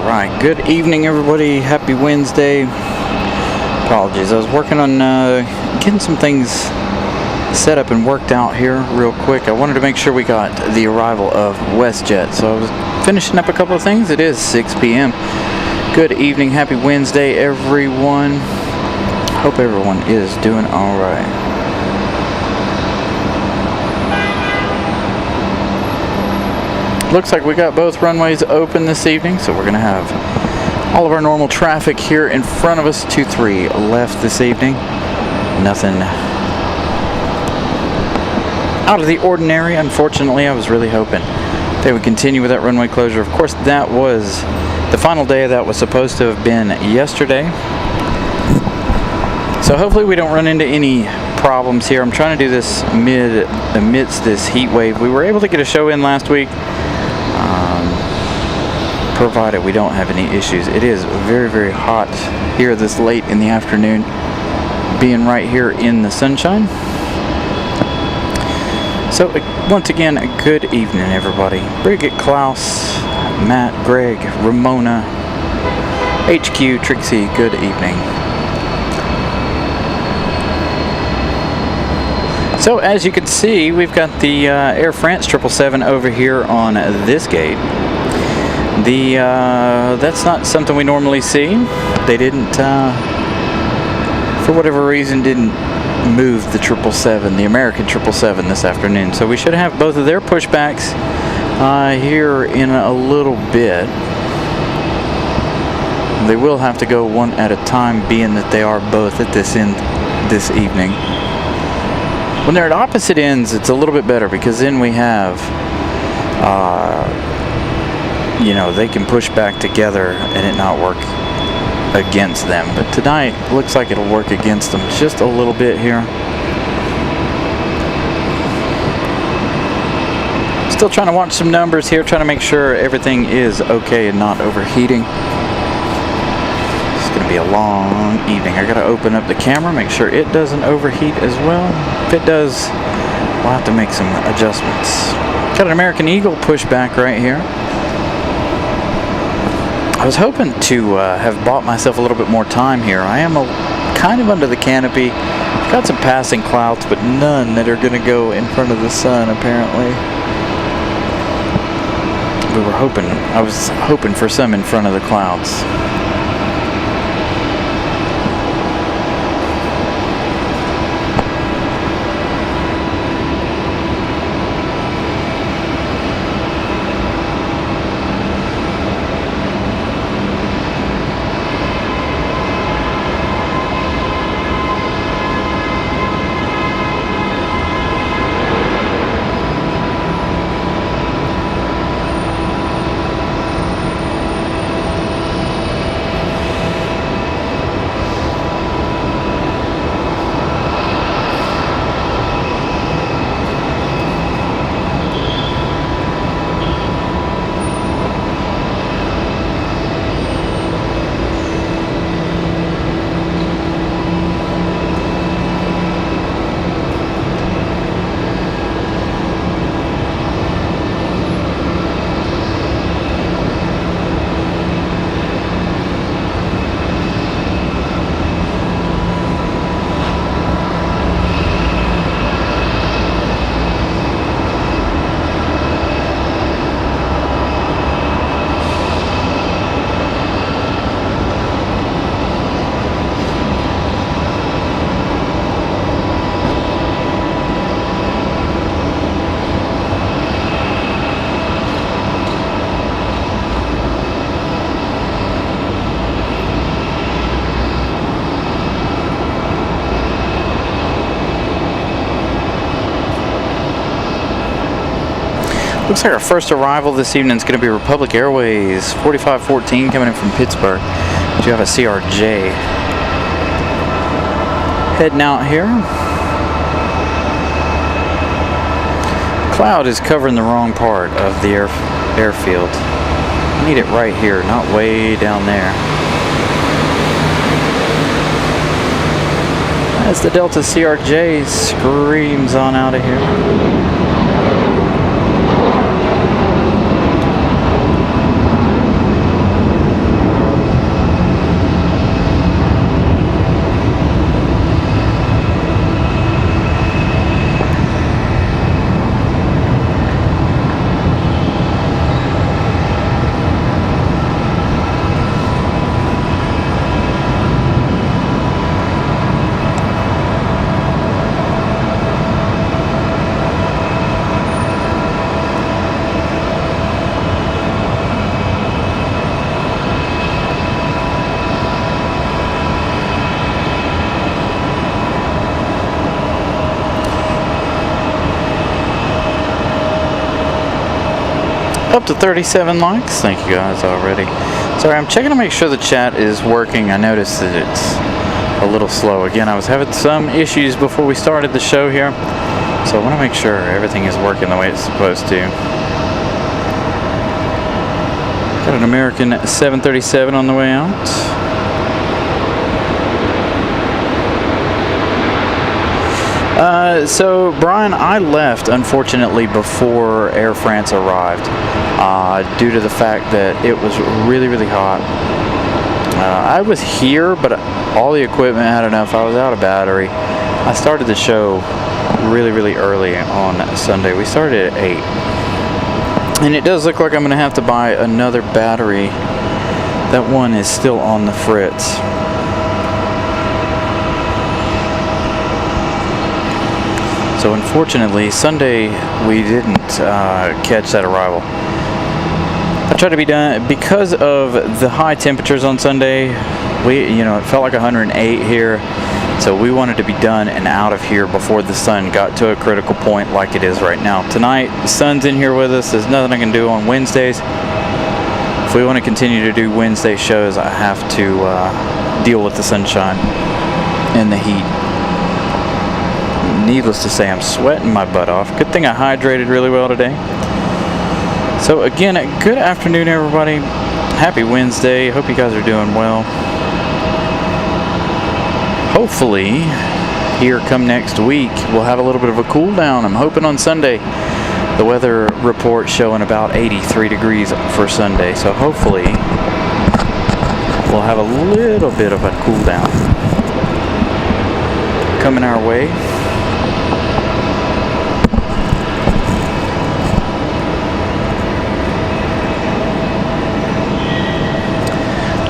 Alright, good evening everybody, happy Wednesday. Apologies, I was working on getting some things set up and worked out here real quick. I wanted to make sure we got the arrival of WestJet, so I was finishing up a couple of things. It is 6 p.m. Good evening, happy Wednesday everyone. Hope everyone is doing alright. Looks like we got both runways open this evening, so we're going to have all of our normal traffic here in front of us. 23 left this evening. Nothing out of the ordinary. Unfortunately, I was really hoping they would continue with that runway closure. Of course, that was the final day. That was supposed to have been yesterday. So hopefully we don't run into any problems here. I'm trying to do this amidst this heat wave. We were able to get a show in last week, provided we don't have any issues. It is very, very hot here this late in the afternoon, being right here in the sunshine. So once again, good evening everybody. Bridget, Klaus, Matt, Greg, Ramona, HQ, Trixie, good evening. So as you can see, we've got the Air France 777 over here on this gate. That's not something we normally see. They didn't, for whatever reason, didn't move the 777, the American 777 this afternoon. So we should have both of their pushbacks here in a little bit. They will have to go one at a time, being that they are both at this end this evening. When they're at opposite ends, it's a little bit better, because then we have, you know, they can push back together and it not work against them. But tonight, looks like it'll work against them just a little bit here. Still trying to watch some numbers here, trying to make sure everything is okay and not overheating. It's going to be a long evening. I got to open up the camera, make sure it doesn't overheat as well. If it does, we'll have to make some adjustments. Got an American Eagle pushback right here. I was hoping to have bought myself a little bit more time here. I am kind of under the canopy. Got some passing clouds, but none that are going to go in front of the sun, apparently. I was hoping for some in front of the clouds. Looks like our first arrival this evening is going to be Republic Airways 4514 coming in from Pittsburgh. We do have a CRJ heading out here. Cloud is covering the wrong part of the airfield. I need it right here, not way down there. As the Delta CRJ screams on out of here. to 37 likes. Thank you guys already. Sorry, I'm checking to make sure the chat is working. I noticed that it's a little slow. Again, I was having some issues before we started the show here, so I want to make sure everything is working the way it's supposed to. Got an American 737 on the way out. So Brian, I left unfortunately before Air France arrived, due to the fact that it was really hot. I was here, but all the equipment had enough. I was out of battery. I started the show really early on Sunday. We started at 8, and it does look like I'm going to have to buy another battery. That one is still on the fritz. So unfortunately, Sunday we didn't catch that arrival. I tried to be done because of the high temperatures on Sunday. It felt like 108 here, so we wanted to be done and out of here before the sun got to a critical point like it is right now. Tonight, the sun's in here with us. There's nothing I can do on Wednesdays. If we want to continue to do Wednesday shows, I have to deal with the sunshine and the heat. Needless to say, I'm sweating my butt off. Good thing I hydrated really well today. So again, good afternoon, everybody. Happy Wednesday. Hope you guys are doing well. Hopefully, here come next week, we'll have a little bit of a cool down. I'm hoping on Sunday. The weather report showing about 83 degrees for Sunday. So hopefully, we'll have a little bit of a cool down coming our way.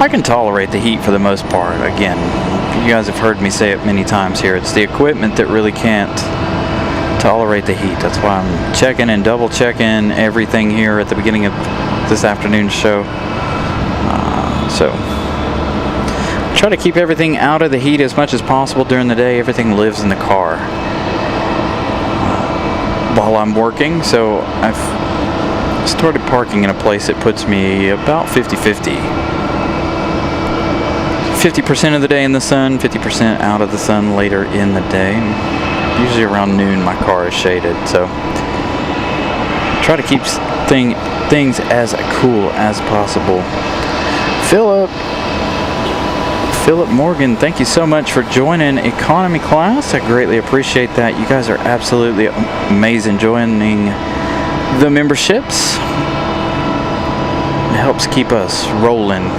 I can tolerate the heat for the most part. Again, you guys have heard me say it many times here. It's the equipment that really can't tolerate the heat. That's why I'm checking and double checking everything here at the beginning of this afternoon's show. So try to keep everything out of the heat as much as possible during the day. Everything lives in the car while I'm working. So I've started parking in a place that puts me about 50-50. 50% of the day in the sun, 50% out of the sun later in the day. Usually around noon my car is shaded, so try to keep things as cool as possible. Philip Morgan, thank you so much for joining economy class. I greatly appreciate that. You guys are absolutely amazing joining the memberships. It helps keep us rolling.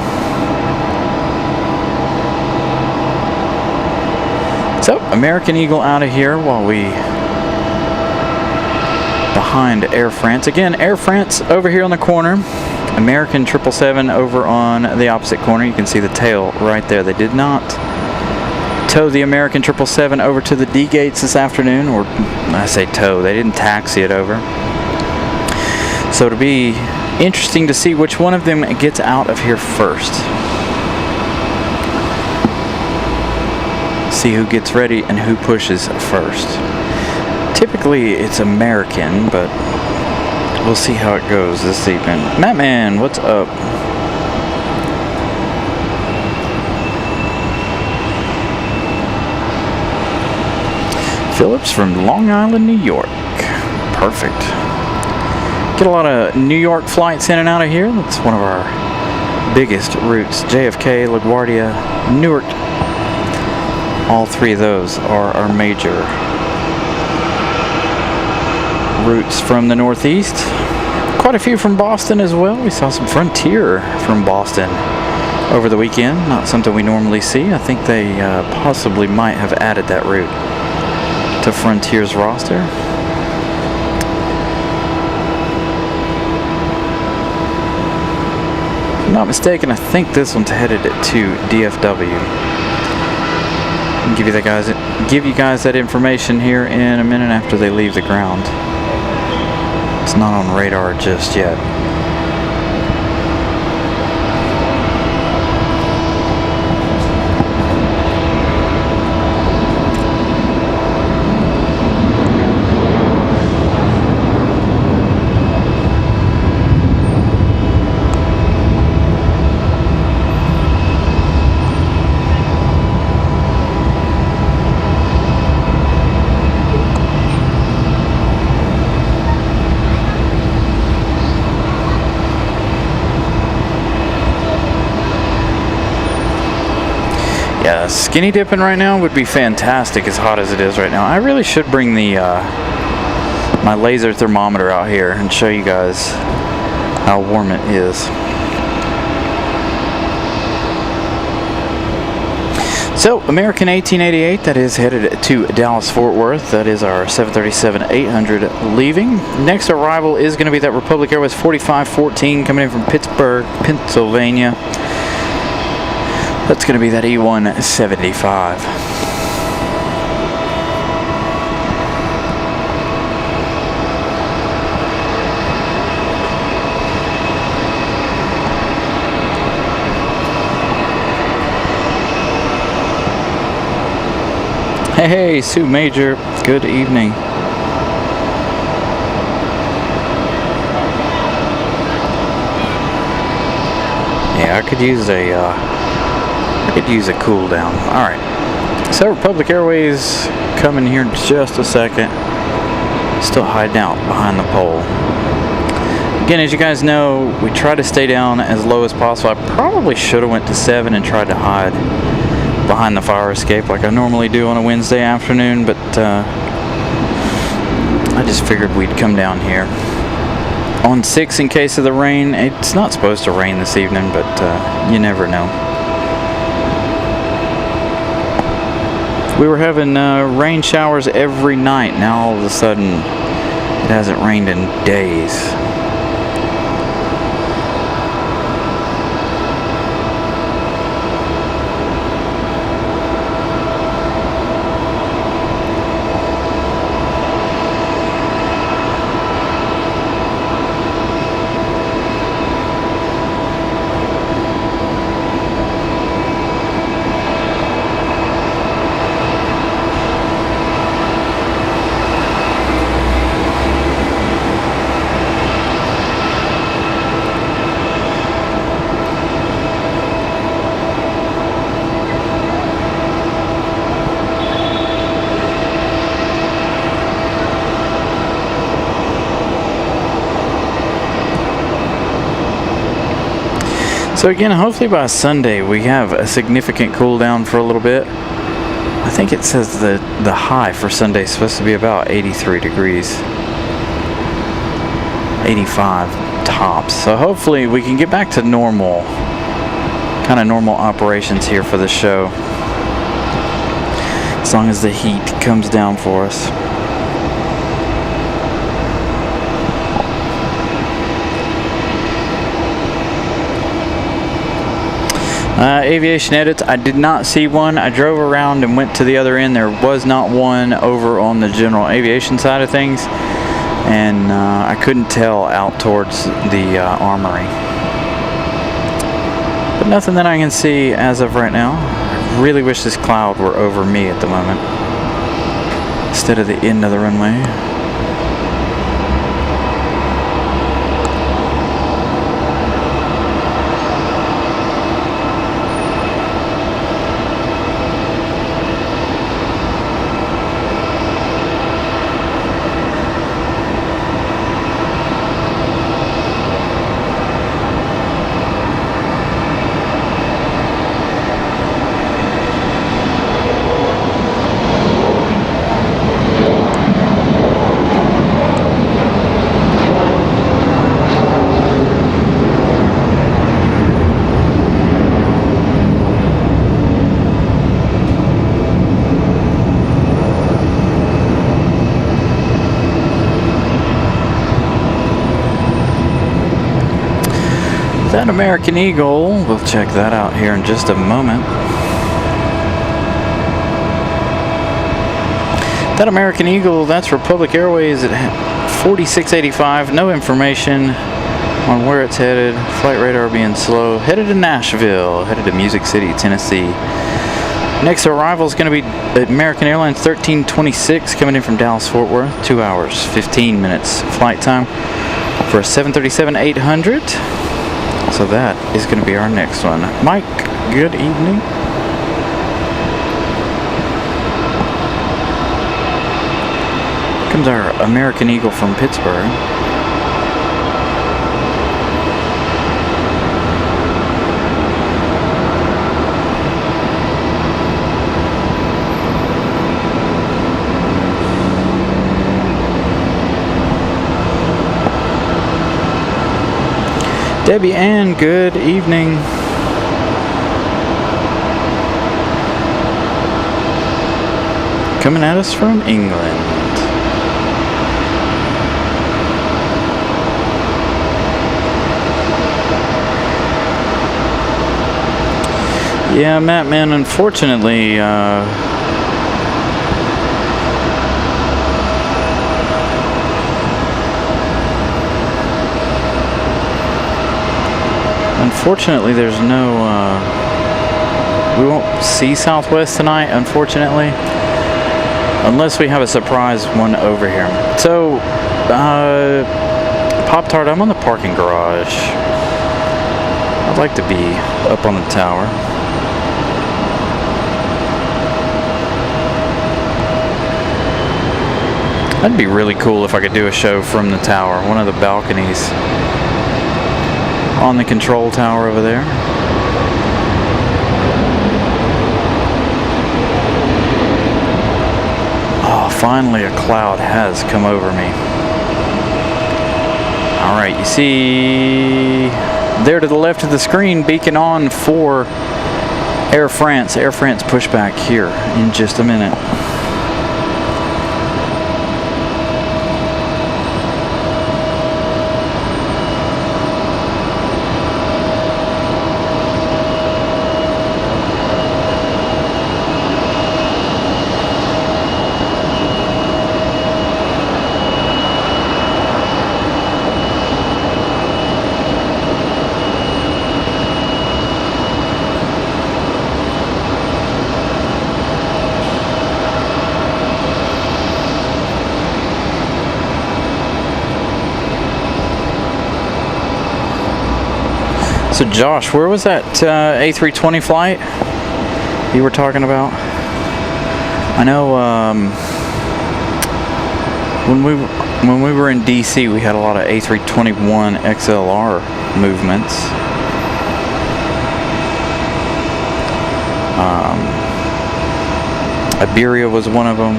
So, American Eagle out of here while we behind Air France. Again, Air France over here on the corner. American 777 over on the opposite corner. You can see the tail right there. They did not tow the American 777 over to the D gates this afternoon, or I say tow, they didn't taxi it over. So it'll be interesting to see which one of them gets out of here first. See who gets ready and who pushes first. Typically it's American, but we'll see how it goes this evening. Mattman, what's up? Phillips from Long Island, New York. Perfect. Get a lot of New York flights in and out of here. That's one of our biggest routes. JFK, LaGuardia, Newark. All three of those are our major routes from the Northeast. Quite a few from Boston as well. We saw some Frontier from Boston over the weekend. Not something we normally see. I think they possibly might have added that route to Frontier's roster. If I'm not mistaken, I think this one's headed to DFW. I'll give you guys that information here in a minute after they leave the ground. It's not on radar just yet. Yeah, skinny dipping right now would be fantastic as hot as it is right now. I really should bring the my laser thermometer out here and show you guys how warm it is. So, American 1888, that is headed to Dallas-Fort Worth. That is our 737-800 leaving. Next arrival is going to be that Republic Airways 4514 coming in from Pittsburgh, Pennsylvania. That's going to be that E175. Hey, Sue Major, good evening. Yeah, I could use a cool down. All right, so Republic Airways coming here in just a second. Still hiding out behind the pole. Again, as you guys know, we try to stay down as low as possible. I probably should have went to 7 and tried to hide behind the fire escape like I normally do on a Wednesday afternoon, but I just figured we'd come down here on 6 in case of the rain. It's not supposed to rain this evening, but you never know. We were having rain showers every night. Now all of a sudden it hasn't rained in days. So again, hopefully by Sunday we have a significant cool down for a little bit. I think it says the high for Sunday is supposed to be about 83 degrees. 85 tops. So hopefully we can get back to normal, kind of normal operations here for the show. As long as the heat comes down for us. Aviation edits, I did not see one. I drove around and went to the other end. There was not one over on the general aviation side of things, and I couldn't tell out towards the armory. But nothing that I can see as of right now. I really wish this cloud were over me at the moment instead of the end of the runway. That American Eagle, we'll check that out here in just a moment. That American Eagle, that's Republic Airways at 4685. No information on where it's headed. Flight radar being slow. Headed to Nashville, headed to Music City, Tennessee. Next arrival is going to be American Airlines 1326 coming in from Dallas-Fort Worth. 2 hours, 15 minutes flight time for a 737-800. So that is going to be our next one. Mike, good evening. Here comes our American Eagle from Pittsburgh. Debbie Ann, good evening. Coming at us from England. Yeah, Matt, man, unfortunately, there's no, we won't see Southwest tonight, unfortunately, unless we have a surprise one over here. So, Pop-Tart, I'm on the parking garage. I'd like to be up on the tower. That'd be really cool if I could do a show from the tower, one of the balconies on the control tower over there. Oh, finally a cloud has come over me. Alright, you see there to the left of the screen, beacon on for Air France. Air France pushback here in just a minute. So Josh, where was that A320 flight you were talking about? I know when we were in DC, we had a lot of A321 XLR movements. Iberia was one of them.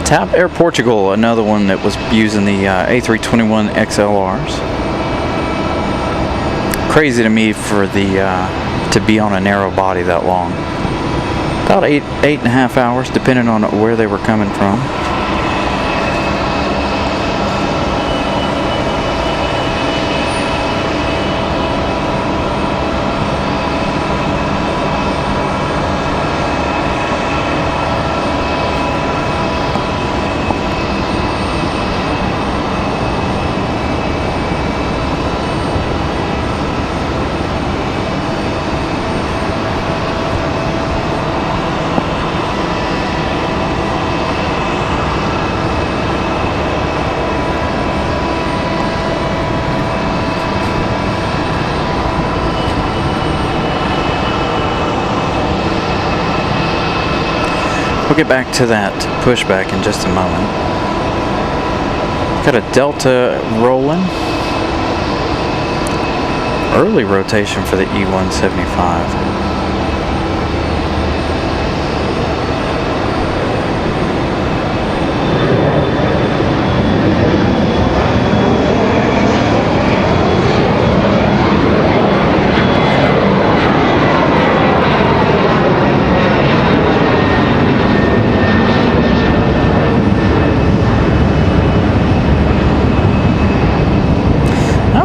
TAP Air Portugal, another one that was using the A321 XLRs. Crazy to me for the to be on a narrow body that long. About eight and a half hours, depending on where they were coming from. We'll get back to that pushback in just a moment. Got a Delta rolling. Early rotation for the E175.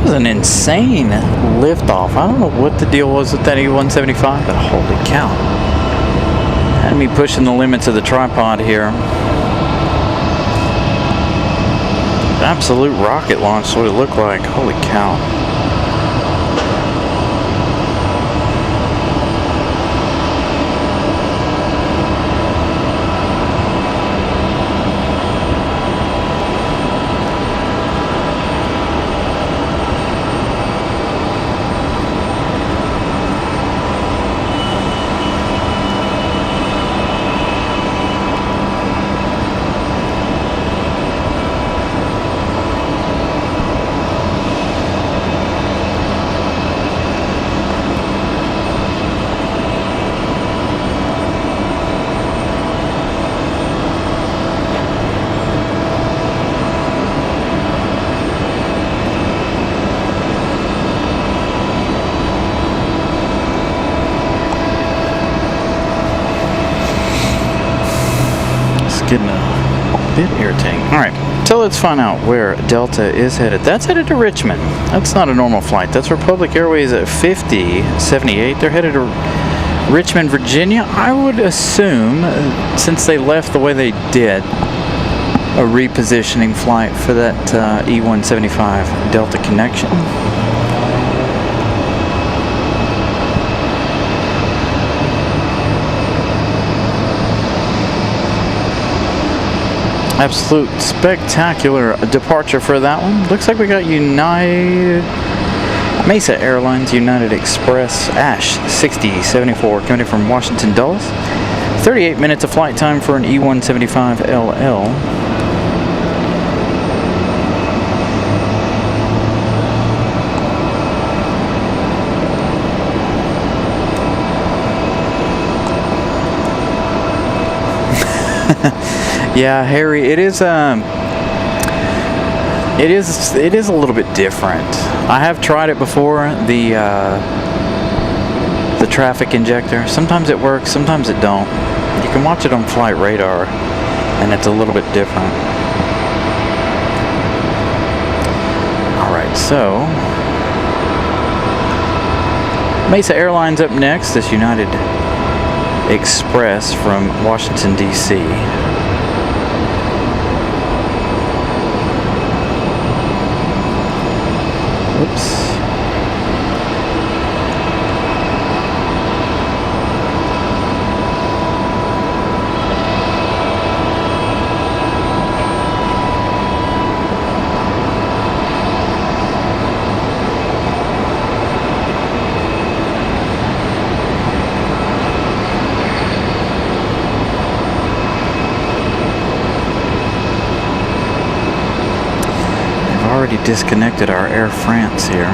An insane liftoff. I don't know what the deal was with that E175, but holy cow. Had me pushing the limits of the tripod here. Absolute rocket launch is what it looked like. Holy cow. getting a bit irritating. All right, so let's find out where Delta is headed. That's headed to Richmond. That's not a normal flight. That's Republic Airways at 5078. They're headed to Richmond, Virginia. I would assume, since they left the way they did, a repositioning flight for that E175 Delta connection. Absolute spectacular departure for that one. Looks like we got Mesa Airlines United Express Ash 6074 coming in from Washington Dulles. 38 minutes of flight time for an E175 LL. Yeah, Harry, it is a little bit different. I have tried it before, the traffic injector. Sometimes it works, sometimes it don't. You can watch it on Flight Radar, and it's a little bit different. Alright, so Mesa Airlines up next, this United Express from Washington, D.C. Oops. Already disconnected our Air France here.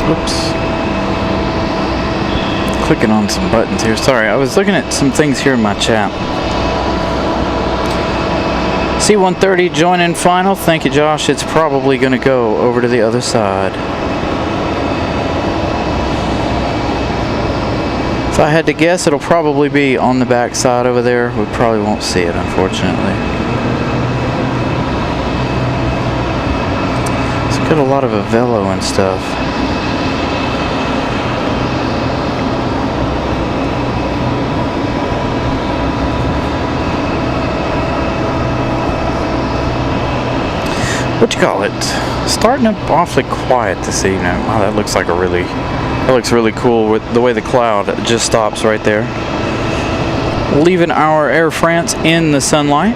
Oops. Clicking on some buttons here. Sorry, I was looking at some things here in my chat. C-130 joining final. Thank you, Josh. It's probably going to go over to the other side. If I had to guess, it'll probably be on the back side over there. We probably won't see it, unfortunately. It's got a lot of Avelo and stuff. What you call it? Starting up awfully quiet this evening. Wow, that looks like that looks really cool with the way the cloud just stops right there. Leaving our Air France in the sunlight.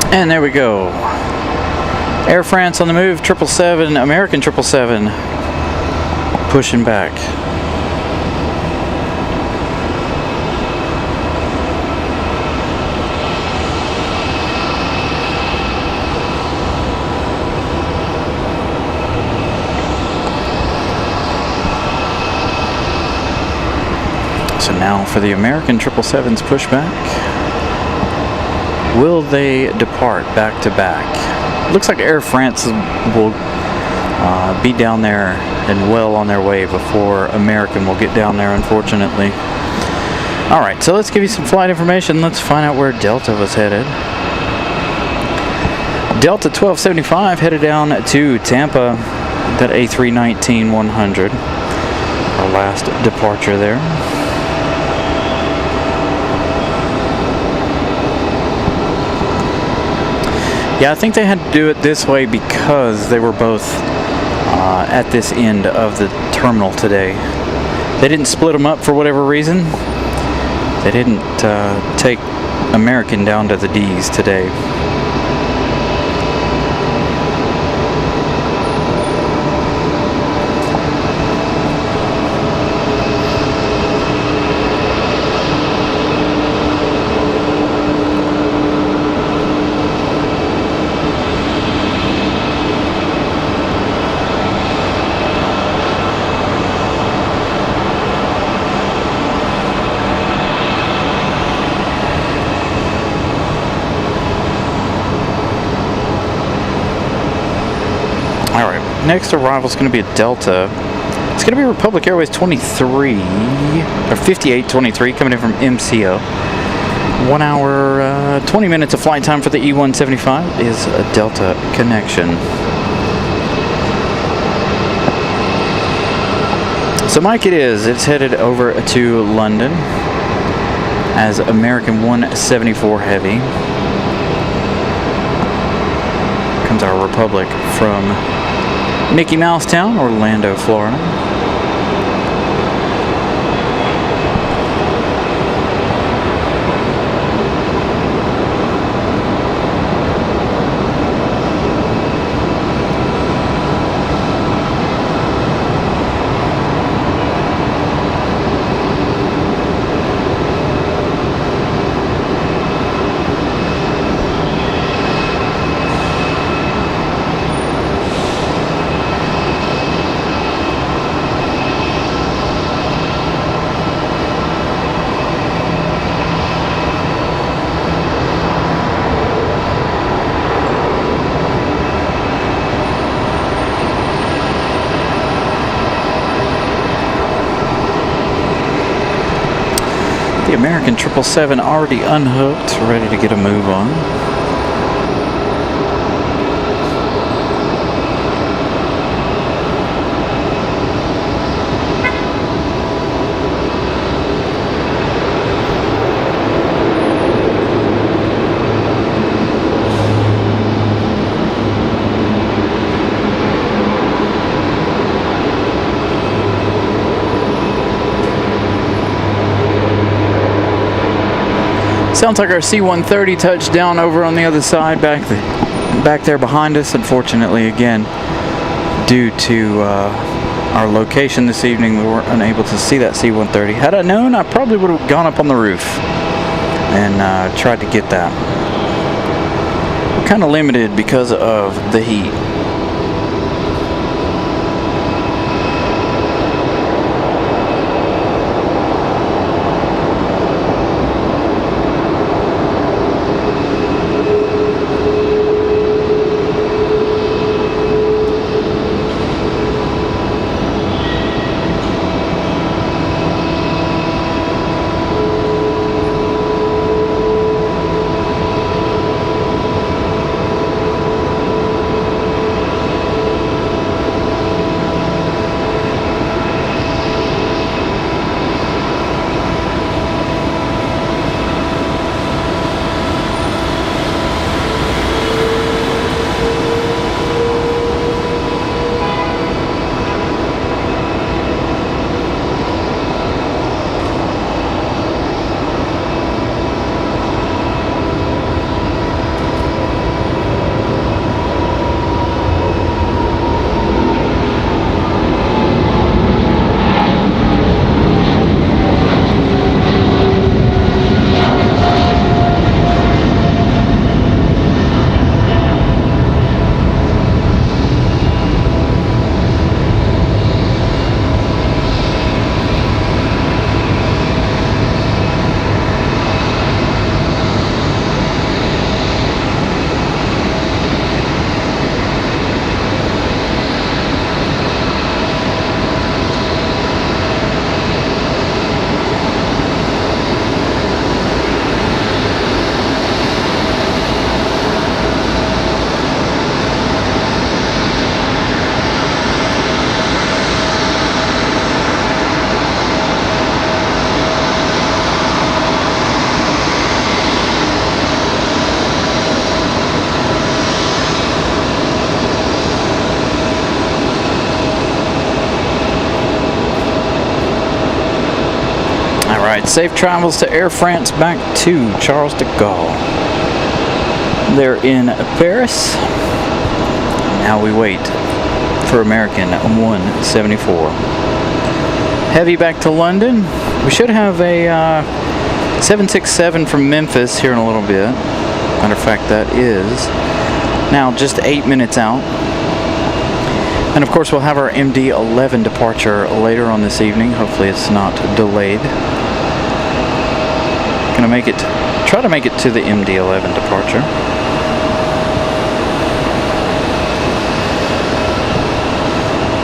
And there we go. Air France on the move, 777, American 777, pushing back. So now for the American 777's pushback. Will they depart back to back? Looks like Air France will be down there and well on their way before American will get down there, unfortunately. Alright, so let's give you some flight information. Let's find out where Delta was headed. Delta 1275 headed down to Tampa, that A319-100. Our last departure there. Yeah, I think they had to do it this way because they were both at this end of the terminal today. They didn't split them up for whatever reason. They didn't take American down to the D's today. Next arrival is going to be a Delta. It's going to be Republic Airways 23 or 5823 coming in from MCO. 1 hour 20 minutes of flight time for the E175 is a Delta connection. So Mike, it's headed over to London as American 174 Heavy. Comes our Republic from Mickey Mouse Town, Orlando, Florida. The American 777 already unhooked, ready to get a move on. Sounds like our C-130 touched down over on the other side, back there behind us. Unfortunately, again, due to our location this evening, we weren't unable to see that C-130. Had I known, I probably would have gone up on the roof and tried to get that. We're kind of limited because of the heat. Alright, safe travels to Air France back to Charles de Gaulle. They're in Paris. Now we wait for American 174. Heavy back to London. We should have a 767 from Memphis here in a little bit. Matter of fact, that is now just 8 minutes out. And of course, we'll have our MD-11 departure later on this evening. Hopefully it's not delayed. Gonna try to make it to the MD-11 departure.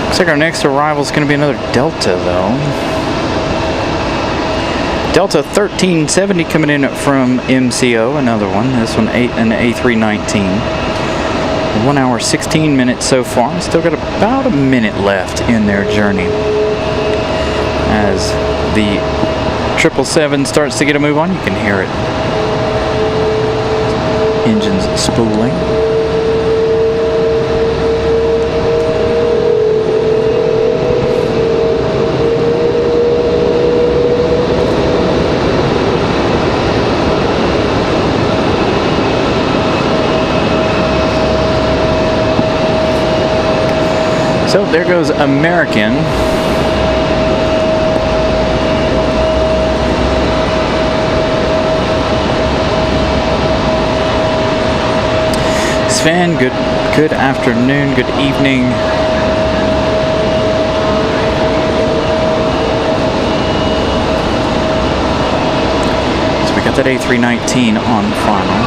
Looks like our next arrival is going to be another Delta, though. Delta 1370 coming in from MCO, another one. This one, an A319. 1 hour, 16 minutes so far. Still got about a minute left in their journey. As the 777 starts to get a move on, you can hear it. Engines spooling. So there goes American. Sven, good afternoon, good evening. So we got that A319 on final.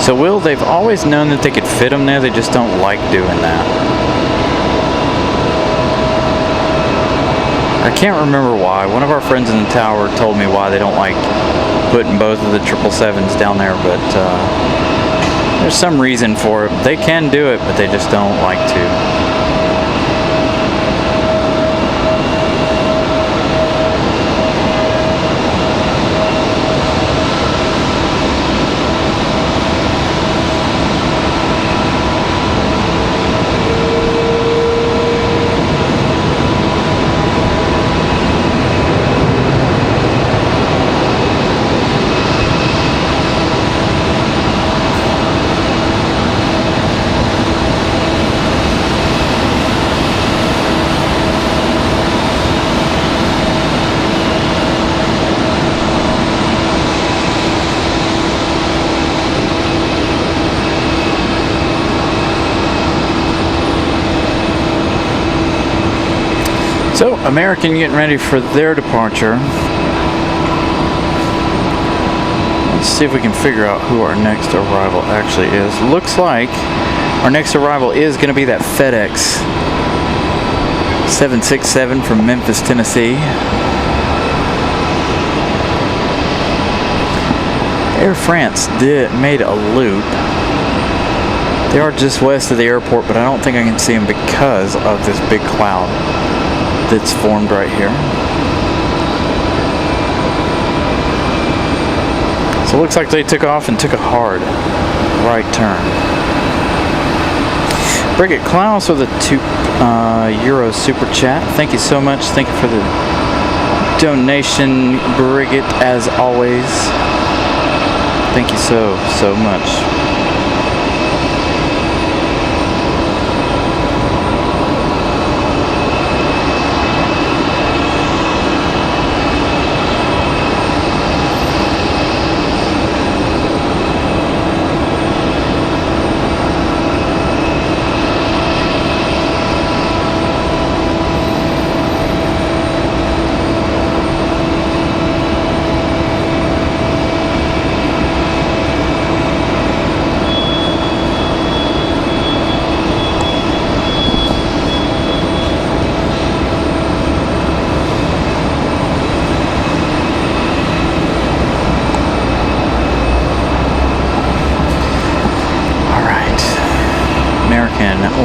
So Will, they've always known that they could fit them there, they just don't like doing that. I can't remember why. One of our friends in the tower told me why they don't like putting both of the 777s down there, but there's some reason for it. They can do it, but they just don't like to. So, American getting ready for their departure. Let's see if we can figure out who our next arrival actually is. Looks like our next arrival is going to be that FedEx 767 from Memphis, Tennessee. Air France made a loop. They are just west of the airport, but I don't think I can see them because of this big cloud that's formed right here. So it looks like they took off and took a hard right turn. Brigitte Klaus with a €2 super chat. Thank you so much. Thank you for the donation, Brigitte, as always. Thank you so much.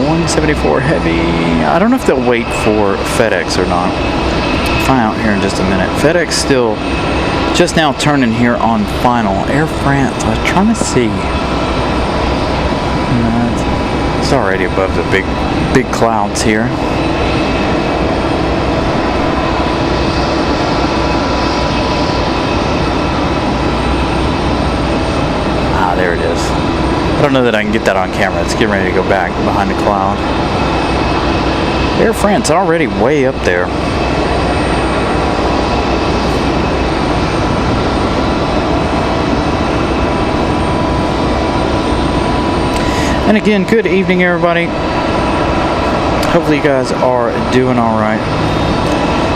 174 heavy. I don't know if they'll wait for FedEx or not. Find out here in just a minute. FedEx still just now turning here on final. Air France, I was trying to see. It's already above the big clouds here. Ah, there it is. I don't know that I can get that on camera. It's getting ready to go back behind the cloud. Air France already way up there. And again, good evening, everybody. Hopefully you guys are doing all right.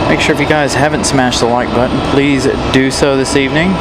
Make sure if you guys haven't smashed the like button, please do so this evening.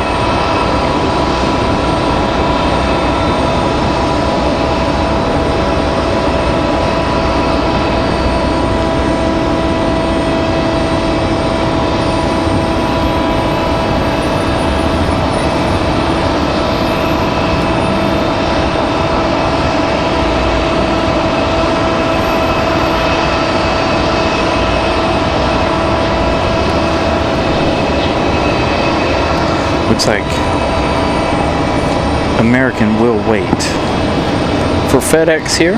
Looks like American will wait for FedEx here.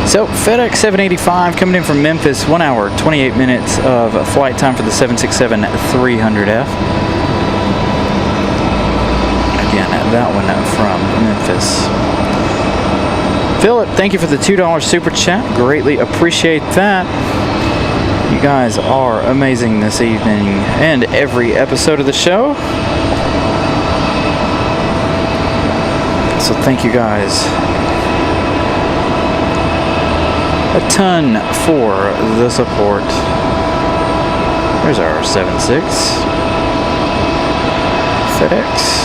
So FedEx 785 coming in from Memphis, 1 hour, 28 minutes of flight time for the 767-300F. Again, that one from Memphis. Philip, thank you for the $2 super chat. Greatly appreciate that. You guys are amazing this evening and every episode of the show. So thank you guys a ton for the support. There's our 76 FedEx.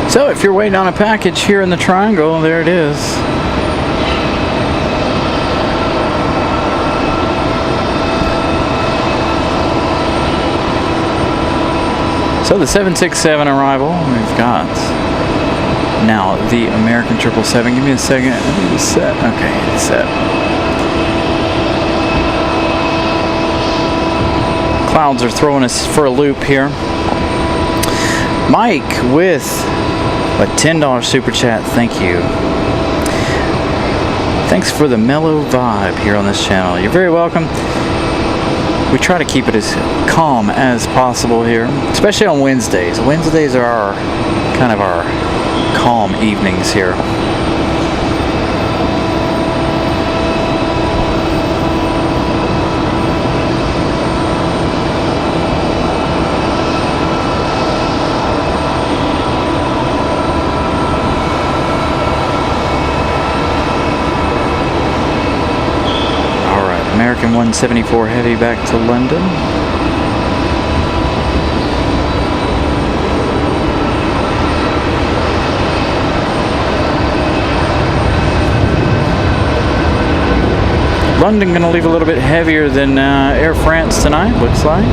So if you're waiting on a package here in the triangle, there it is. So the 767 arrival, we've got now the American 777. Give me a second. I need to set. Okay, it's set. Clouds are throwing us for a loop here. Mike with a $10 super chat, thank you. Thanks for the mellow vibe here on this channel. You're very welcome. We try to keep it as calm as possible here, especially on Wednesdays. Wednesdays are kind of our calm evenings here. American 174 heavy back to London. London going to leave a little bit heavier than Air France tonight, looks like.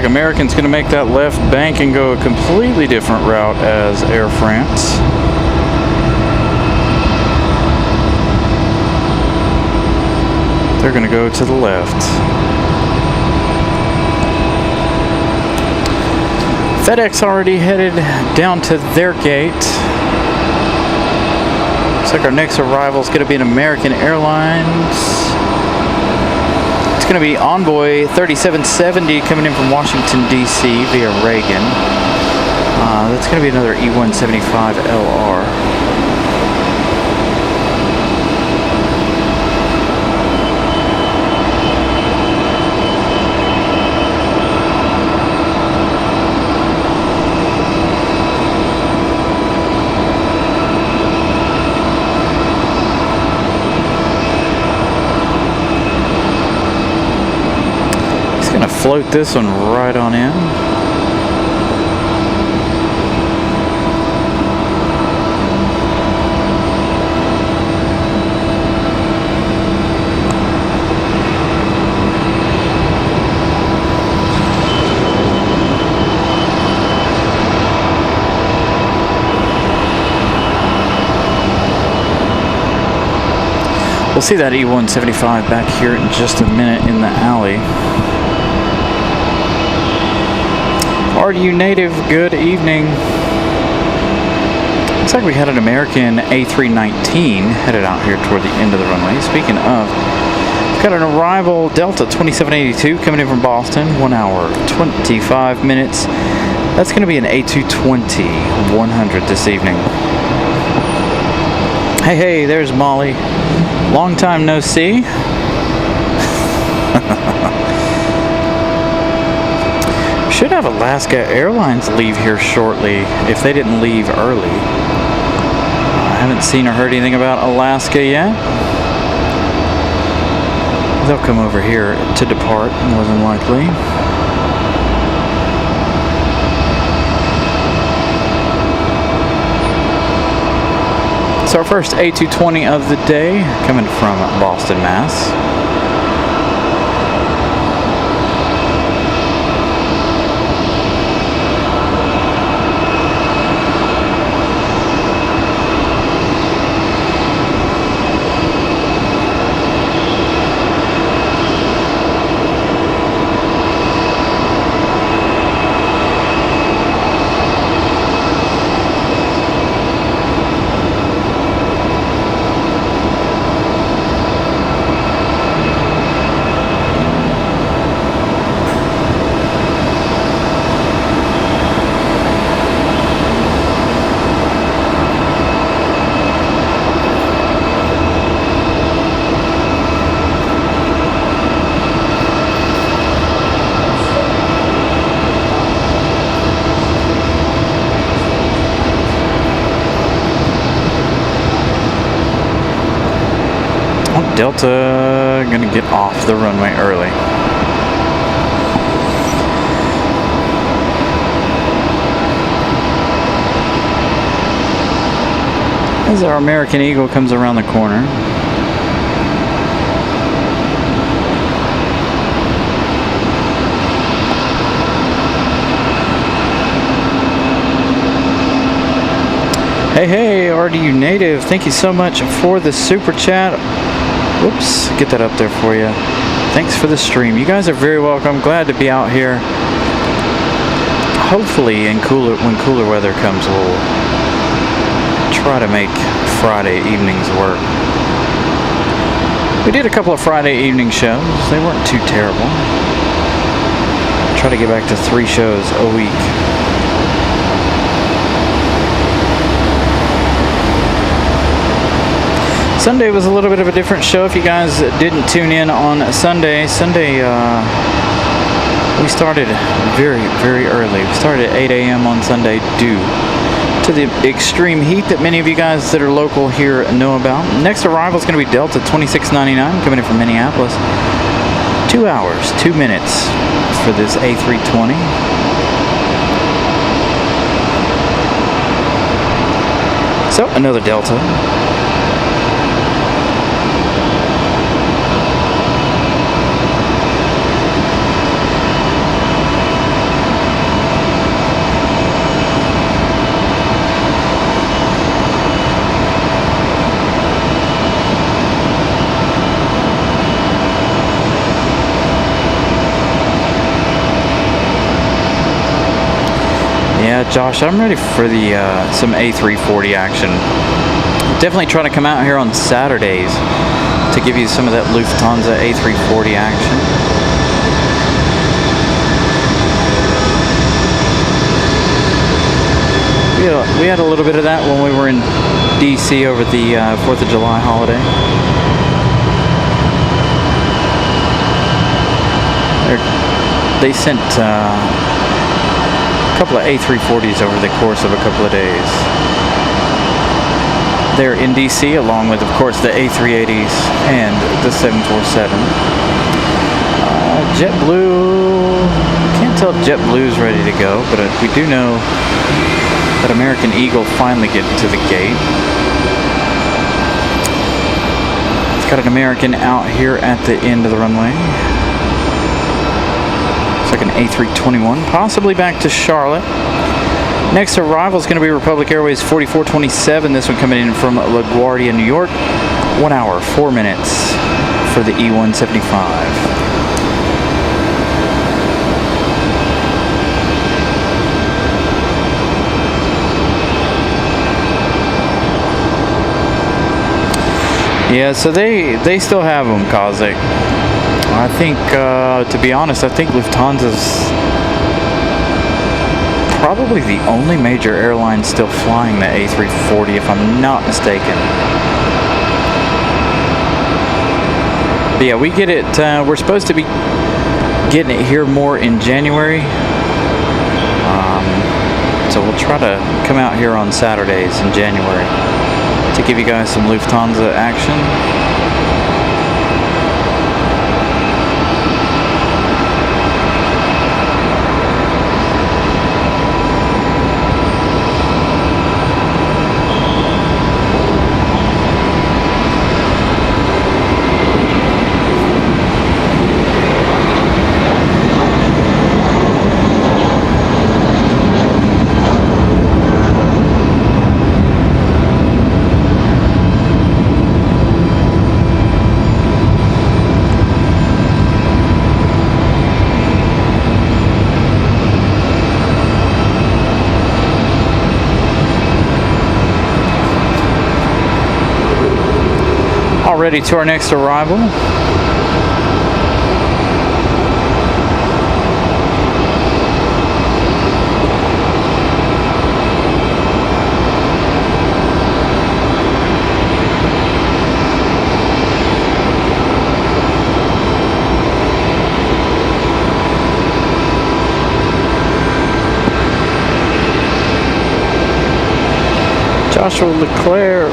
like American's going to make that left bank and go a completely different route as Air France. They're going to go to the left. FedEx already headed down to their gate. Looks like our next arrival is going to be an American Airlines. It's going to be Envoy 3770 coming in from Washington, D.C. via Reagan. That's going to be another E175LR. Float this one right on in. We'll see that E175 back here in just a minute in the alley. RDU native, good evening. Looks like we had an American A319 headed out here toward the end of the runway. Speaking of, we've got an arrival Delta 2782 coming in from Boston, 1 hour 25 minutes. That's going to be an A220 100 this evening. Hey, there's Molly. Long time no see. Should have Alaska Airlines leave here shortly if they didn't leave early. I haven't seen or heard anything about Alaska yet. They'll come over here to depart, more than likely. It's our first A220 of the day, coming from Boston, Mass. Delta gonna get off the runway early. As our American Eagle comes around the corner. Hey, RDU native, thank you so much for the super chat. Whoops, get that up there for you. Thanks for the stream. You guys are very welcome. Glad to be out here. Hopefully, when cooler weather comes, we'll try to make Friday evenings work. We did a couple of Friday evening shows. They weren't too terrible. Try to get back to 3 shows a week. Sunday was a little bit of a different show. If you guys didn't tune in on Sunday, we started very, very early. We started at 8 a.m. on Sunday due to the extreme heat that many of you guys that are local here know about. Next arrival is going to be Delta 2699 coming in from Minneapolis. 2 hours, 2 minutes for this A320. So, another Delta. Josh. I'm ready for the some A340 action. Definitely trying to come out here on Saturdays to give you some of that Lufthansa A340 action. We had a little bit of that when we were in DC over the 4th of July holiday. They sent a couple of A340s over the course of a couple of days. They're in DC, along with, of course, the A380s and the 747. JetBlue, can't tell if JetBlue's ready to go, but we do know that American Eagle finally getting to the gate. It's got an American out here at the end of the runway. Like an A321, possibly back to Charlotte. Next arrival is going to be Republic Airways 4427. This one coming in from LaGuardia, New York. 1 hour, 4 minutes for the E175. Yeah, so they still have them, Kazakh. I think, to be honest, I think Lufthansa's probably the only major airline still flying the A340, if I'm not mistaken. But yeah, we get it, we're supposed to be getting it here more in January. So we'll try to come out here on Saturdays in January to give you guys some Lufthansa action. Ready to our next arrival. Joshua Leclerc.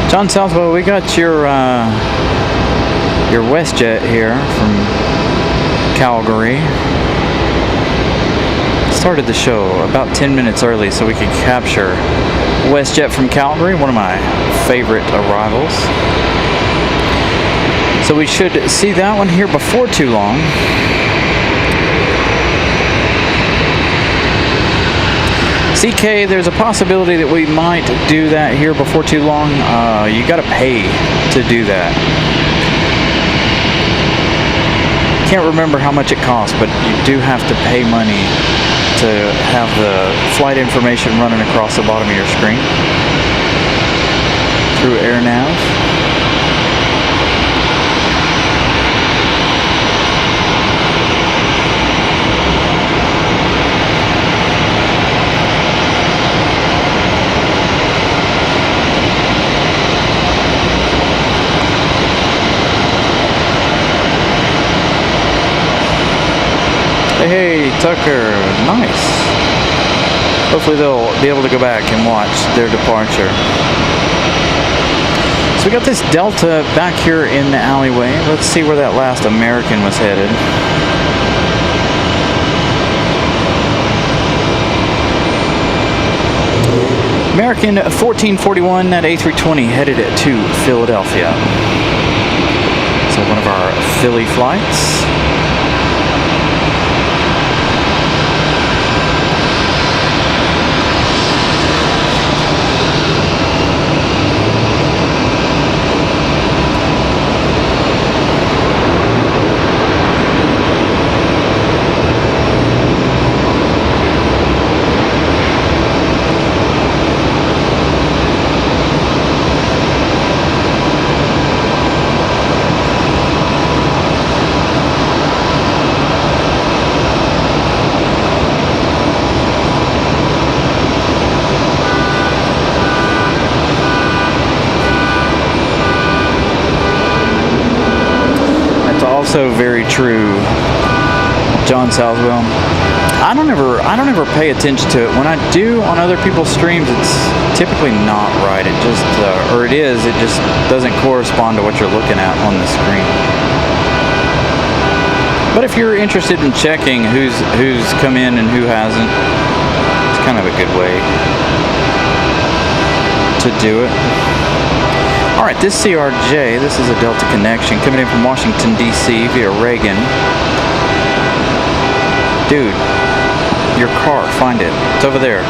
John Southwell, we got your WestJet here from Calgary. Started the show about 10 minutes early so we could capture WestJet from Calgary, one of my favorite arrivals. So we should see that one here before too long. CK, there's a possibility that we might do that here before too long. You gotta pay to do that. Can't remember how much it costs, but you do have to pay money to have the flight information running across the bottom of your screen through AirNav. Hey, Tucker, nice. Hopefully they'll be able to go back and watch their departure. So we got this Delta back here in the alleyway. Let's see where that last American was headed. American 1441, that A320 headed to Philadelphia. So one of our Philly flights. Also very true, John Salzwell. I don't ever pay attention to it. When I do on other people's streams, it's typically not right. It just, or it is, it just doesn't correspond to what you're looking at on the screen. But if you're interested in checking who's come in and who hasn't, it's kind of a good way to do it. All right, this CRJ, this is a Delta connection coming in from Washington, D.C. via Reagan. Dude, your car, find it. It's over there.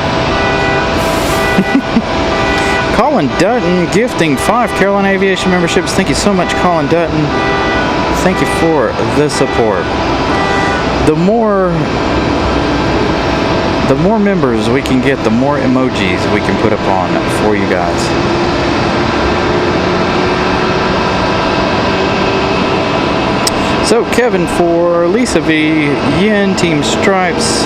Colin Dutton gifting 5 Carolina Aviation memberships. Thank you so much, Colin Dutton. Thank you for the support. The more members we can get, the more emojis we can put up on for you guys. So Kevin for Lisa V, Yin, Team Stripes,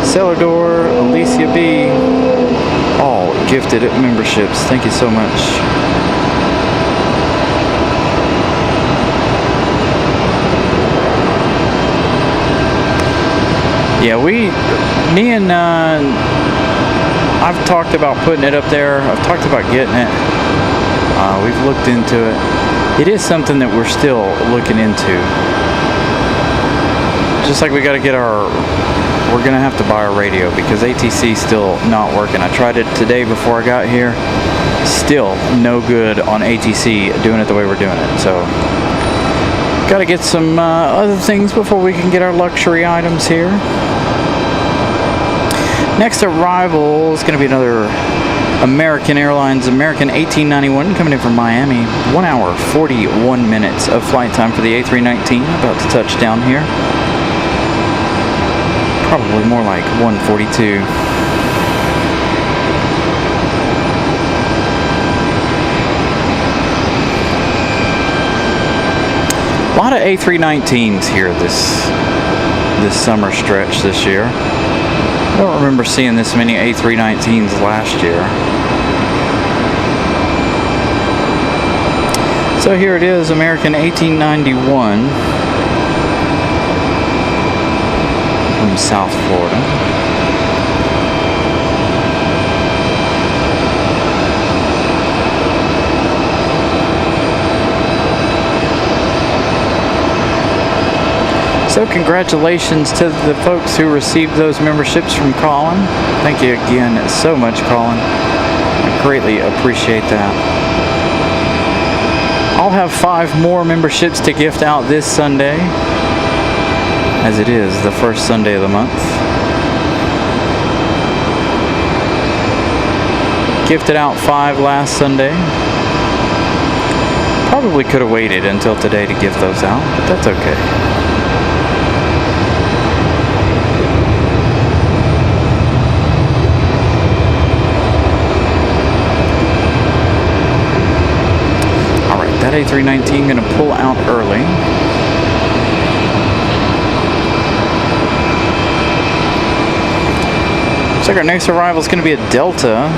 Celador, Alicia B, all gifted memberships. Thank you so much. Yeah, me and I've talked about putting it up there. I've talked about getting it. We've looked into it. It is something that we're still looking into. Just like we got to get we're going to have to buy our radio because ATC's still not working. I tried it today before I got here. Still no good on ATC doing it the way we're doing it. So, got to get some other things before we can get our luxury items here. Next arrival is going to be another American Airlines, American 1891, coming in from Miami. 1 hour, 41 minutes of flight time for the A319, about to touch down here. Probably more like 1:42. A lot of A319s here this summer stretch this year. I don't remember seeing this many A319s last year. So here it is, American 1891 from South Florida. So congratulations to the folks who received those memberships from Colin. Thank you again so much, Colin. I greatly appreciate that. I'll have 5 more memberships to gift out this Sunday, as it is the first Sunday of the month. Gifted out 5 last Sunday. Probably could have waited until today to gift those out, but that's okay. That A319 going to pull out early. Looks like our next arrival is going to be a Delta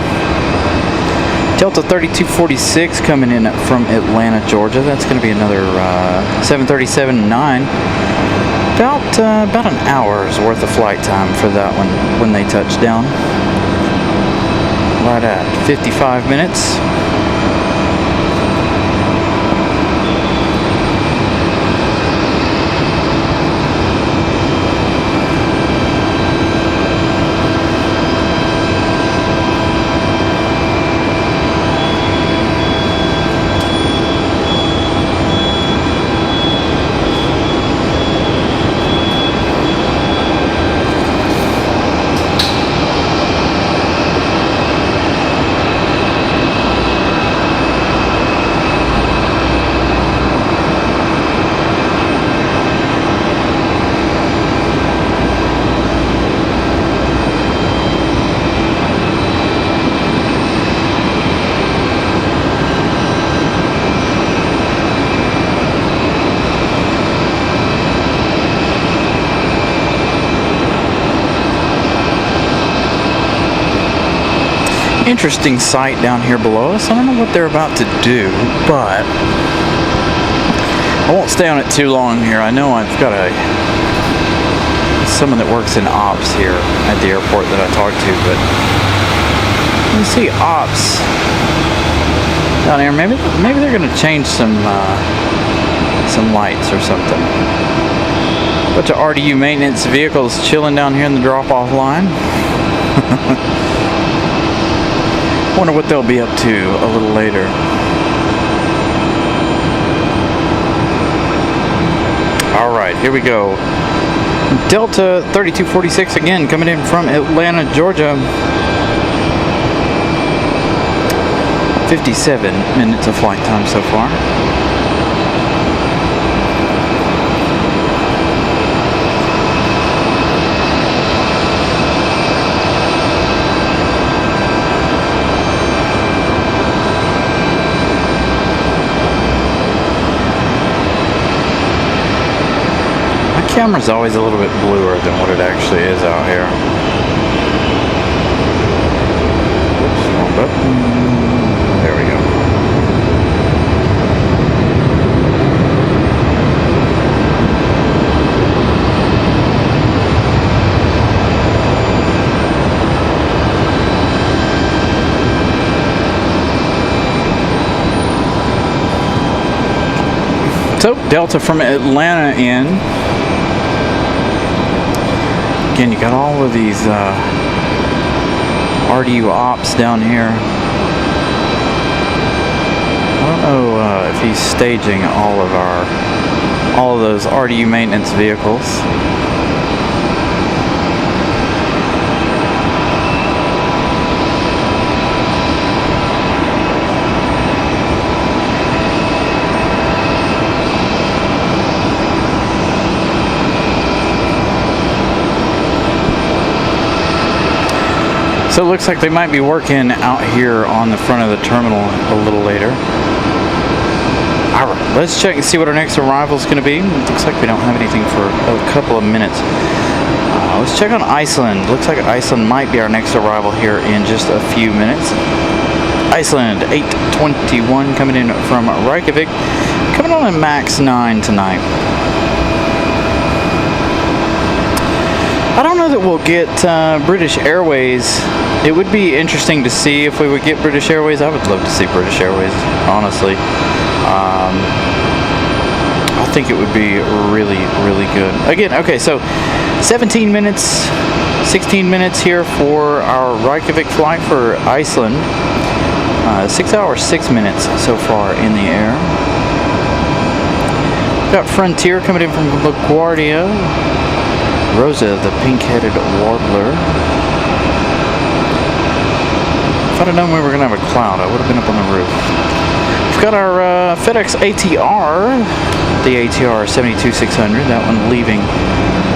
3246 coming in from Atlanta, Georgia. That's going to be another 737-9. About an hour's worth of flight time for that one when they touch down. Right at 55 minutes. Interesting sight down here below us. I don't know what they're about to do, but I won't stay on it too long here. I know I've got someone that works in ops here at the airport that I talked to, but let me see ops down here. Maybe they're going to change some lights or something. Bunch of RDU maintenance vehicles chilling down here in the drop-off line. Wonder what they'll be up to a little later. All right, here we go. Delta 3246 again coming in from Atlanta, Georgia. 57 minutes of flight time so far. Camera's always a little bit bluer than what it actually is out here. Oops, wrong button. There we go. So, Delta from Atlanta in. Again, you got all of these RDU ops down here. I don't know if he's staging all of those RDU maintenance vehicles. So it looks like they might be working out here on the front of the terminal a little later. Alright, let's check and see what our next arrival is going to be. It looks like we don't have anything for a couple of minutes. Let's check on Iceland. Looks like Iceland might be our next arrival here in just a few minutes. Iceland 821 coming in from Reykjavik. Coming on a MAX 9 tonight. I don't know that we'll get British Airways. It would be interesting to see if we would get British Airways. I would love to see British Airways, honestly. I think it would be really, really good. Again, okay, so 17 minutes, 16 minutes here for our Reykjavik flight for Iceland. 6 hours, 6 minutes so far in the air. Got Frontier coming in from LaGuardia. Rosa, the pink-headed warbler. If I'd have known we were going to have a cloud, I would have been up on the roof. We've got our FedEx ATR, the ATR 72600. That one leaving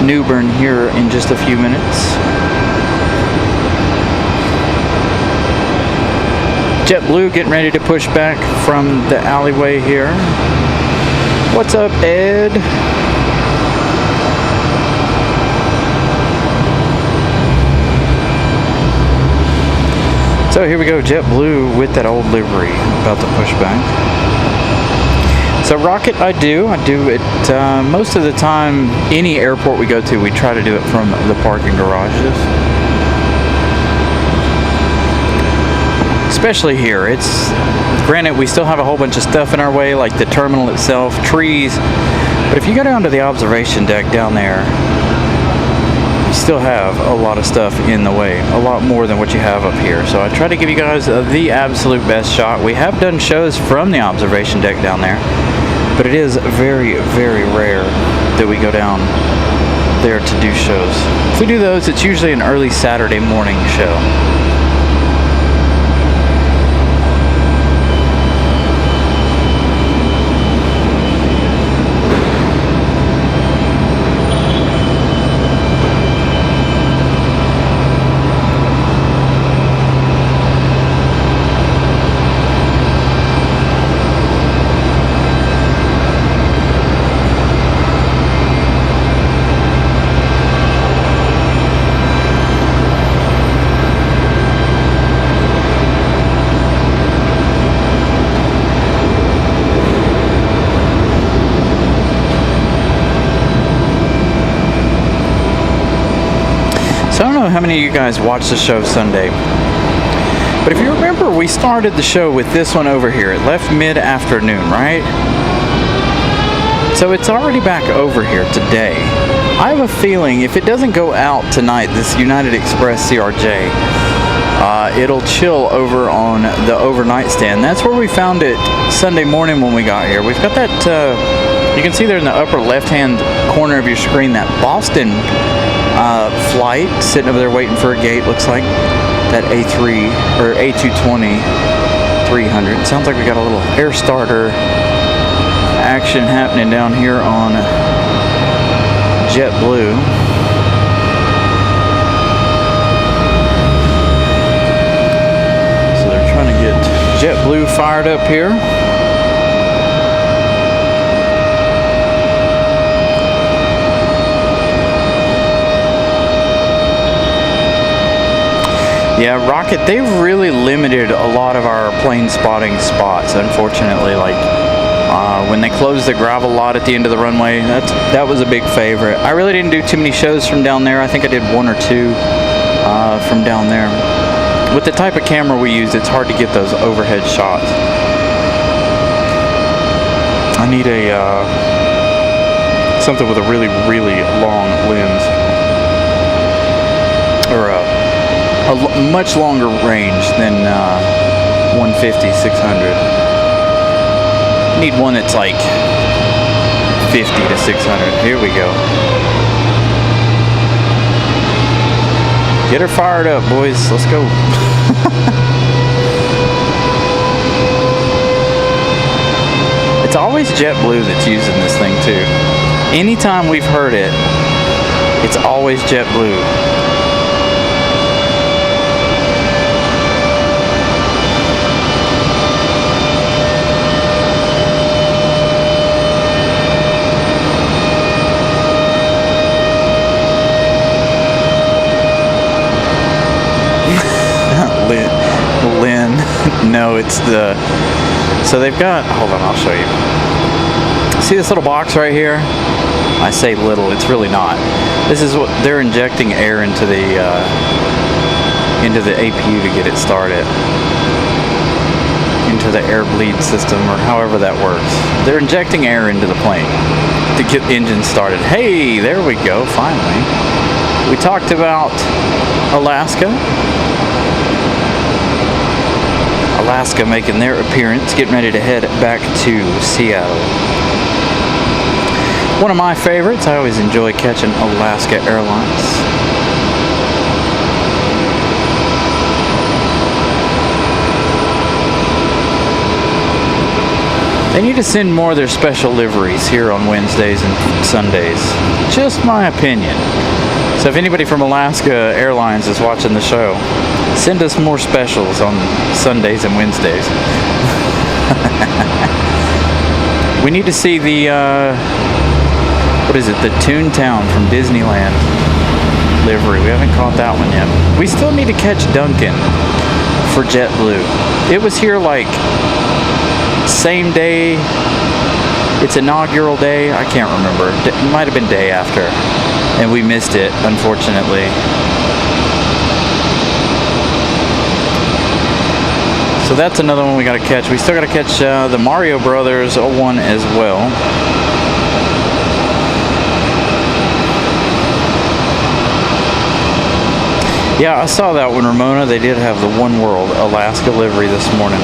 Newbern here in just a few minutes. JetBlue getting ready to push back from the alleyway here. What's up, Ed? So here we go, JetBlue with that old livery about to push back. So Rocket, I do it most of the time. Any airport we go to, we try to do it from the parking garages. Especially here. It's granted we still have a whole bunch of stuff in our way, like the terminal itself, trees. But if you go down to the observation deck down there, still have a lot of stuff in the way, a lot more than what you have up here. So I try to give you guys the absolute best shot. We have done shows from the observation deck down there, but it is very, very rare that we go down there to do shows. If we do those, it's usually an early Saturday morning show. know how many of you guys watch the show Sunday, but if you remember, we started the show with this one over here. It left mid-afternoon, right? So it's already back over here today. I have a feeling if it doesn't go out tonight, this United Express CRJ, it'll chill over on the overnight stand. That's where we found it Sunday morning when we got here. We've got that, you can see there in the upper left-hand corner of your screen, that Boston flight sitting over there waiting for a gate, looks like. That A3 or A220 300. Sounds like we got a little air starter action happening down here on JetBlue. So they're trying to get JetBlue fired up here. Yeah, Rocket, they've really limited a lot of our plane spotting spots, unfortunately. Like, when they closed the gravel lot at the end of the runway, that was a big favorite. I really didn't do too many shows from down there. I think I did one or two from down there. With the type of camera we use, it's hard to get those overhead shots. I need something with a really, really long lens. Or a much longer range than 150, 600. Need one that's like 50 to 600. Here we go. Get her fired up, boys. Let's go. It's always JetBlue that's using this thing too. Anytime we've heard it, it's always JetBlue. No, it's the, so they've got, hold on, I'll show you. See this little box right here? I say little, it's really not. This is what they're injecting air into the APU to get it started, into the air bleed system, or however that works. They're injecting air into the plane to get the engine started. Hey, there we go, finally. We talked about Alaska making their appearance, getting ready to head back to Seattle. One of my favorites. I always enjoy catching Alaska Airlines. They need to send more of their special liveries here on Wednesdays and Sundays. Just my opinion. So if anybody from Alaska Airlines is watching the show, send us more specials on Sundays and Wednesdays. We need to see the, what is it, the Toontown from Disneyland livery. We haven't caught that one yet. We still need to catch Duncan for JetBlue. It was here like same day, its inaugural day, I can't remember. It might have been day after. And we missed it, unfortunately. So that's another one we got to catch. We still got to catch the Mario Brothers one as well. Yeah, I saw that one, Ramona. They did have the One World Alaska livery this morning.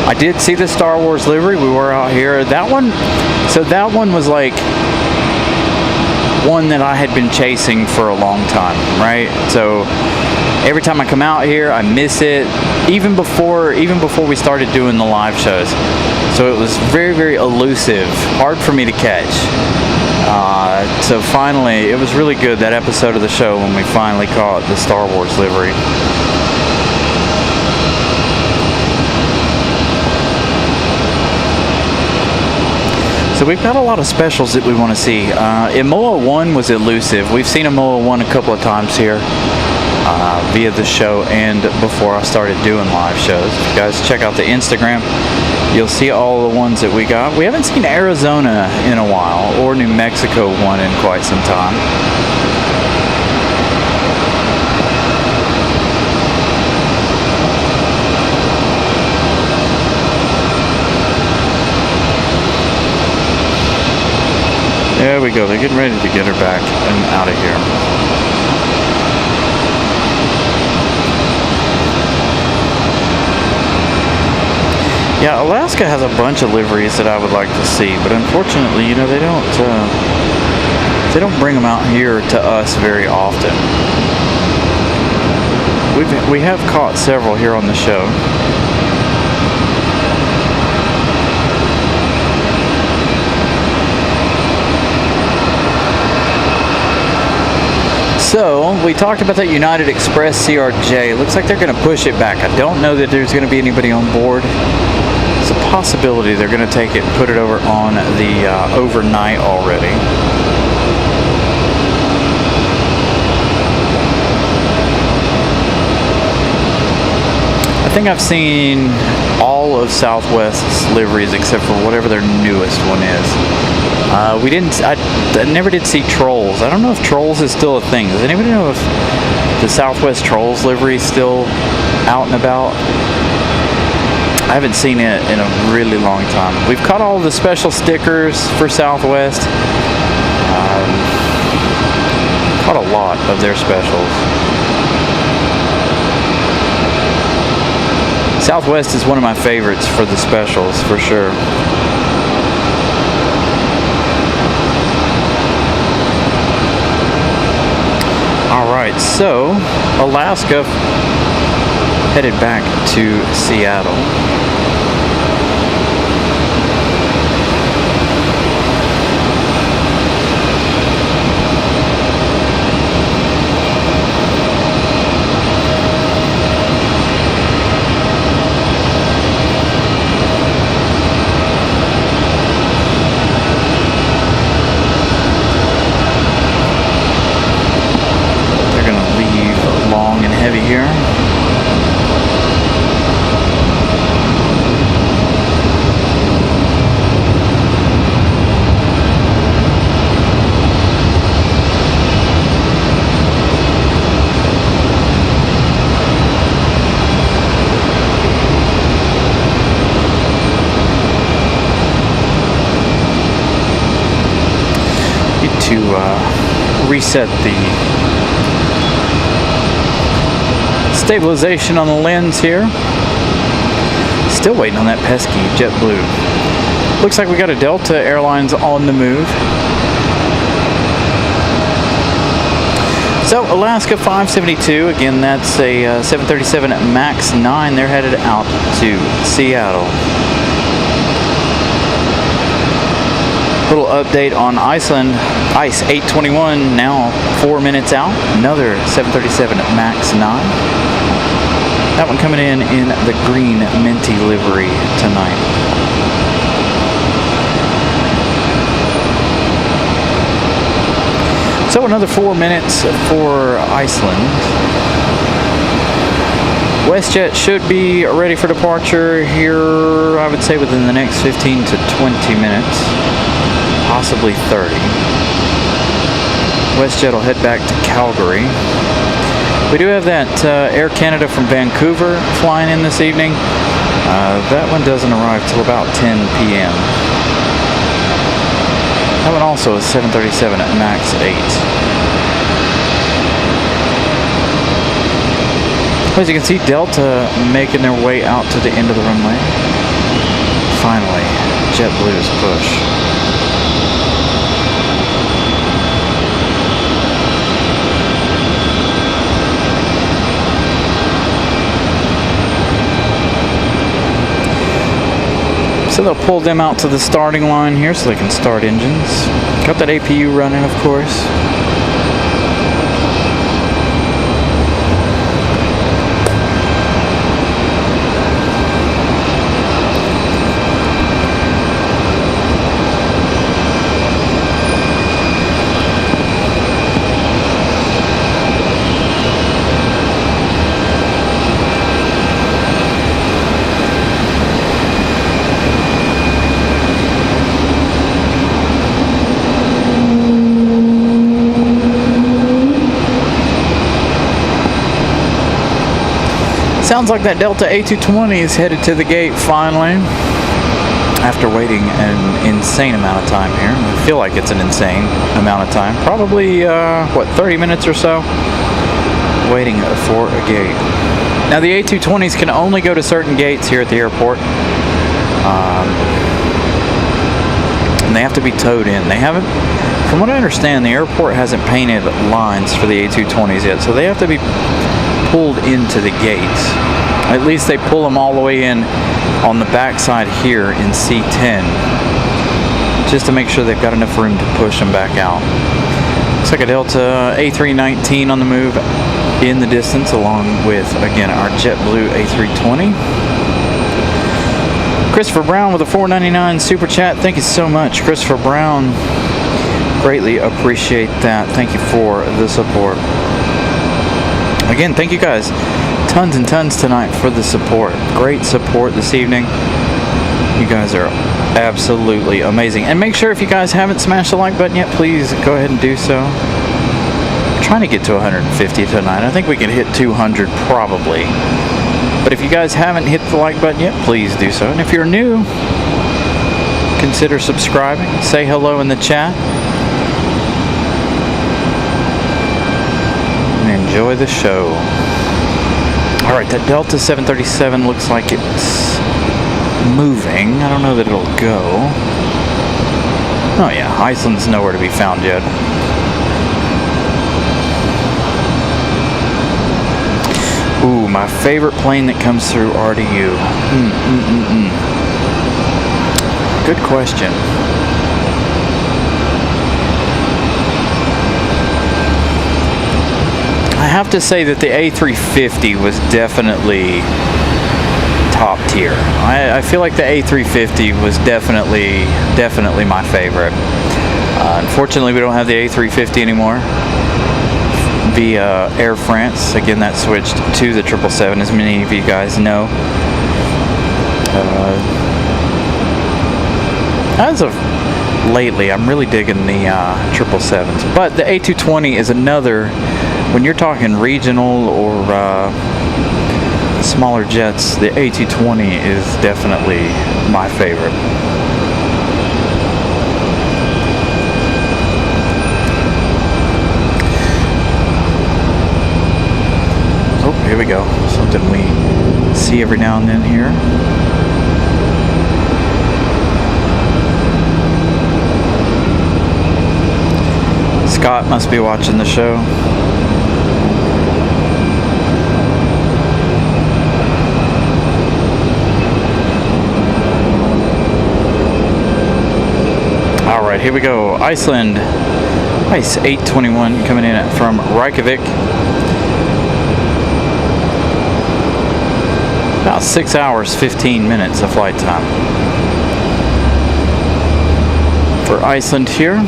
I did see the Star Wars livery. We were out here. That one, so that one was like one that I had been chasing for a long time, right? So every time I come out here, I miss it, even before we started doing the live shows. So it was very, very elusive, hard for me to catch. So finally, it was really good, that episode of the show when we finally caught the Star Wars livery. So we've got a lot of specials that we want to see. Imoa 1 was elusive. We've seen Imoa 1 a couple of times here via the show and before I started doing live shows. If you guys check out the Instagram, you'll see all the ones that we got. We haven't seen Arizona in a while, or New Mexico one in quite some time. There we go. They're getting ready to get her back and out of here. Yeah, Alaska has a bunch of liveries that I would like to see, but unfortunately, you know, they don't bring them out here to us very often. We have caught several here on the show. So, we talked about that United Express CRJ. Looks like they're going to push it back. I don't know that there's going to be anybody on board. It's a possibility they're going to take it and put it over on the overnight already. I think I've seen all of Southwest's liveries except for whatever their newest one is. I never did see Trolls. I don't know if Trolls is still a thing. Does anybody know if the Southwest Trolls livery is still out and about? I haven't seen it in a really long time. We've caught all the special stickers for Southwest. Caught a lot of their specials. Southwest is one of my favorites for the specials, for sure. Alright, so Alaska headed back to Seattle. Reset the stabilization on the lens here. Still waiting on that pesky JetBlue. Looks like we got a Delta Airlines on the move. So Alaska 572, again that's a 737 MAX 9. They're headed out to Seattle. Little update on Iceland. Ice 821 now 4 minutes out. Another 737 MAX 9. That one coming in the green minty livery tonight. So another 4 minutes for Iceland. WestJet should be ready for departure here, I would say, within the next 15 to 20 minutes. Possibly 30. WestJet will head back to Calgary. We do have that Air Canada from Vancouver flying in this evening. That one doesn't arrive till about 10 p.m. That one also is 737 at MAX 8. As you can see, Delta making their way out to the end of the runway. Finally, JetBlue's push. So they'll pull them out to the starting line here so they can start engines. Got that APU running, of course. Sounds like that Delta A220 is headed to the gate finally. After waiting an insane amount of time here. I feel like it's an insane amount of time. Probably, 30 minutes or so? Waiting for a gate. Now the A220s can only go to certain gates here at the airport. And they have to be towed in. They haven't, from what I understand, the airport hasn't painted lines for the A220s yet, so they have to be pulled into the gates. At least they pull them all the way in on the backside here in C10, just to make sure they've got enough room to push them back out. Looks like a Delta A319 on the move in the distance, along with, again, our JetBlue A320. Christopher Brown with a $4.99 super chat. Thank you so much, Christopher Brown. Greatly appreciate that. Thank you for the support. Again, thank you guys tons and tons tonight for the support. Great support this evening. You guys are absolutely amazing. And make sure, if you guys haven't smashed the like button yet, please go ahead and do so. I'm trying to get to 150 tonight. I think we can hit 200 probably. But if you guys haven't hit the like button yet, please do so. And if you're new, consider subscribing. Say hello in the chat. And enjoy the show. Alright, that Delta 737 looks like it's moving. I don't know that it'll go. Oh yeah, Iceland's nowhere to be found yet. Ooh, my favorite plane that comes through RDU. Good question. I have to say that the A350 was definitely top tier. I feel like the A350 was definitely my favorite. Unfortunately, we don't have the A350 anymore via Air France. Again, that switched to the 777, as many of you guys know. As of lately, I'm really digging the 777s. But the A220 is another, when you're talking regional or smaller jets, the A220 is definitely my favorite. Oh, here we go. Something we see every now and then here. Scott must be watching the show. Alright, here we go. Iceland Ice 821 coming in from Reykjavik. About 6 hours, 15 minutes of flight time for Iceland here.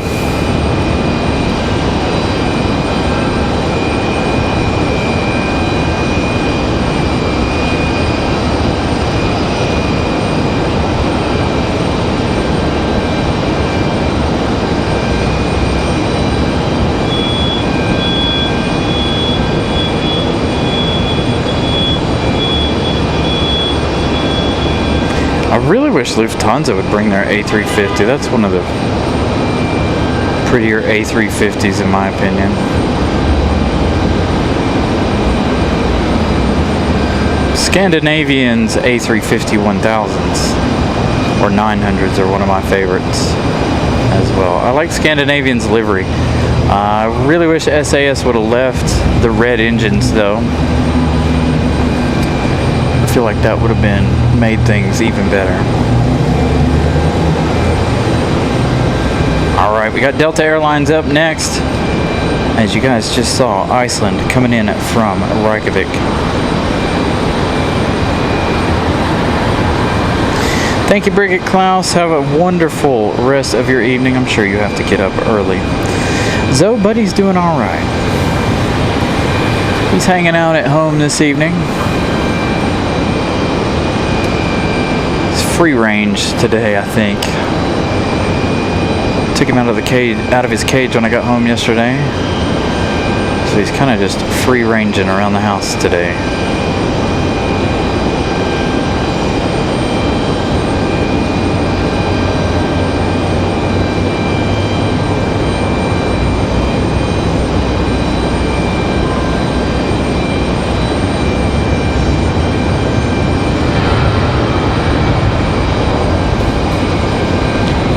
I really wish Lufthansa would bring their A350. That's one of the prettier A350s in my opinion. Scandinavian's A350 1000s or 900s are one of my favorites as well. I like Scandinavian's livery. I really wish SAS would have left the red engines though. I feel like that would have made things even better. Alright, we got Delta Airlines up next. As you guys just saw, Iceland coming in from Reykjavik. Thank you, Brigitte Klaus. Have a wonderful rest of your evening. I'm sure you have to get up early. Zoe Buddy's doing alright. He's hanging out at home this evening. Free range today, I think. Took him out of his cage when I got home yesterday. So he's kind of just free ranging around the house today.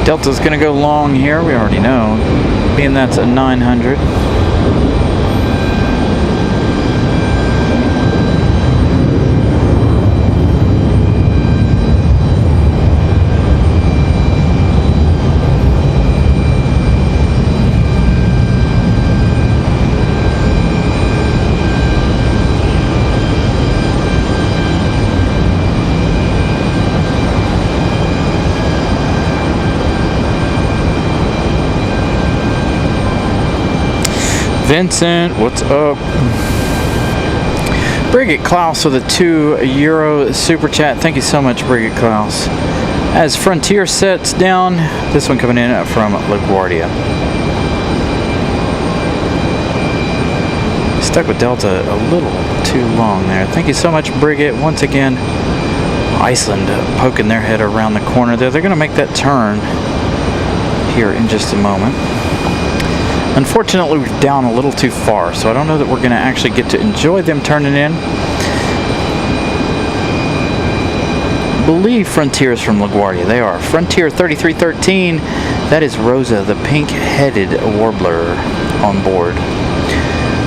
Delta's gonna go long here, we already know, being that's a 900. Vincent, what's up? Brigitte Klaus with a €2 super chat. Thank you so much, Brigitte Klaus. As Frontier sets down, this one coming in from LaGuardia. Stuck with Delta a little too long there. Thank you so much, Brigitte. Once again, Iceland poking their head around the corner there. They're going to make that turn here in just a moment. Unfortunately, we're down a little too far, so I don't know that we're going to actually get to enjoy them turning in. I believe Frontier is from LaGuardia. They are. Frontier 3313. That is Rosa, the pink-headed warbler, on board.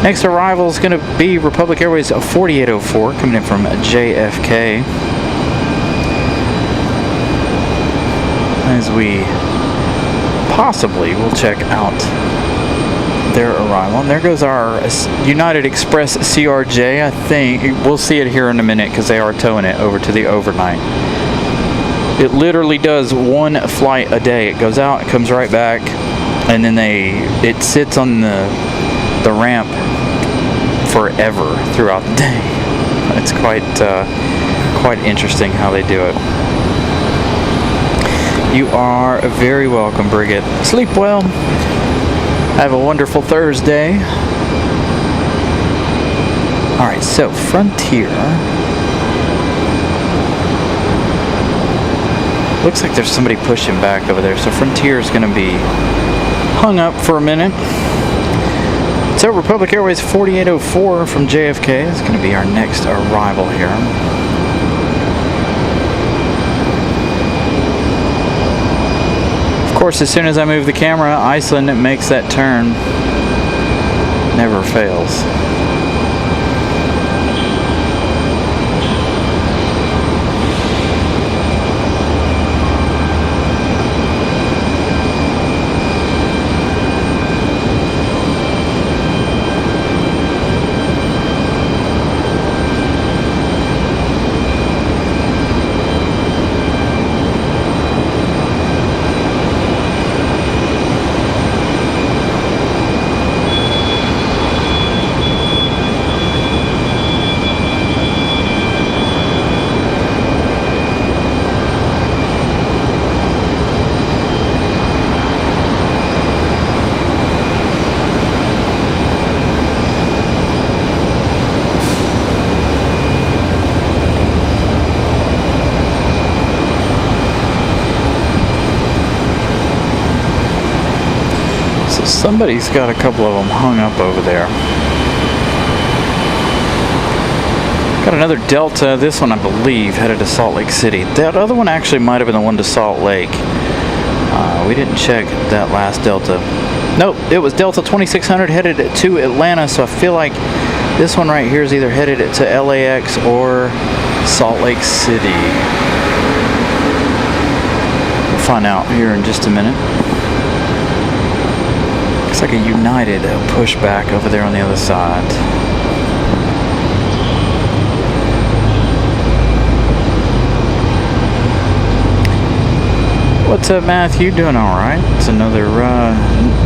Next arrival is going to be Republic Airways 4804, coming in from JFK. As we possibly will check out their arrival. And there goes our United Express CRJ. I think we'll see it here in a minute because they are towing it over to the overnight. It literally does one flight a day. It goes out, it comes right back, and then it sits on the ramp forever throughout the day. It's quite interesting how they do it. You are very welcome, Brigitte. Sleep well. Have a wonderful Thursday. Alright, so Frontier. Looks like there's somebody pushing back over there. So Frontier is going to be hung up for a minute. So Republic Airways 4804 from JFK is going to be our next arrival here. Of course, as soon as I move the camera, Iceland makes that turn. Never fails. Somebody's got a couple of them hung up over there. Got another Delta, this one I believe headed to Salt Lake City. That other one actually might have been the one to Salt Lake. We didn't check that last Delta. Nope, it was Delta 2600 headed to Atlanta, so I feel like this one right here is either headed to LAX or Salt Lake City. We'll find out here in just a minute. Looks like a United pushback over there on the other side. What's up, Matthew? Doing all right? It's another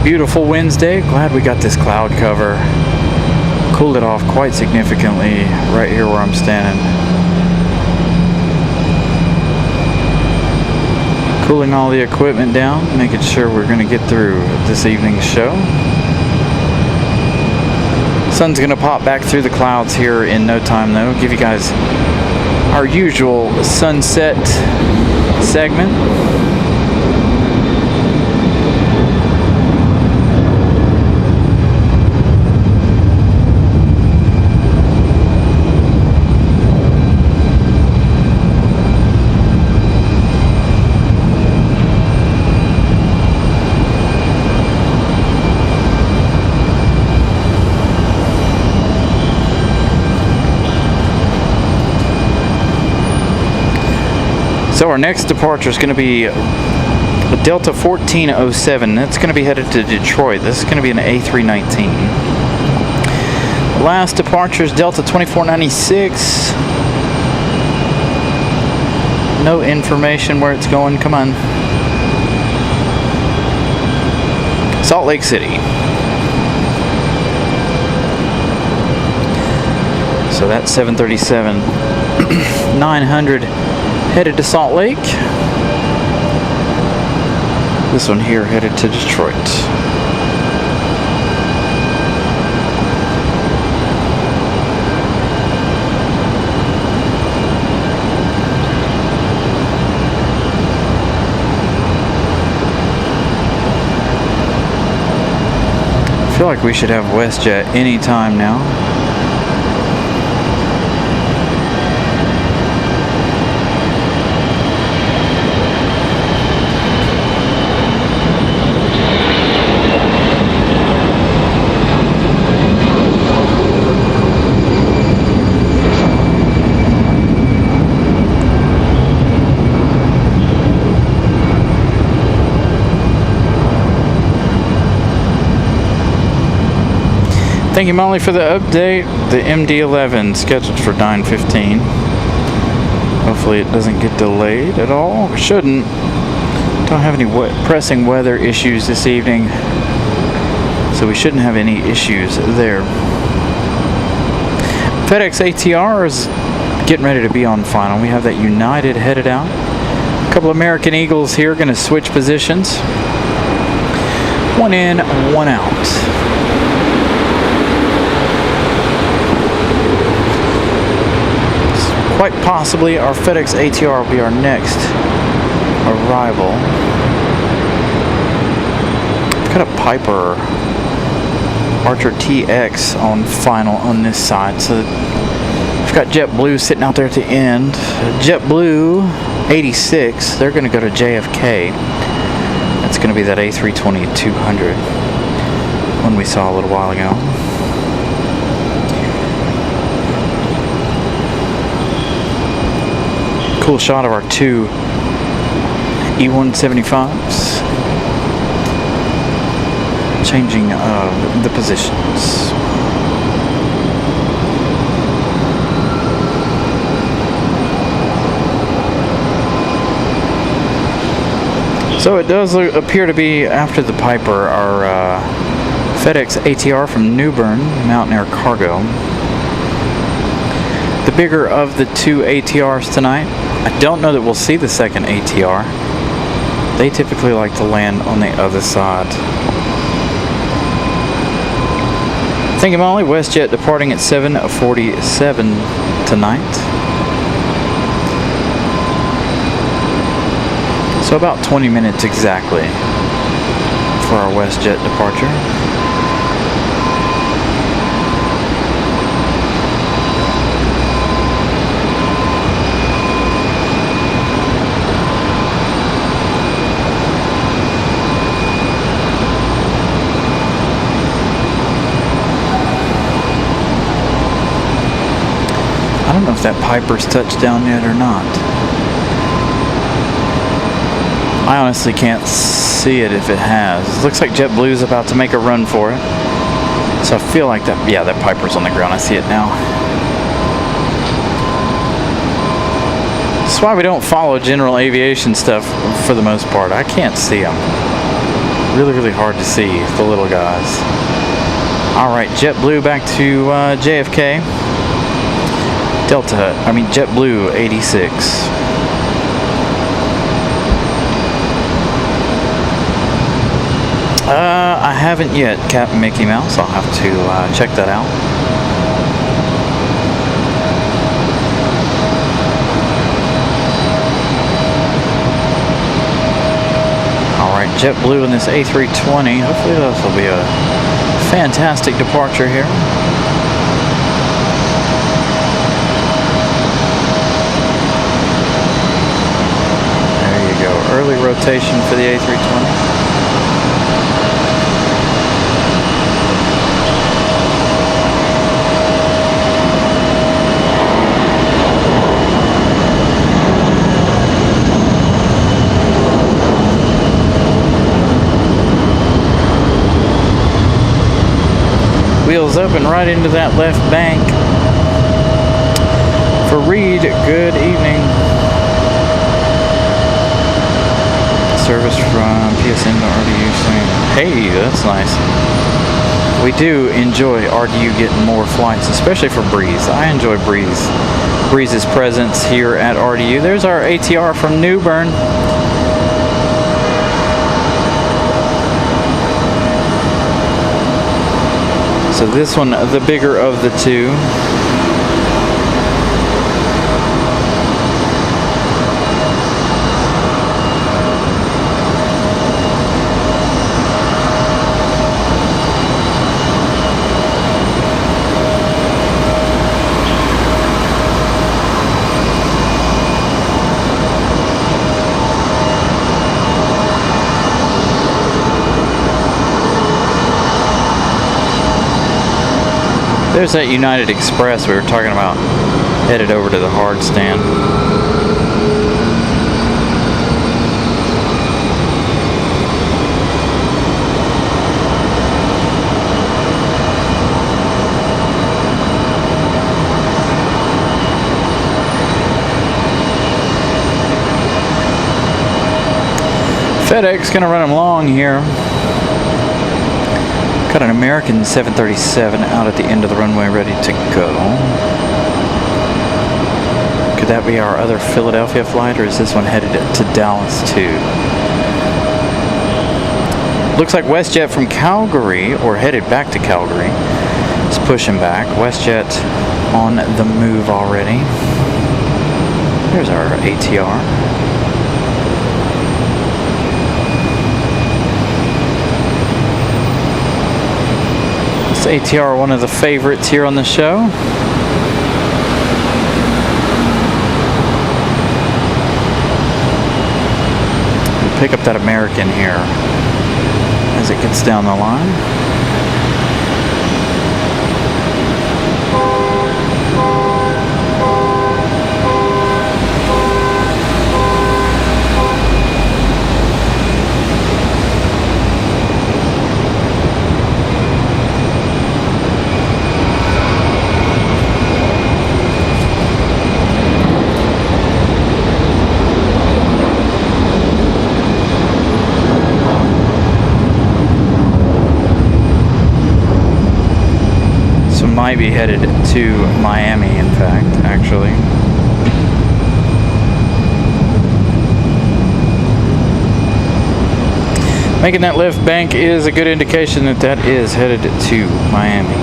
beautiful Wednesday. Glad we got this cloud cover. Cooled it off quite significantly right here where I'm standing. Cooling all the equipment down, making sure we're going to get through this evening's show. Sun's going to pop back through the clouds here in no time, though. Give you guys our usual sunset segment. So our next departure is going to be Delta 1407. That's going to be headed to Detroit. This is going to be an A319. Last departure is Delta 2496. No information where it's going. Come on. Salt Lake City. So that's 737 900 headed to Salt Lake. This one here headed to Detroit. I feel like we should have WestJet anytime now. Thank you, Molly, for the update. The MD-11 scheduled for 9:15. Hopefully it doesn't get delayed at all. It shouldn't. Don't have any pressing weather issues this evening, so we shouldn't have any issues there. FedEx ATR is getting ready to be on final. We have that United headed out. A couple American Eagles here going to switch positions. One in, one out. Quite possibly our FedEx ATR will be our next arrival. I've got a Piper Archer TX on final on this side. So we've got JetBlue sitting out there at the end. JetBlue 86, they're going to go to JFK. That's going to be that A320-200 one we saw a little while ago. Cool shot of our two E175s changing the positions. So it does appear to be, after the Piper, our FedEx ATR from New Bern, Mountain Air Cargo. The bigger of the two ATRs tonight. I don't know that we'll see the second ATR. They typically like to land on the other side. Thank you, Molly. WestJet departing at 7:47 tonight. So about 20 minutes exactly for our WestJet departure. I don't know if that Piper's touched down yet or not. I honestly can't see it if it has. It looks like JetBlue's about to make a run for it. So I feel like that, yeah, that Piper's on the ground. I see it now. That's why we don't follow general aviation stuff for the most part. I can't see them. Really, really hard to see the little guys. All right, JetBlue back to JFK. JetBlue 86. I haven't yet, Captain Mickey Mouse. I'll have to check that out. Alright, JetBlue in this A320. Hopefully this will be a fantastic departure here. There you go. Early rotation for the A320. wheels up and right into that left bank. For Reed, good evening. Service from PSN to RDU saying, hey, that's nice. We do enjoy RDU getting more flights, especially for Breeze. I enjoy Breeze's presence here at RDU. There's our ATR from New Bern. So this one, the bigger of the two. There's that United Express we were talking about, headed over to the hard stand. FedEx gonna run them long here. Got an American 737 out at the end of the runway ready to go. Could that be our other Philadelphia flight, or is this one headed to Dallas too? Looks like WestJet from Calgary, or headed back to Calgary, is pushing back. WestJet on the move already. There's our ATR. ATR, one of the favorites here on the show. We'll pick up that American here as it gets down the line. Might be headed to Miami, in fact, actually. Making that left bank is a good indication that that is headed to Miami.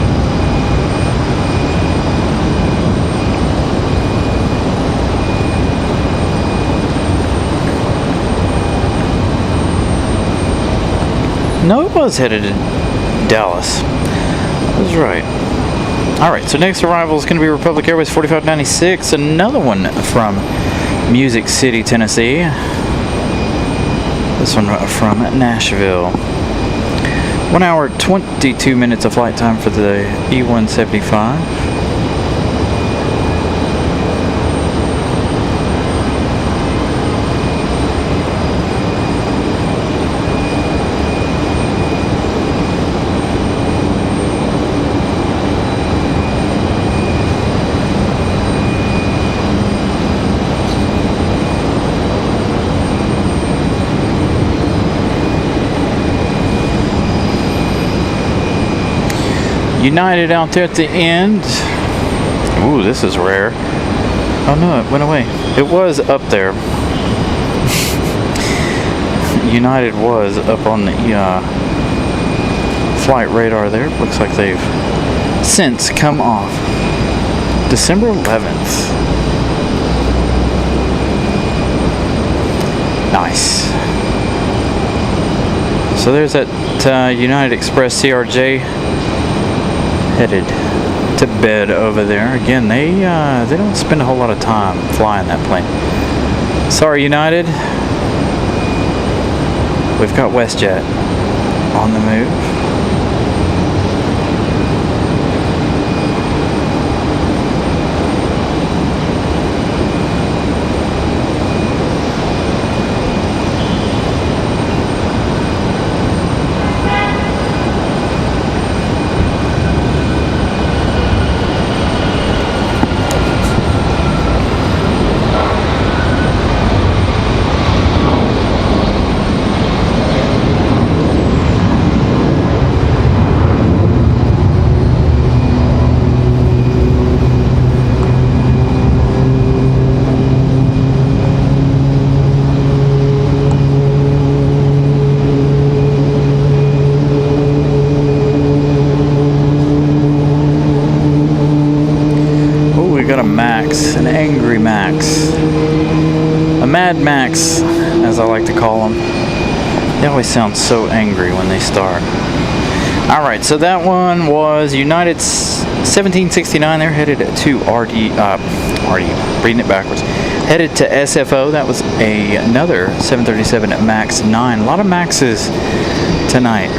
No, it was headed to Dallas. I was right. Alright, so next arrival is going to be Republic Airways 4596, another one from Music City, Tennessee. This one from Nashville. 1 hour, 22 minutes of flight time for the E175. United out there at the end. Ooh, this is rare. Oh no, it went away. It was up there. United was up on the flight radar there. Looks like they've since come off. December 11th. Nice. So there's that United Express CRJ headed to bed over there. Again, they don't spend a whole lot of time flying that plane. Sorry, United. We've got WestJet on the move. Max, an angry Max. A Mad Max, as I like to call them. They always sound so angry when they start. Alright, so that one was United 1769. They're headed to reading it backwards. Headed to SFO. That was another 737 MAX 9. A lot of Maxes tonight.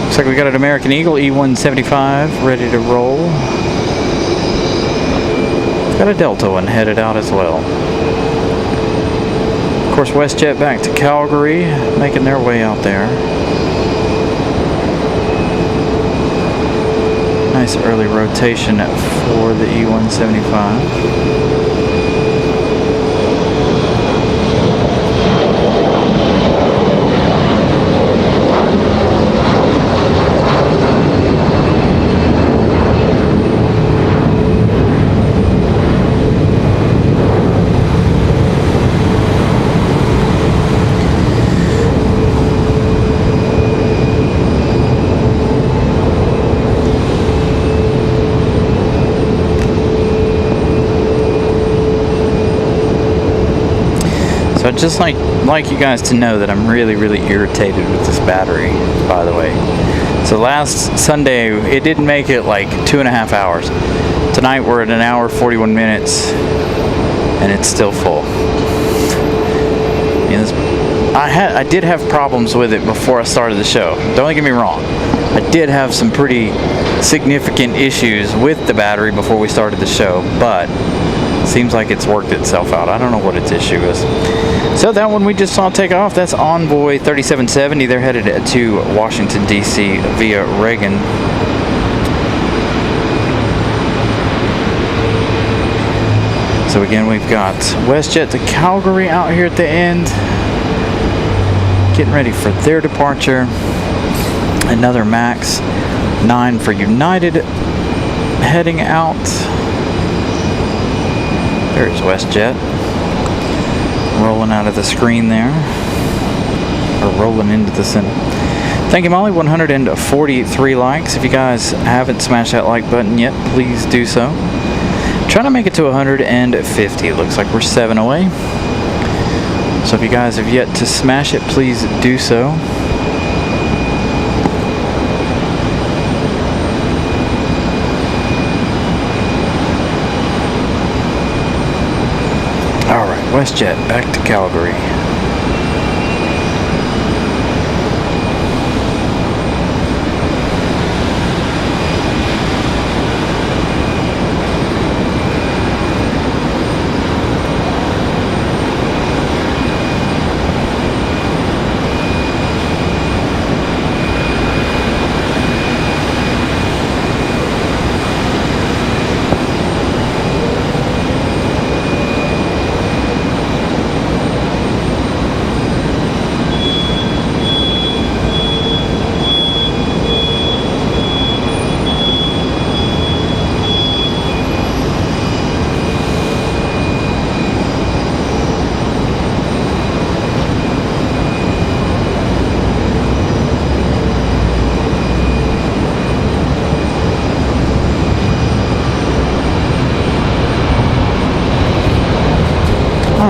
Looks like we got an American Eagle E175 ready to roll. Got a Delta one headed out as well. Of course, WestJet back to Calgary, making their way out there. Nice early rotation for the E175. So I'd just like you guys to know that I'm really irritated with this battery, by the way. So last Sunday, it didn't make it like 2.5 hours. Tonight we're at 1 hour, 41 minutes, and it's still full. I did have problems with it before I started the show. Don't get me wrong. I did have some pretty significant issues with the battery before we started the show, but seems like it's worked itself out. I don't know what its issue is. So that one we just saw take off. That's Envoy 3770. They're headed to Washington, D.C. via Reagan. So again, we've got WestJet to Calgary out here at the end, getting ready for their departure. Another MAX 9 for United heading out. There's WestJet rolling out of the screen there, or rolling into the center. Thank you, Molly. 143 likes. If you guys haven't smashed that like button yet, please do so. Trying to make it to 150. It looks like we're 7 away. So if you guys have yet to smash it, please do so. Alright, WestJet back to Calgary.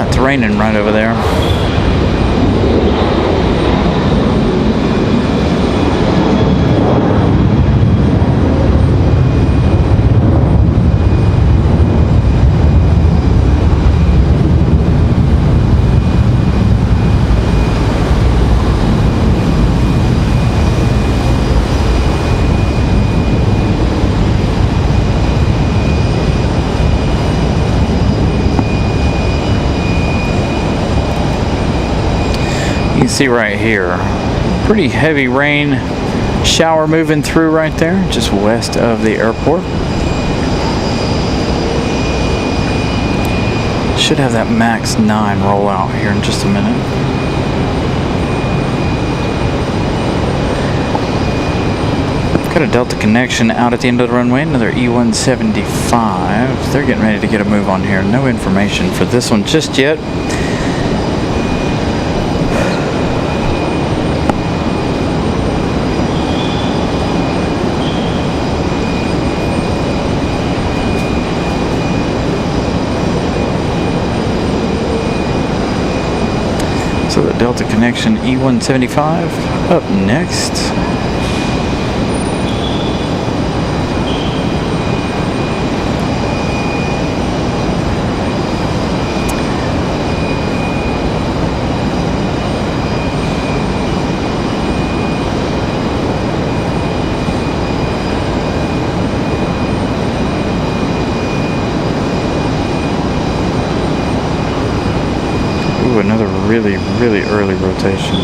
It's raining right over there. You can see right here, pretty heavy rain shower moving through right there, just west of the airport. Should have that MAX 9 roll out here in just a minute. Got a Delta connection out at the end of the runway, another E175. They're getting ready to get a move on here. No information for this one just yet. Delta connection E175 up next. Another really early rotation.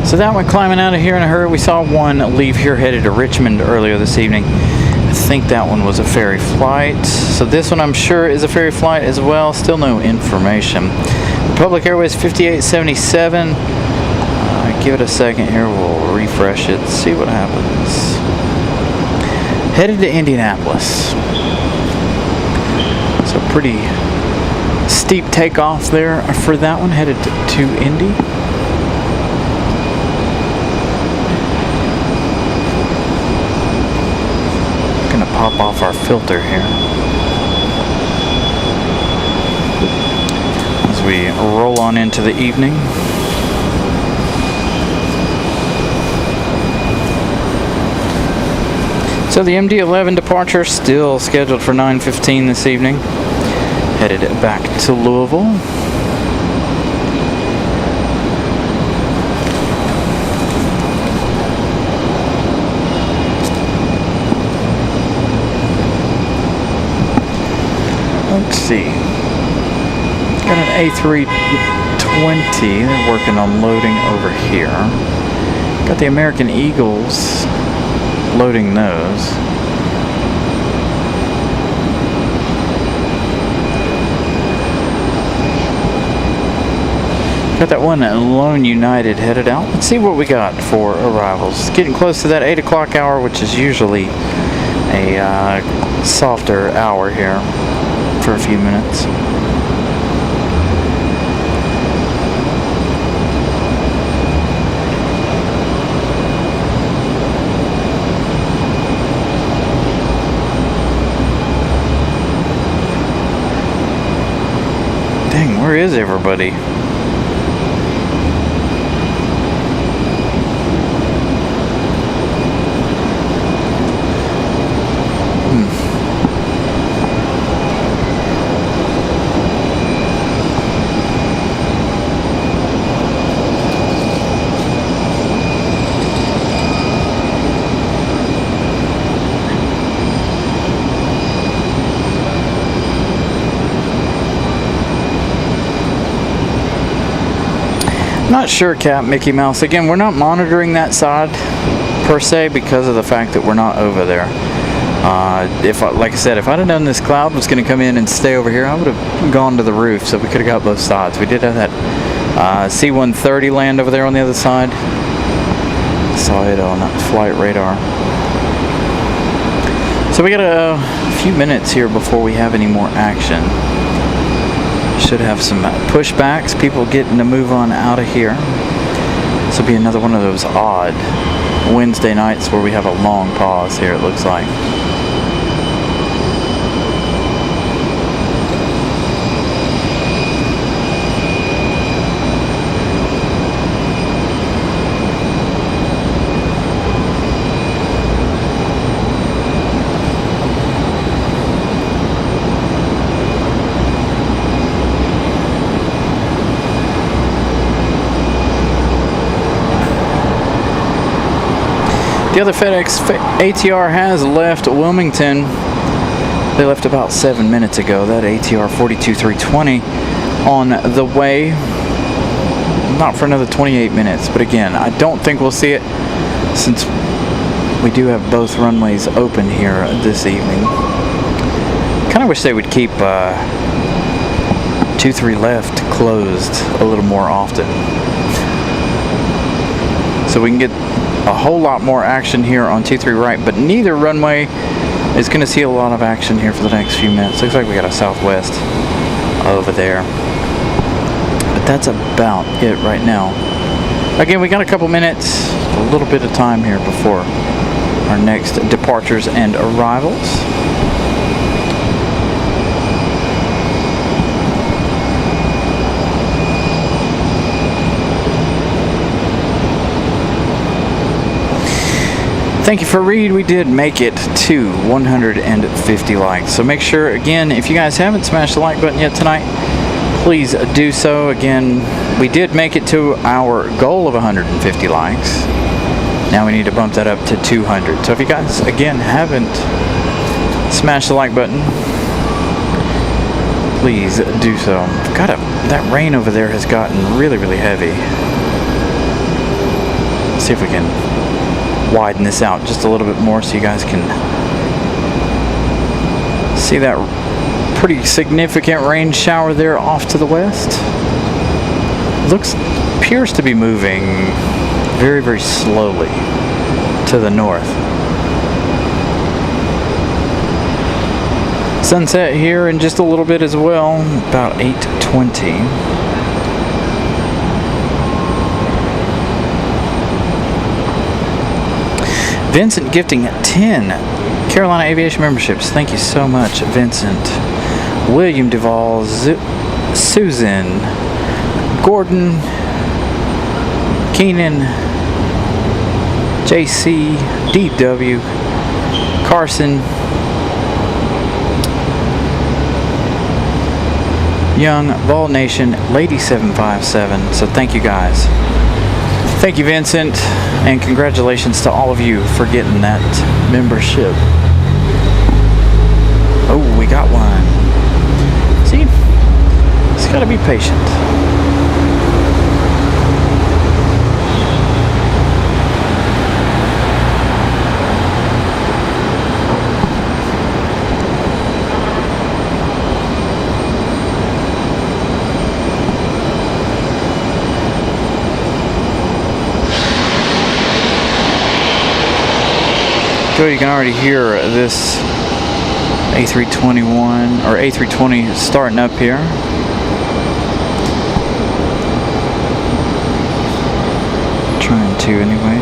So that one climbing out of here in a hurry. We saw one leave here headed to Richmond earlier this evening. I think that one was a ferry flight. So this one I'm sure is a ferry flight as well. Still no information. Republic Airways 5877. Give it a second here. We'll refresh it. See what happens. Headed to Indianapolis. So pretty steep takeoff there for that one. Headed to Indy. Pop off our filter here as we roll on into the evening. So the MD-11 departure still scheduled for 9:15 this evening. Headed back to Louisville. Let's see. Got an A320. They're working on loading over here. Got the American Eagles loading those. Got that one Lone United headed out. Let's see what we got for arrivals. Getting close to that 8 o'clock hour, which is usually a softer hour here. For a few minutes. Dang, where is everybody? Not sure, Cap Mickey Mouse. Again, we're not monitoring that side per se because of the fact that we're not over there. Like I said, if I'd have known this cloud was going to come in and stay over here, I would have gone to the roof so we could have got both sides. We did have that C-130 land over there on the other side. Saw it on that flight radar. So we got a few minutes here before we have any more action. Should have some pushbacks, people getting to move on out of here. This will be another one of those odd Wednesday nights where we have a long pause here, it looks like. The other FedEx ATR has left Wilmington. They left about 7 minutes ago. That ATR 42320 on the way. Not for another 28 minutes, but again, I don't think we'll see it since we do have both runways open here this evening. Kind of wish they would keep 23 left closed a little more often, so we can get a whole lot more action here on 23 right. But neither runway is going to see a lot of action here for the next few minutes. Looks like we got a southwest over there, but that's about it right now. Again, we got a couple minutes, a little bit of time here before our next departures and arrivals. Thank you for read. We did make it to 150 likes. So make sure, again, if you guys haven't smashed the like button yet tonight, please do so. Again, we did make it to our goal of 150 likes. Now we need to bump that up to 200. So if you guys, again, haven't smashed the like button, please do so. That rain over there has gotten really, really heavy. Let's see if we can widen this out just a little bit more so you guys can see that pretty significant rain shower there off to the west. Appears to be moving very, very slowly to the north. Sunset here in just a little bit as well, about 8:20. Vincent gifting 10 Carolina Aviation memberships. Thank you so much, Vincent. William Duvall, Susan, Gordon, Keenan, JC, DW, Carson, Young, Vol Nation, Lady 757. So thank you guys. Thank you, Vincent, and congratulations to all of you for getting that membership. Oh, we got one. See, just gotta be patient. So you can already hear this A321 or A320 starting up here. Trying to anyway.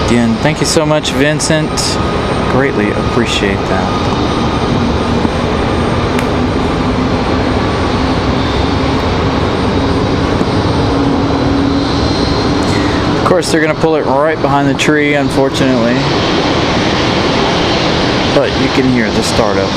Again, thank you so much, Vincent. Greatly appreciate that. Of course, they're going to pull it right behind the tree, unfortunately. But you can hear the startup.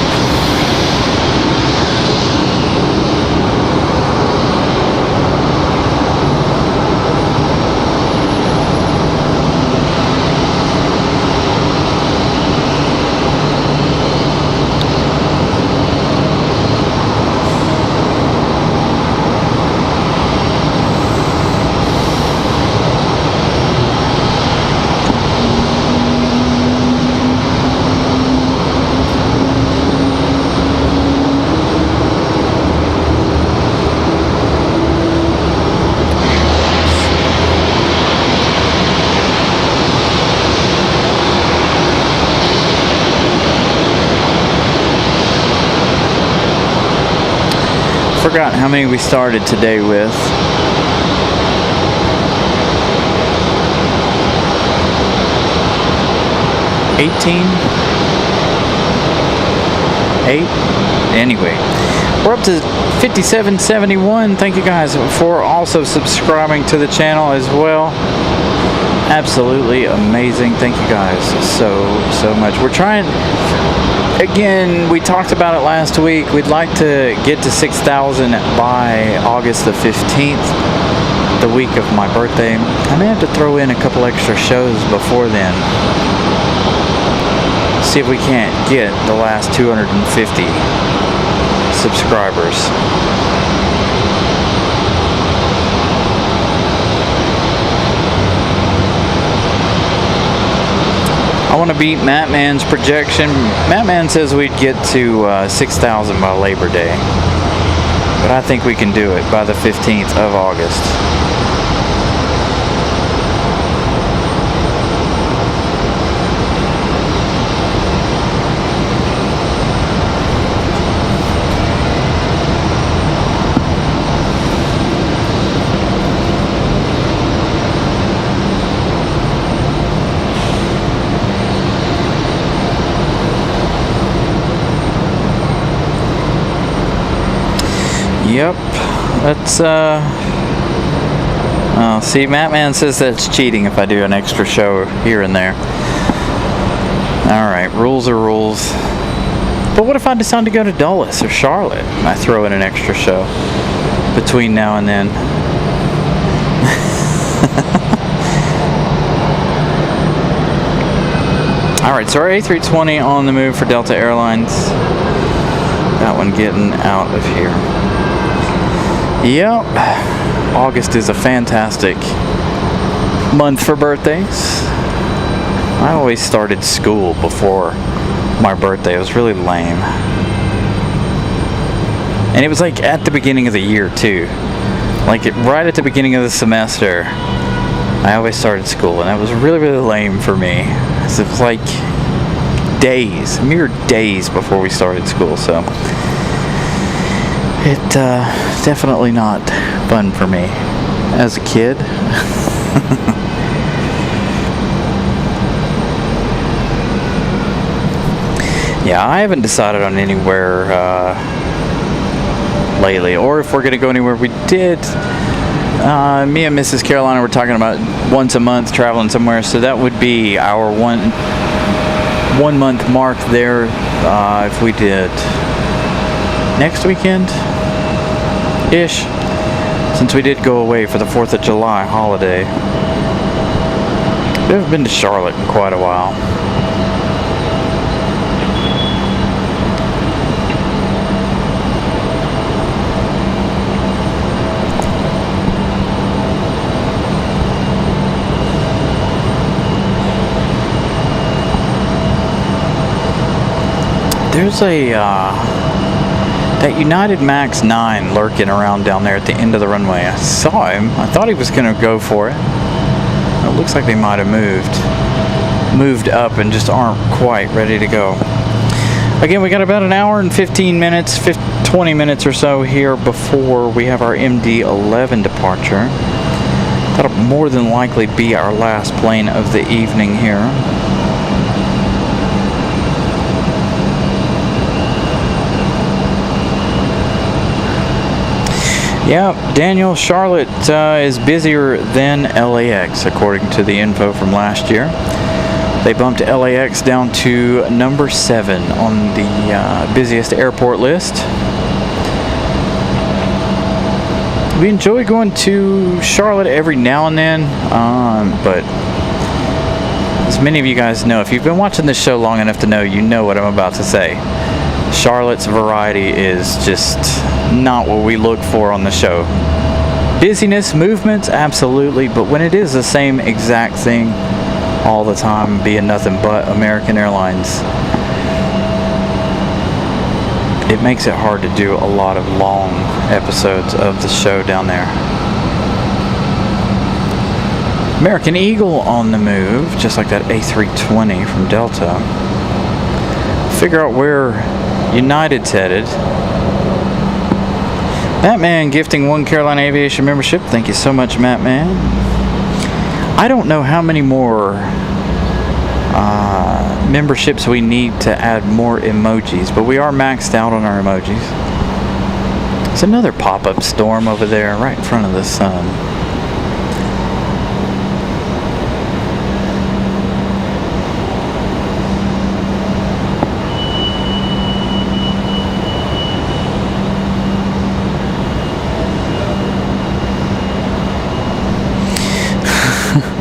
Forgot how many we started today with. Anyway, we're up to 5771. Thank you guys for also subscribing to the channel as well. Absolutely amazing. Thank you guys so much. We're trying, again, we talked about it last week. We'd like to get to 6,000 by August the 15th, the week of my birthday. I may have to throw in a couple extra shows before then. See if we can't get the last 250 subscribers. want to beat Matt Mann's projection. Matt Mann says we'd get to 6,000 by Labor Day, but I think we can do it by the 15th of August. Yep, that's see, Matt Mann says that's cheating if I do an extra show here and there. Alright, rules are rules. But what if I decide to go to Dulles or Charlotte and I throw in an extra show between now and then? Alright, so our A320 on the move for Delta Airlines. That one getting out of here. Yep, August is a fantastic month for birthdays. I always started school before my birthday. It was really lame. And it was like at the beginning of the year too. Like right at the beginning of the semester, I always started school, and that was really, really lame for me. It was like days, mere days before we started school, so it definitely not fun for me as a kid. Yeah, I haven't decided on anywhere lately, or if we're gonna go anywhere. We did. Me and Mrs. Carolina were talking about once a month traveling somewhere, so that would be our one month mark there. If we did next weekend ish, since we did go away for the 4th of July holiday. We haven't been to Charlotte in quite a while. There's a that United Max 9 lurking around down there at the end of the runway. I saw him. I thought he was going to go for it. It looks like they might have moved up and just aren't quite ready to go. Again, we got about an hour and 15 minutes, 20 minutes or so here before we have our MD-11 departure. That'll more than likely be our last plane of the evening here. Yeah, Daniel, Charlotte is busier than LAX, according to the info from last year. They bumped LAX down to number 7 on the busiest airport list. We enjoy going to Charlotte every now and then, but as many of you guys know, if you've been watching this show long enough to know, you know what I'm about to say. Charlotte's variety is just not what we look for on the show. Busyness, movements, absolutely, but when it is the same exact thing all the time, being nothing but American Airlines, it makes it hard to do a lot of long episodes of the show down there. American Eagle on the move, just like that A320 from Delta. Figure out where United's headed. Matt Mann gifting 1 Carolina Aviation membership. Thank you so much, Matt Mann. I don't know how many more memberships we need to add more emojis, but we are maxed out on our emojis. There's another pop-up storm over there right in front of the sun.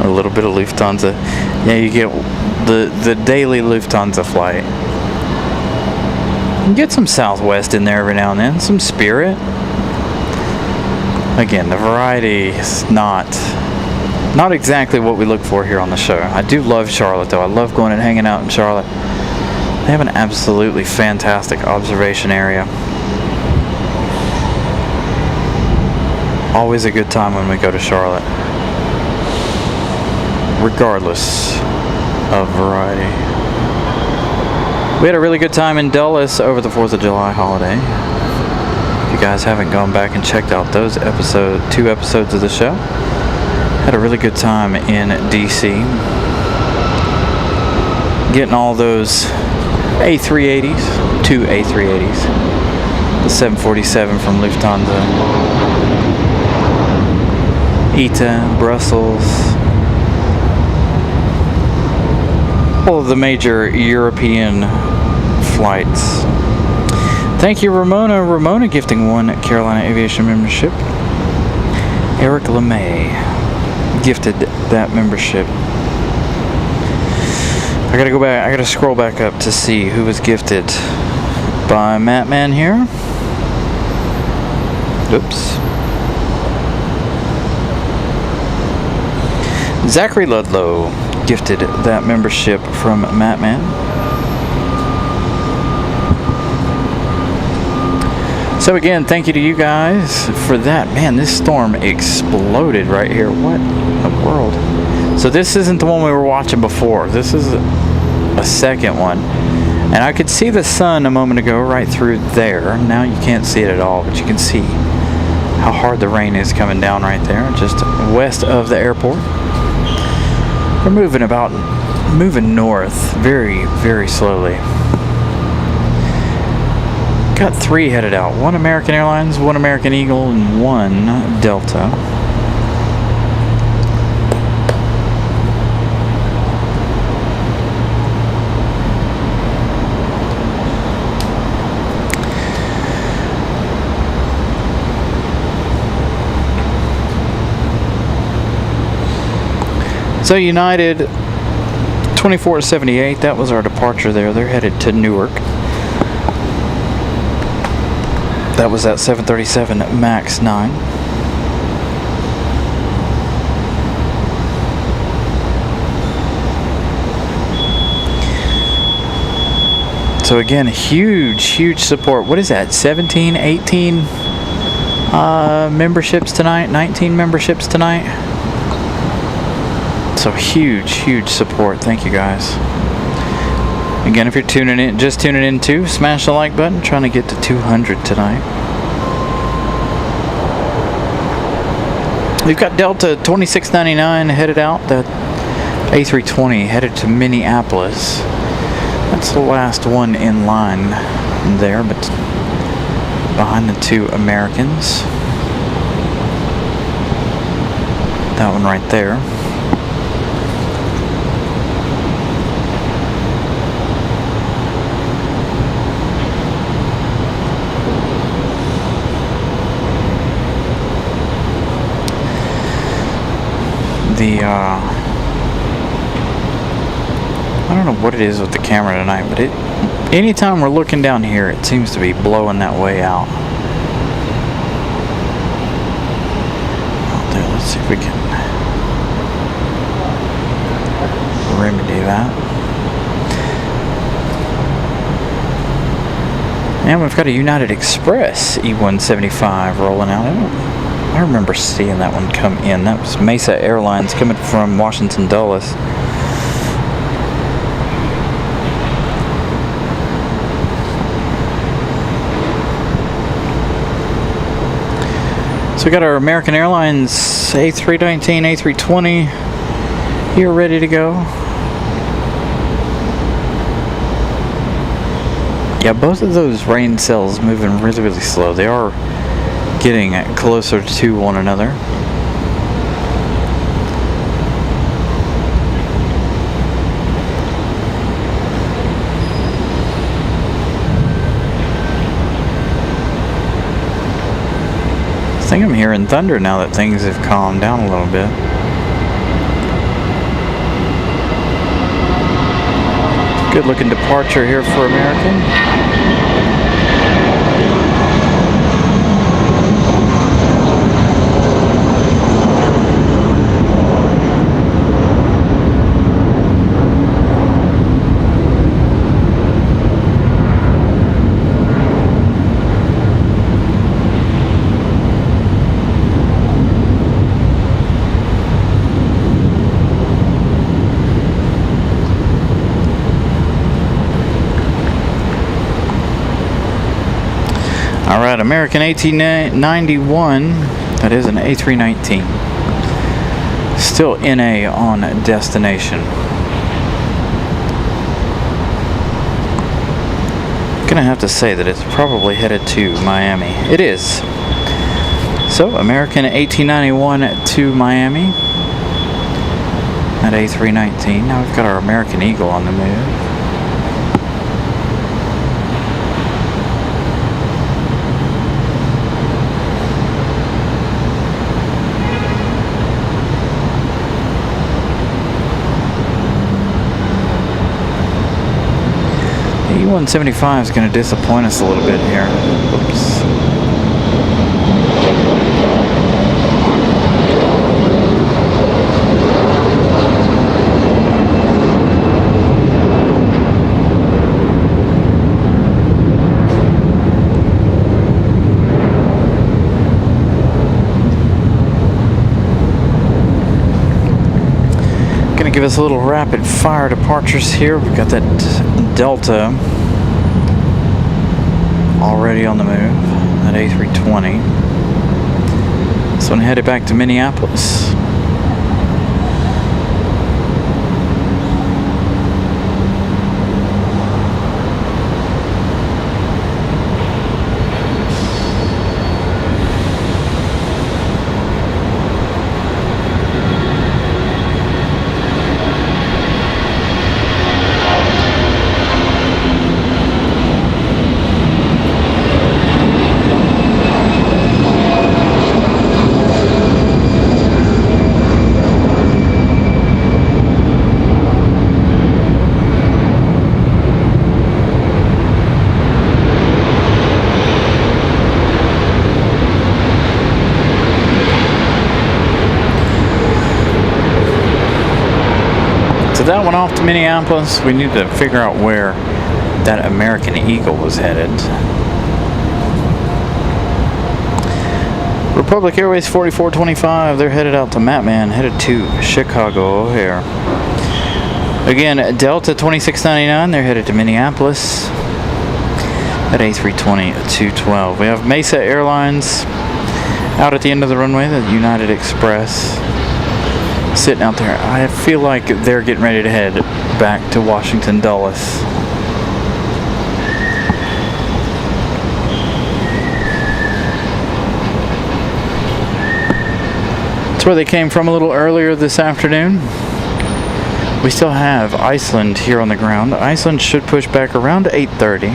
A little bit of Lufthansa. Yeah, you get the daily Lufthansa flight. You get some Southwest in there every now and then, some Spirit. Again, the variety is not Not exactly what we look for here on the show. I do love Charlotte, though. I love going and hanging out in Charlotte. They have an absolutely fantastic observation area. Always a good time when we go to Charlotte, regardless of variety. We had a really good time in Dulles over the 4th of July holiday. If you guys haven't gone back and checked out those two episodes of the show, had a really good time in DC. Getting all those A380s, 2 A380s, the 747 from Lufthansa, ITA, Brussels, all of the major European flights. Thank you, Ramona. Ramona gifting 1 Carolina Aviation membership. Eric LeMay gifted that membership. I gotta go back. I gotta scroll back up to see who was gifted by Matt Man here. Oops. Zachary Ludlow gifted that membership from Matt Man. So again, thank you to you guys for that. Man, this storm exploded right here. What in the world? So this isn't the one we were watching before. This is a second one. And I could see the sun a moment ago right through there. Now you can't see it at all, but you can see how hard the rain is coming down right there, just west of the airport. We're moving north very, very slowly. Got 3 headed out. 1 American Airlines, 1 American Eagle, and 1 Delta. So United 2478, that was our departure there. They're headed to Newark. That was that 737 MAX 9. So again, huge support. What is that? 17, 18 memberships tonight? 19 memberships tonight? So huge support. Thank you guys. Again, if you're just tuning in too, smash the like button. Trying to get to 200 tonight. We've got Delta 2699 headed out. That A320 headed to Minneapolis. That's the last one in line there, but behind the 2 Americans. That one right there. I don't know what it is with the camera tonight, but anytime we're looking down here, it seems to be blowing that way out. Out there, let's see if we can remedy that. And we've got a United Express E175 rolling out. I remember seeing that one come in. That was Mesa Airlines coming from Washington Dulles. So we got our American Airlines A319, A320 here ready to go. Yeah, both of those rain cells moving really slow. They are getting closer to one another. I think I'm hearing thunder now that things have calmed down a little bit. Good looking departure here for American. Alright, American AT91, that is an A319. Still NA on destination. Gonna have to say that it's probably headed to Miami. It is. So, American AT91 to Miami. At A319. Now we've got our American Eagle on the move. The E175 is going to disappoint us a little bit here. Oops. Give us a little rapid fire departures here. We've got that Delta already on the move, that A320. This one headed back to Minneapolis. That one off to Minneapolis. We need to figure out where that American Eagle was headed. Republic Airways 4425, they're headed out to Matman, headed to Chicago O'Hare. Again, Delta 2699, they're headed to Minneapolis at A320-212. We have Mesa Airlines out at the end of the runway, the United Express. Sitting out there. I feel like they're getting ready to head back to Washington Dulles. That's where they came from a little earlier this afternoon. We still have Iceland here on the ground. Iceland should push back around 8:30.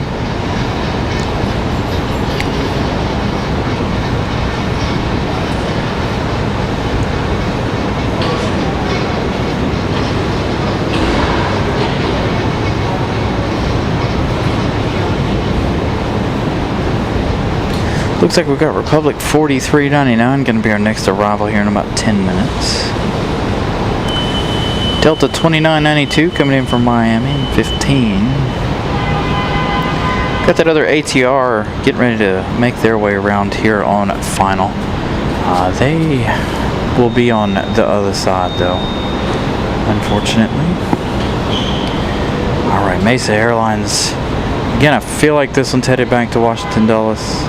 Looks like we've got Republic 4399 going to be our next arrival here in about 10 minutes. Delta 2992 coming in from Miami in 15. Got that other ATR getting ready to make their way around here on final. They will be on the other side though, unfortunately. Alright, Mesa Airlines. Again, I feel like this one's headed back to Washington Dulles.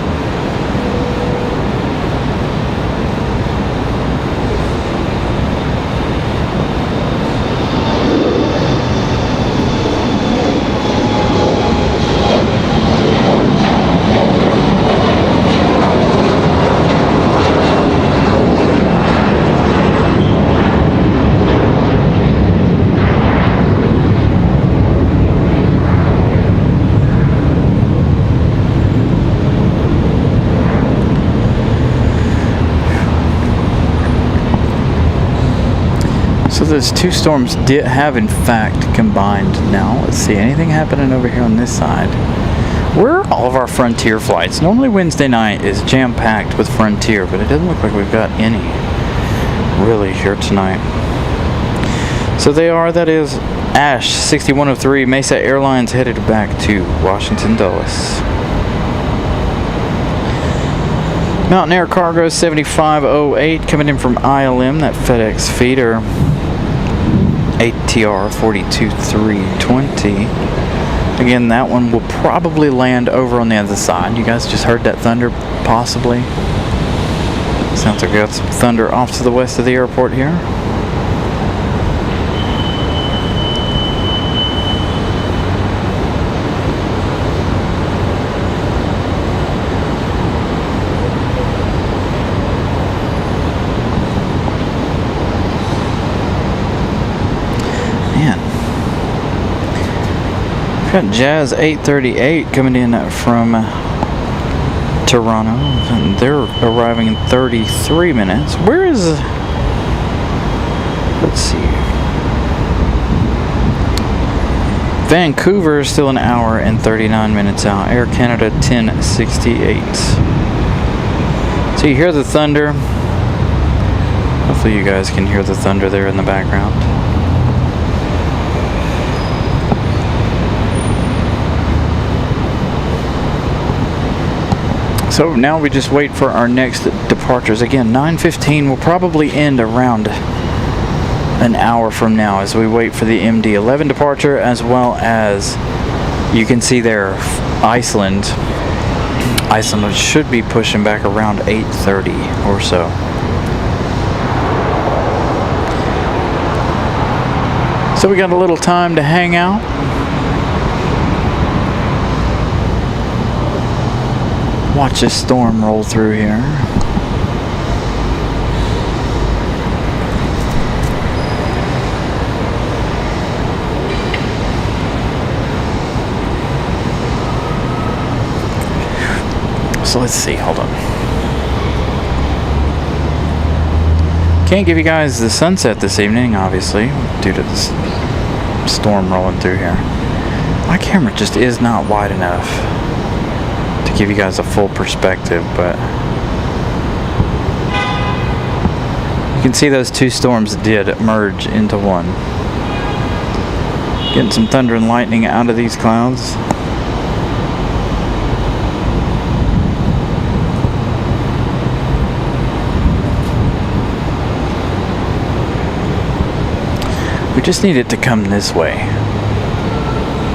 So those two storms did have in fact combined now. Let's see, anything happening over here on this side? Where are all of our Frontier flights? Normally Wednesday night is jam-packed with Frontier, but it doesn't look like we've got any really here tonight. So they are, that is Ash 6103, Mesa Airlines headed back to Washington Dulles. Mountain Air Cargo 7508 coming in from ILM, that FedEx feeder. ATR 42320 Again, that one will probably land over on the other side. You guys just heard that thunder, possibly. Sounds like we got some thunder off to the west of the airport here. Got Jazz 838 coming in from Toronto, and they're arriving in 33 minutes. Where is, let's see, Vancouver is still an hour and 39 minutes out. Air Canada 1068. So you hear the thunder. Hopefully you guys can hear the thunder there in the background. So now we just wait for our next departures. Again, 9:15 will probably end around an hour from now as we wait for the MD-11 departure, as well as you can see there, Iceland should be pushing back around 8:30 or so. So we got a little time to hang out. Watch this storm roll through here. So let's see, hold on. Can't give you guys the sunset this evening, obviously, due to this storm rolling through here. My camera just is not wide enough to give you guys a full perspective, but you can see those two storms did merge into one. Getting some thunder and lightning out of these clouds. We just need it to come this way.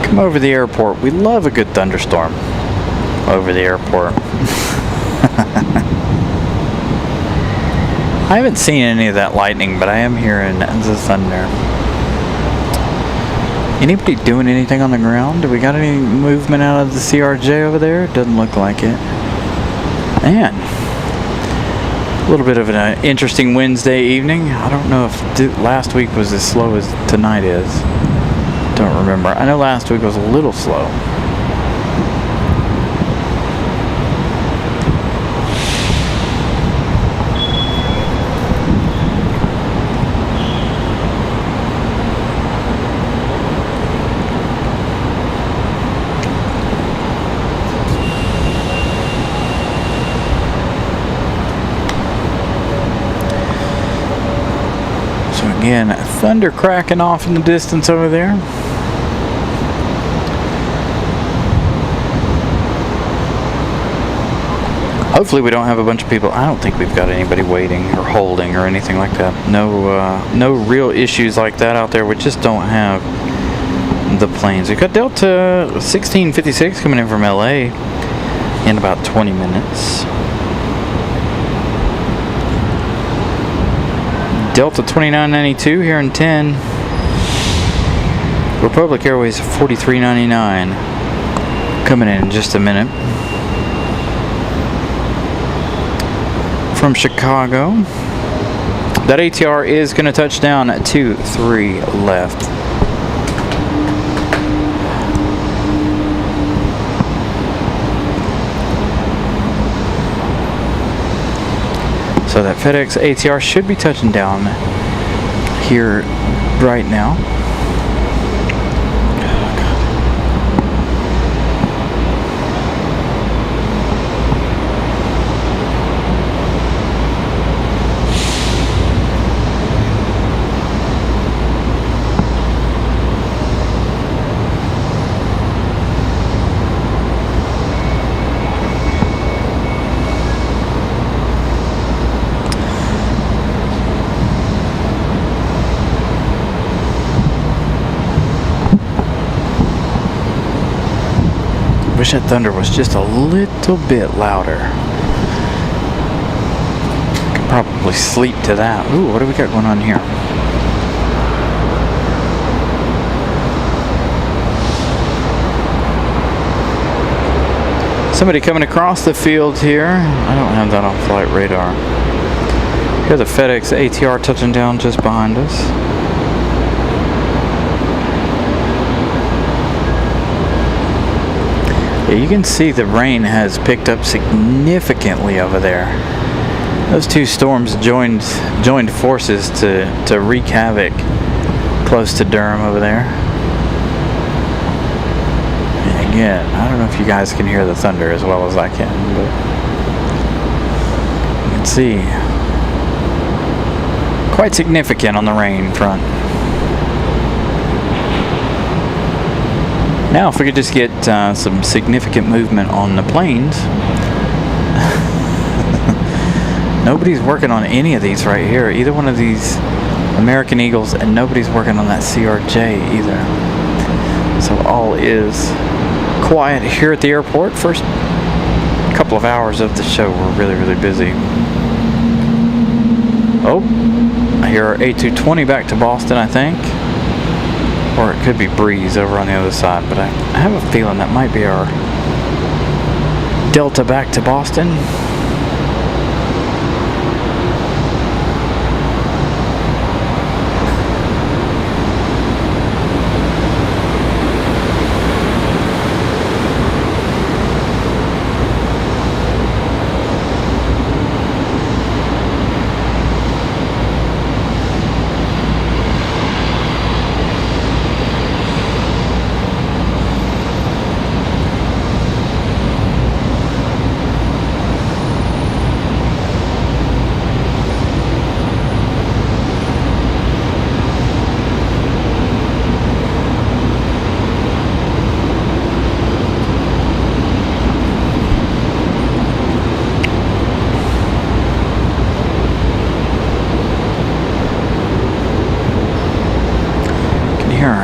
Come over the airport. We love a good thunderstorm over the airport. I haven't seen any of that lightning, but I am hearing the thunder. Anybody doing anything on the ground? Do we got any movement out of the CRJ over there? Doesn't look like it. Man, a little bit of an interesting Wednesday evening. I don't know if last week was as slow as tonight is. Don't remember. I know last week was a little slow. Again, thunder cracking off in the distance over there. Hopefully we don't have a bunch of people. I don't think we've got anybody waiting or holding or anything like that. No real issues like that out there. We just don't have the planes. We've got Delta 1656 coming in from LA in about 20 minutes. Delta 2992 here in 10. Republic Airways 4399 coming in just a minute. From Chicago, that ATR is going to touch down at 23 left. So that FedEx ATR should be touching down here right now. Wish that thunder was just a little bit louder. Could probably sleep to that. Ooh, what do we got going on here? Somebody coming across the field here. I don't have that on flight radar. Here's the FedEx ATR touching down just behind us. Yeah, you can see the rain has picked up significantly over there. Those two storms joined forces to wreak havoc close to Durham over there. And again, I don't know if you guys can hear the thunder as well as I can, but you can see quite significant on the rain front. Now, if we could just get some significant movement on the planes. Nobody's working on any of these right here. Either one of these American Eagles, and nobody's working on that CRJ either. So all is quiet here at the airport. First couple of hours of the show were really, really busy. Oh, I hear our A220 back to Boston, I think. Or it could be Breeze over on the other side, but I have a feeling that might be our Delta back to Boston.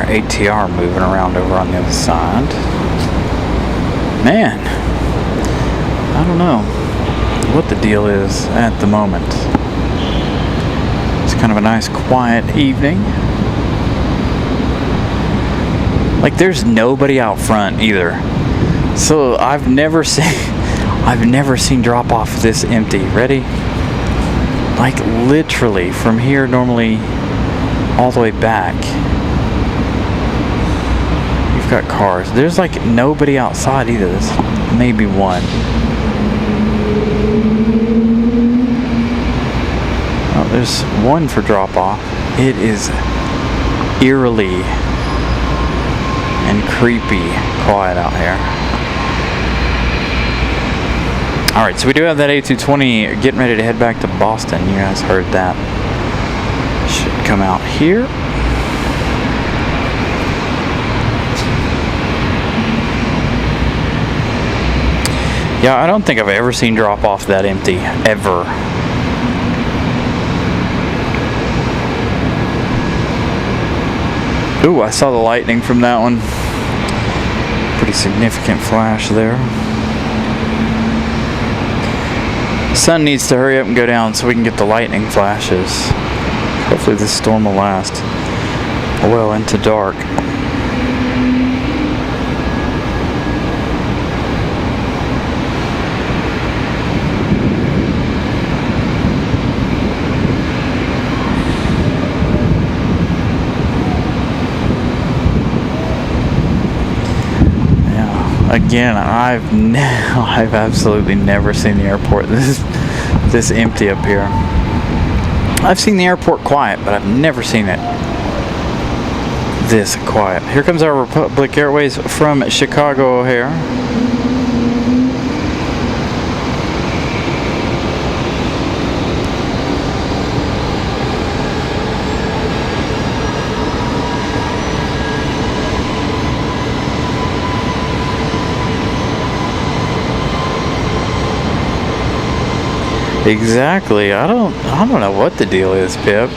ATR moving around over on the other side. Man, I don't know what the deal is at the moment. It's kind of a nice quiet evening. Like there's nobody out front either. So I've never seen drop off this empty. Ready? Like literally from here normally all the way back. Got cars. There's like nobody outside either. There's maybe one. Oh, there's one for drop off. It is eerily and creepy quiet out here. Alright, so we do have that A220 getting ready to head back to Boston. You guys heard that. Should come out here. Yeah, I don't think I've ever seen drop off that empty, ever. Ooh, I saw the lightning from that one. Pretty significant flash there. Sun needs to hurry up and go down so we can get the lightning flashes. Hopefully this storm will last well into dark. Again, I've absolutely never seen the airport this empty up here. I've seen the airport quiet, but I've never seen it this quiet. Here comes our Republic Airways from Chicago O'Hare. Exactly. I don't know what the deal is, Pip.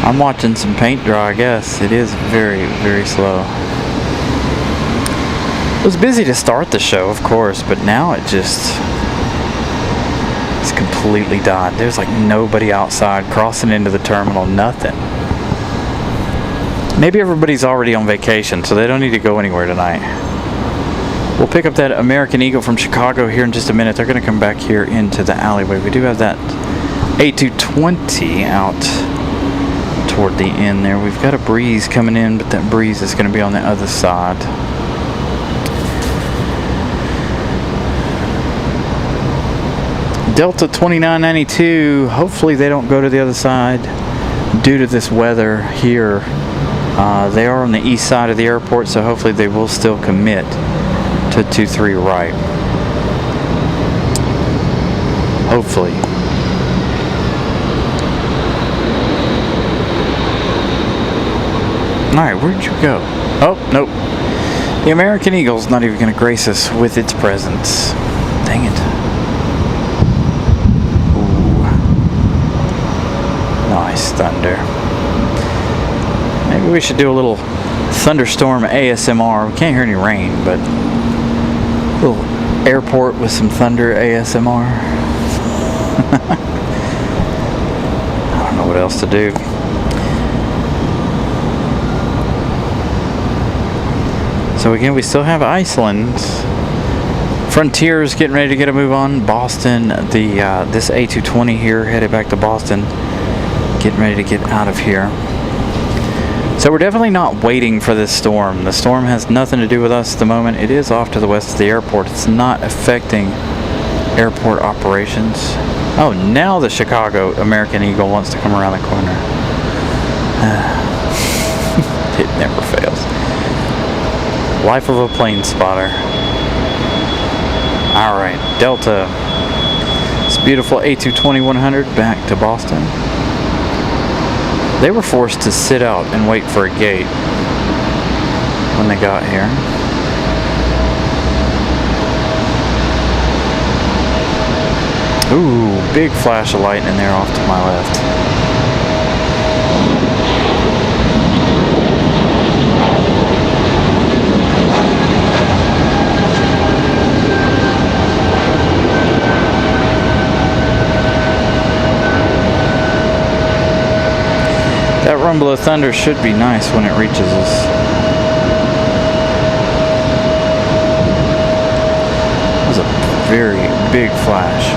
I'm watching some paint dry, I guess. It is very, very slow. It was busy to start the show, of course, but now it's completely died. There's like nobody outside crossing into the terminal, nothing. Maybe everybody's already on vacation, so they don't need to go anywhere tonight. We'll pick up that American Eagle from Chicago here in just a minute. They're going to come back here into the alleyway. We do have that A220 out toward the end there. We've got a breeze coming in, but that breeze is going to be on the other side. Delta 2992, hopefully they don't go to the other side due to this weather here. They are on the east side of the airport, so hopefully they will still commit to 23 right. Hopefully. Alright, where'd you go? Oh, nope. The American Eagle's not even going to grace us with its presence. Dang it. Nice thunder. Maybe we should do a little thunderstorm ASMR. We can't hear any rain, but a little airport with some thunder ASMR. I don't know what else to do. So again, we still have Iceland. Frontier's getting ready to get a move on. Boston, this A220 here headed back to Boston. Getting ready to get out of here. So we're definitely not waiting for this storm. The storm has nothing to do with us at the moment. It is off to the west of the airport. It's not affecting airport operations. Oh, now the Chicago American Eagle wants to come around the corner. It never fails. Life of a plane spotter. Alright, Delta. It's beautiful A220-100 back to Boston. They were forced to sit out and wait for a gate when they got here. Ooh, big flash of lightning there off to my left. That rumble of thunder should be nice when it reaches us. That was a very big flash.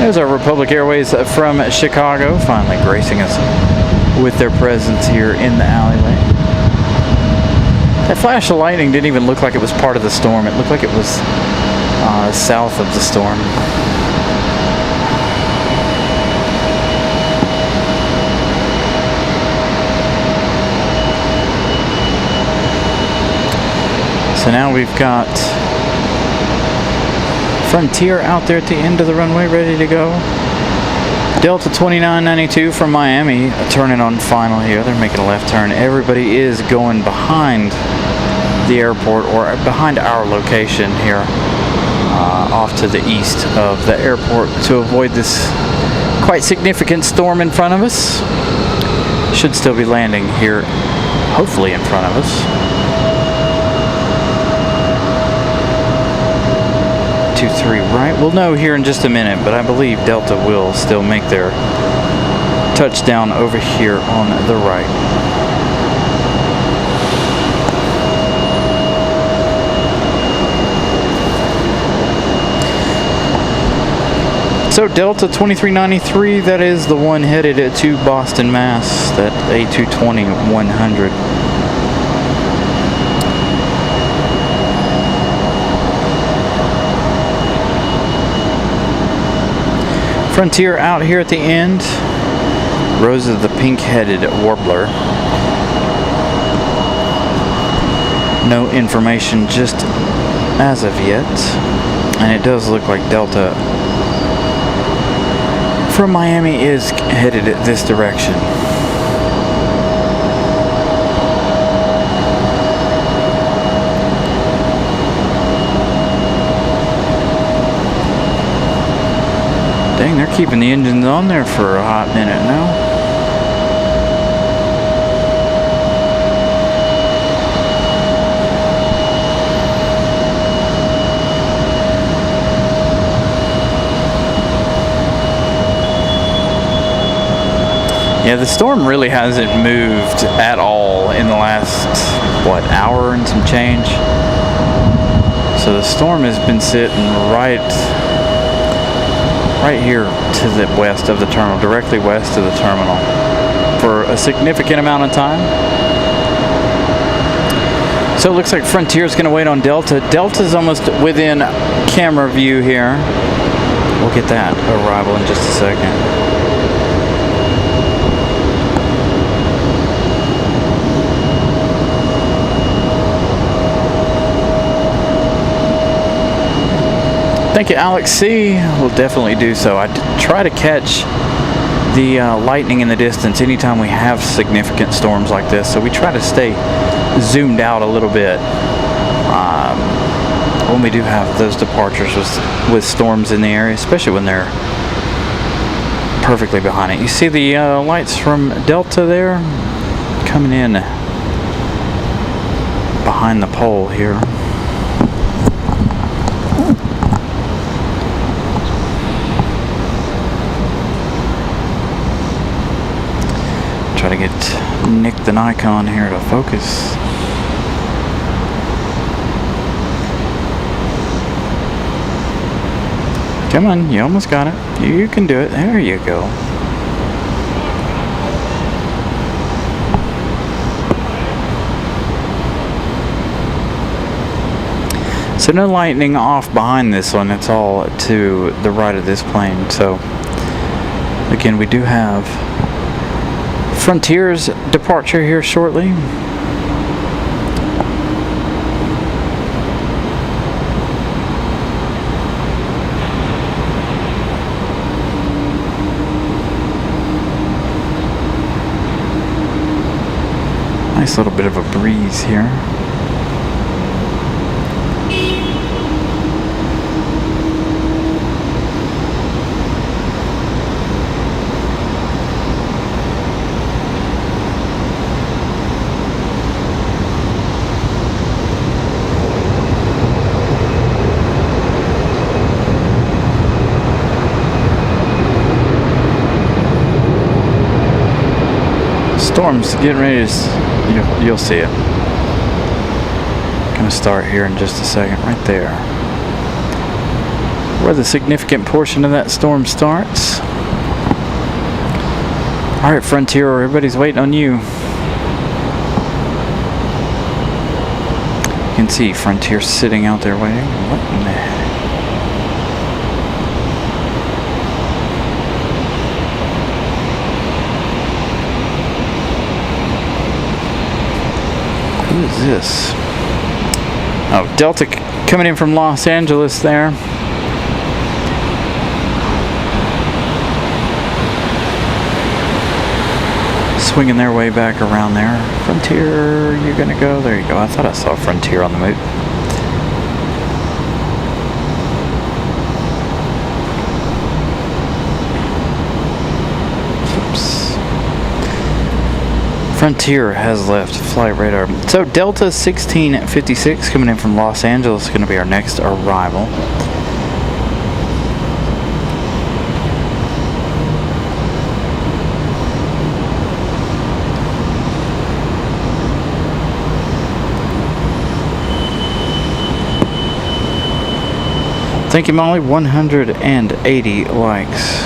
There's our Republic Airways from Chicago, finally gracing us with their presence here in the alleyway. That flash of lightning didn't even look like it was part of the storm. It looked like it was south of the storm. So now we've got Frontier out there at the end of the runway, ready to go. Delta 2992 from Miami, turning on final here. They're making a left turn. Everybody is going behind the airport, or behind our location here, off to the east of the airport to avoid this quite significant storm in front of us. Should still be landing here, hopefully in front of us. 23 right. We'll know here in just a minute, but I believe Delta will still make their touchdown over here on the right. So Delta 2393, that is the one headed to Boston, Mass. That A220-100. Frontier out here at the end. Rosa the pink-headed warbler. No information just as of yet. And it does look like Delta from Miami is headed this direction. Dang, they're keeping the engines on there for a hot minute now. Yeah, the storm really hasn't moved at all in the last, what, hour and some change. So the storm has been sitting right here to the west of the terminal, directly west of the terminal, for a significant amount of time. So it looks like Frontier's going to wait on Delta. Delta's almost within camera view here. We'll get that arrival in just a second. Thank you, Alex C. We'll definitely do so. I try to catch the lightning in the distance anytime we have significant storms like this. So we try to stay zoomed out a little bit when we do have those departures with storms in the area, especially when they're perfectly behind it. You see the lights from Delta there coming in behind the pole here. Try to get Nick the Nikon here to focus. Come on, you almost got it. You can do it. There you go. So no lightning off behind this one. It's all to the right of this plane. So again, we do have Frontier's departure here shortly. Nice little bit of a breeze here. Storm's getting ready to, you'll see it. Gonna start here in just a second, right there. Where the significant portion of that storm starts. Alright, Frontier, everybody's waiting on you. You can see Frontier sitting out there waiting. What in the heck? Who is this? Oh, Delta coming in from Los Angeles there. Swinging their way back around there. Frontier, you're gonna go? There you go. I thought I saw Frontier on the move. Frontier has left flight radar. So Delta 1656 coming in from Los Angeles is going to be our next arrival. Thank you, Molly. 180 likes.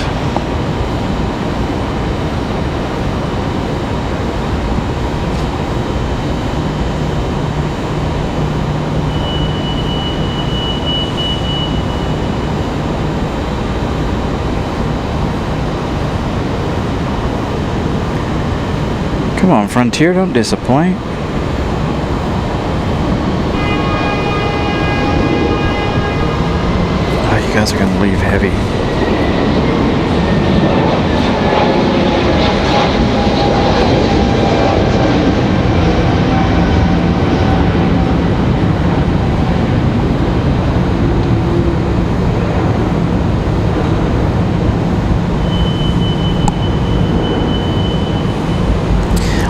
Come on, Frontier, don't disappoint. Oh, you guys are going to leave heavy.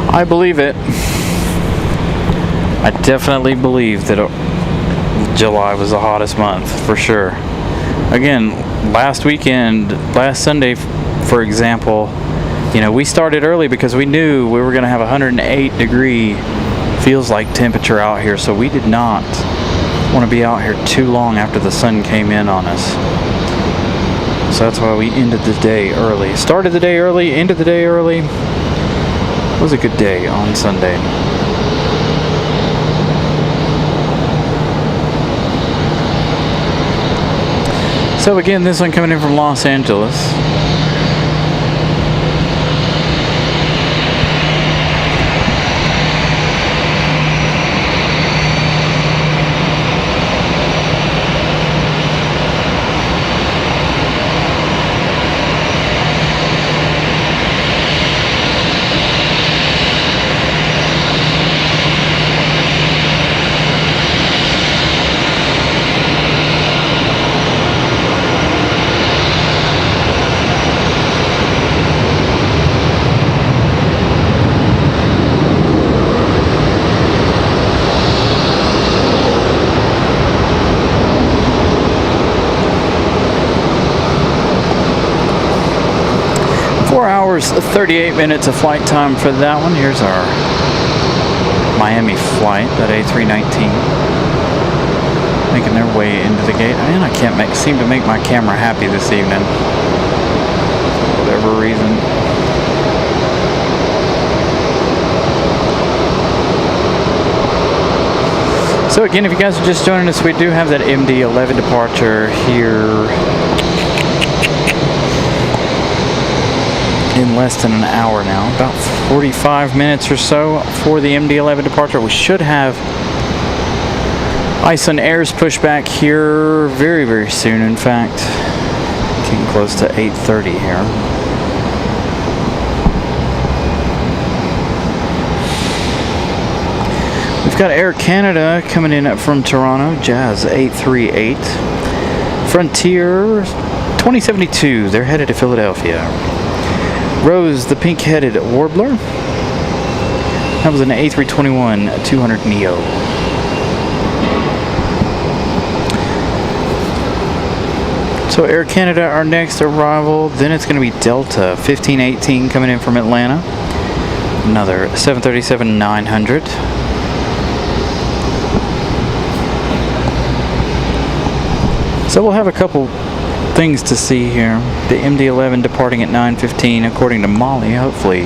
I believe it. I definitely believe that July was the hottest month, for sure. Again, last Sunday, for example, You know, we started early because we knew we were going to have 108 degree feels like temperature out here, so we did not want to be out here too long after the sun came in on us. So that's why we ended the day early. Started the day early, ended the day early. It was a good day on Sunday. So again, this one coming in from Los Angeles. Hours, 38 minutes of flight time for that one. Here's our Miami flight, that A319, making their way into the gate. Man, I can't seem to make my camera happy this evening for whatever reason. So again, if you guys are just joining us, we do have that MD-11 departure here in less than an hour now, about 45 minutes or so for the MD-11 departure. We should have Icelandair's pushback here very, very soon. In fact, getting close to 8:30 here. We've got Air Canada coming in from Toronto, Jazz 838. Frontier 2072, they're headed to Philadelphia. Rose, the pink-headed warbler. That was an A321-200 Neo. So Air Canada, our next arrival. Then it's going to be Delta 1518 coming in from Atlanta. Another 737-900. So we'll have a couple things to see here. The MD-11 departing at 9:15 according to Molly. Hopefully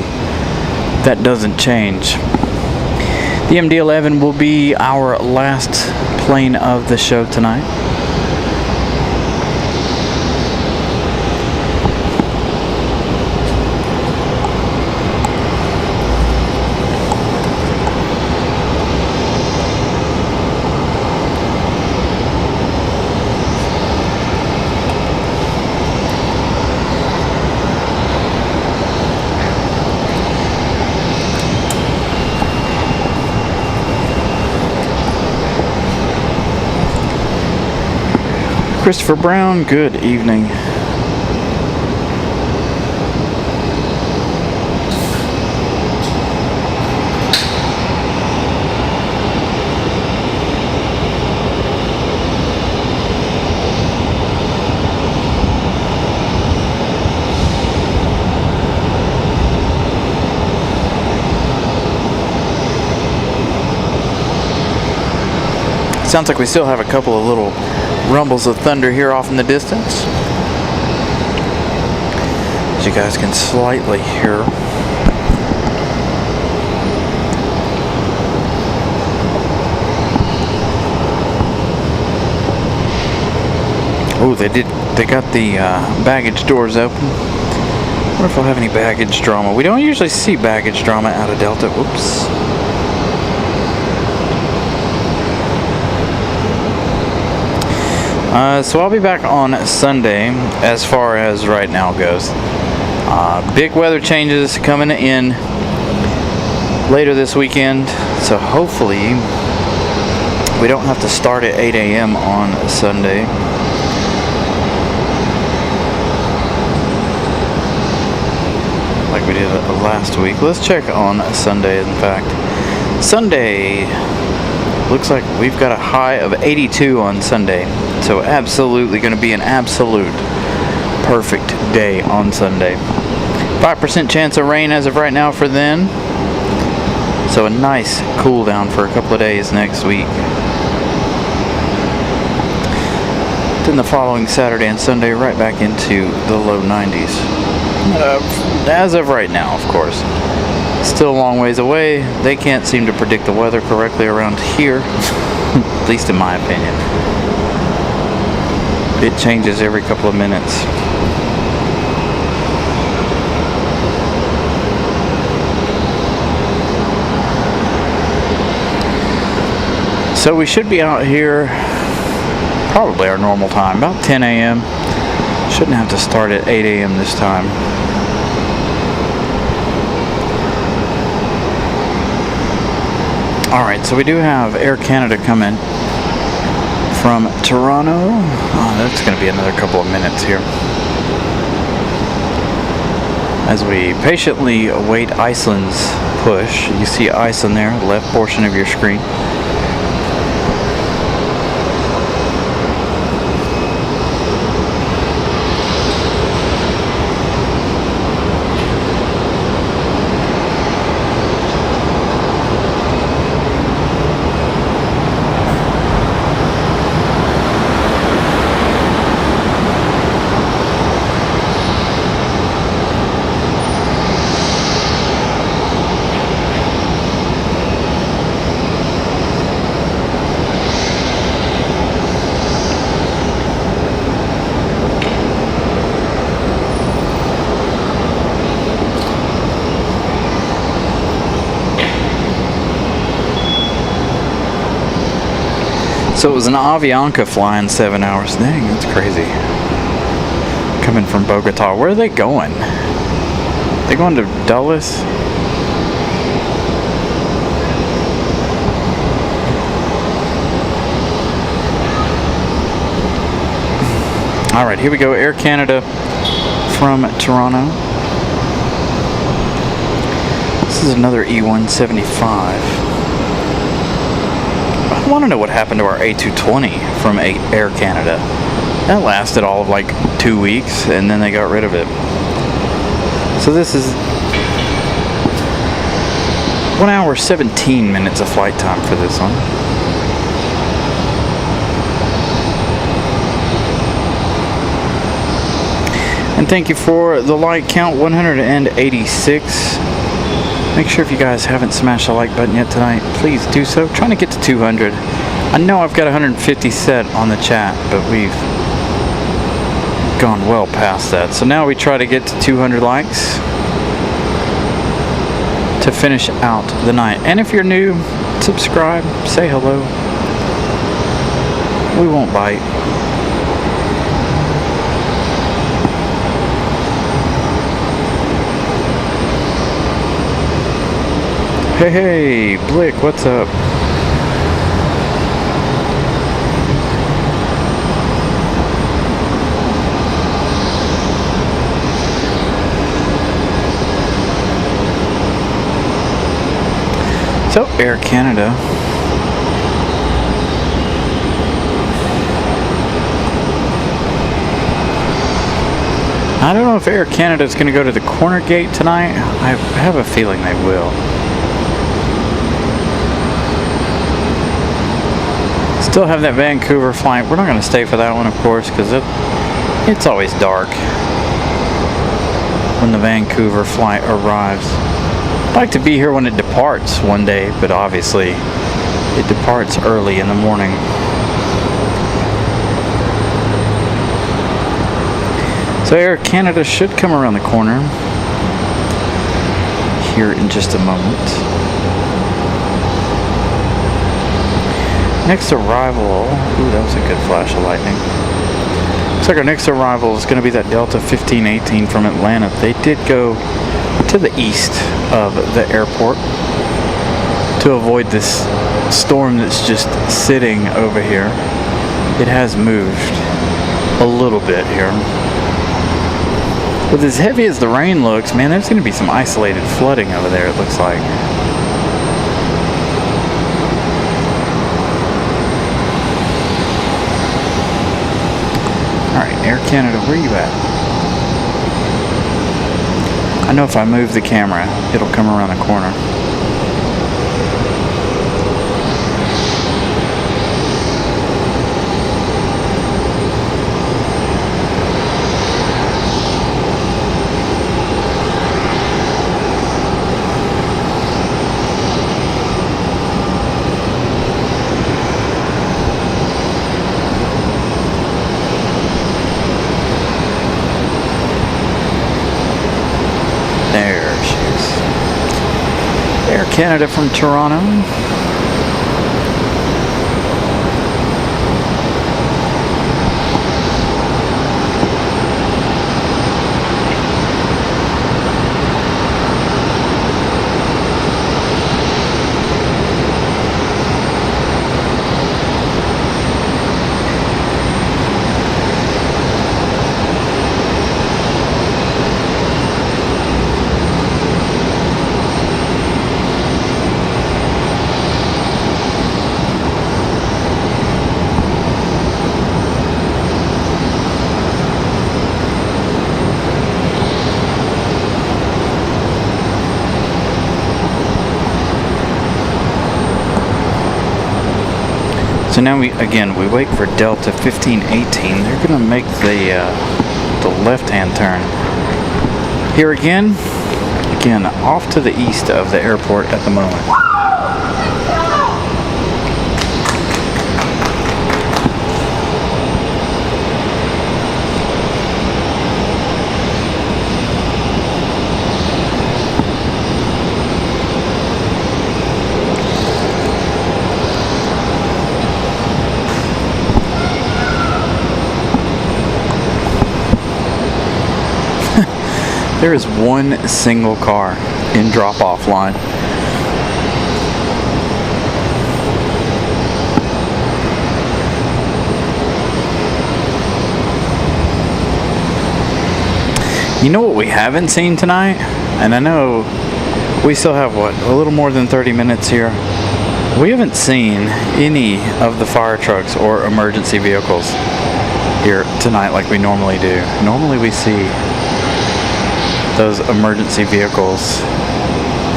that doesn't change. The MD-11 will be our last plane of the show tonight. Christopher Brown, good evening. Sounds like we still have a couple of little rumbles of thunder here off in the distance, as you guys can slightly hear. Oh, they got the baggage doors open. I wonder if we'll have any baggage drama. We don't usually see baggage drama out of Delta. Whoops. So I'll be back on Sunday as far as right now goes. Big weather changes coming in later this weekend, so hopefully we don't have to start at 8 a.m. on Sunday. Like we did last week. Let's check on Sunday, in fact. Sunday looks like we've got a high of 82 on Sunday. So absolutely going to be an absolute perfect day on Sunday. 5% chance of rain as of right now for then. So a nice cool down for a couple of days next week. Then the following Saturday and Sunday, right back into the low 90s. As of right now, of course. Still a long ways away. They can't seem to predict the weather correctly around here, at least in my opinion. It changes every couple of minutes. So we should be out here probably our normal time, about 10 a.m. Shouldn't have to start at 8 a.m. this time. Alright, so we do have Air Canada coming from Toronto. Oh, that's going to be another couple of minutes here. As we patiently await Iceland's push. You see Iceland there, left portion of your screen. So it was an Avianca flying 7 hours. Dang, that's crazy. Coming from Bogota. Where are they going? They going to Dulles? Alright, here we go. Air Canada from Toronto. This is another E175. I want to know what happened to our A220 from Air Canada. That lasted all of like 2 weeks and then they got rid of it. So this is 1 hour 17 minutes of flight time for this one. And thank you for the like count, 186. Make sure if you guys haven't smashed the like button yet tonight, please do so. Trying to get to 200. I know I've got 150 set on the chat, but we've gone well past that. So now we try to get to 200 likes to finish out the night. And if you're new, subscribe, say hello. We won't bite. Hey, Blick, what's up? So, Air Canada. I don't know if Air Canada is going to go to the corner gate tonight. I have a feeling they will. Still have that Vancouver flight. We're not going to stay for that one, of course, because it's always dark when the Vancouver flight arrives. I'd like to be here when it departs one day, but obviously it departs early in the morning. So Air Canada should come around the corner here in just a moment. Next arrival, ooh, that was a good flash of lightning. Looks like our next arrival is going to be that Delta 1518 from Atlanta. They did go to the east of the airport to avoid this storm that's just sitting over here. It has moved a little bit here. With as heavy as the rain looks, man, there's going to be some isolated flooding over there, it looks like. Alright, Air Canada, where are you at? I know if I move the camera, it'll come around the corner. Canada from Toronto. So now we wait for Delta 1518. They're going to make the left-hand turn. Here again, off to the east of the airport at the moment. There is one single car in drop-off line. You know what we haven't seen tonight? And I know we still have, a little more than 30 minutes here. We haven't seen any of the fire trucks or emergency vehicles here tonight like we normally do. Normally we see those emergency vehicles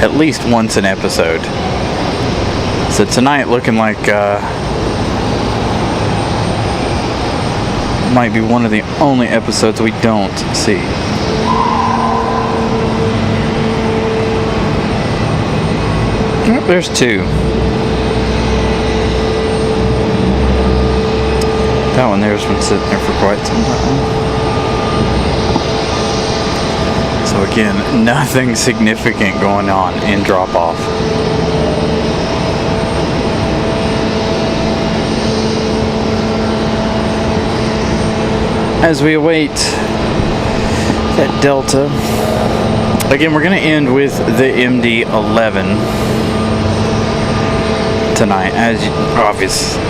at least once an episode. So tonight looking like might be one of the only episodes we don't see. Oh, there's two. That one there's been sitting there for quite some time. So again, nothing significant going on in drop-off. As we await that Delta, again, we're going to end with the MD-11 tonight, as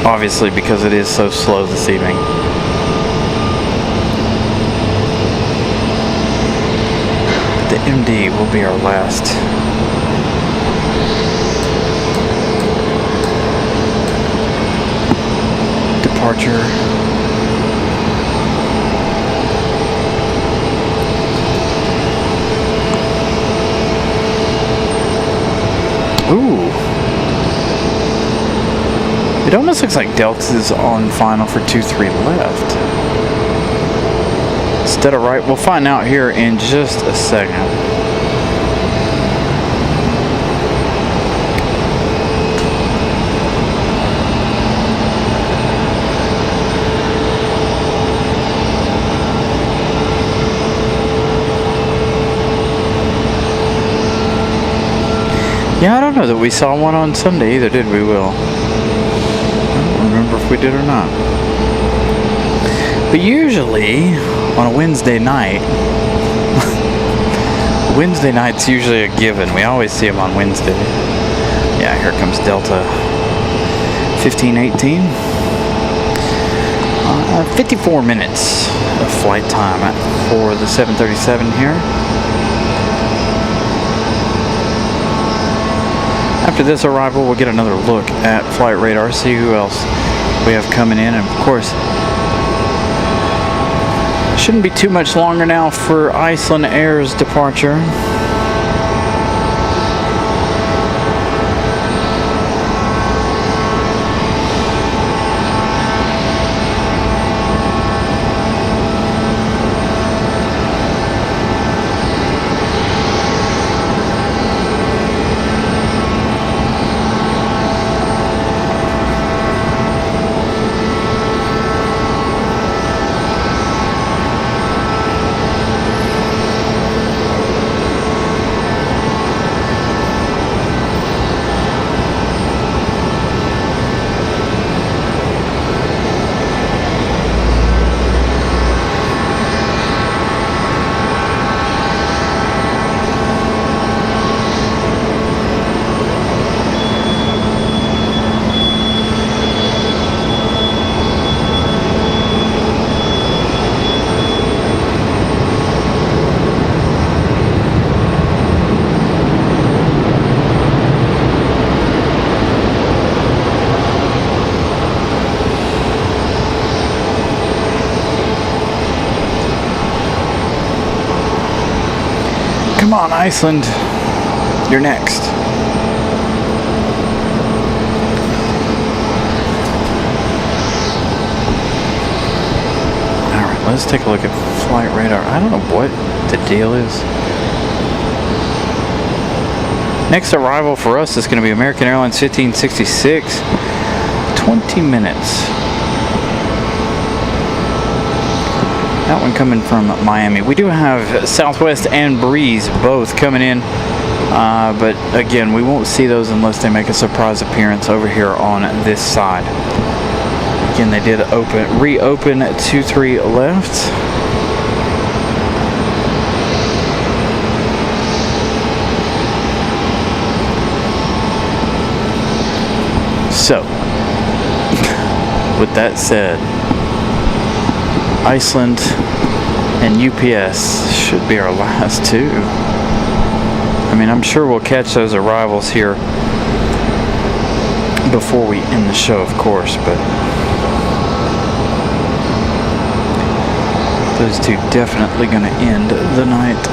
obviously because it is so slow this evening. The MD will be our last. Departure. Ooh. It almost looks like Delta's on final for 2-3 left. Instead of right, we'll find out here in just a second. Yeah, I don't know that we saw one on Sunday either, did we, Will? I don't remember if we did or not. But usually, on a Wednesday night, Wednesday night's usually a given. We always see them on Wednesday. Yeah, here comes Delta 1518. 54 minutes of flight time for the 737 here. After this arrival, we'll get another look at flight radar, see who else we have coming in, and of course, Shouldn't be too much longer now for Icelandair's departure. Come on, Iceland. You're next. Alright, let's take a look at flight radar. I don't know what the deal is. Next arrival for us is going to be American Airlines 1566. 20 minutes. That one coming from Miami. We do have Southwest and Breeze both coming in, but again, we won't see those unless they make a surprise appearance over here on this side. Again, they did reopen 23 left. So, with that said, Iceland and UPS should be our last two. I mean, I'm sure we'll catch those arrivals here before we end the show, of course, but those two definitely going to end the night.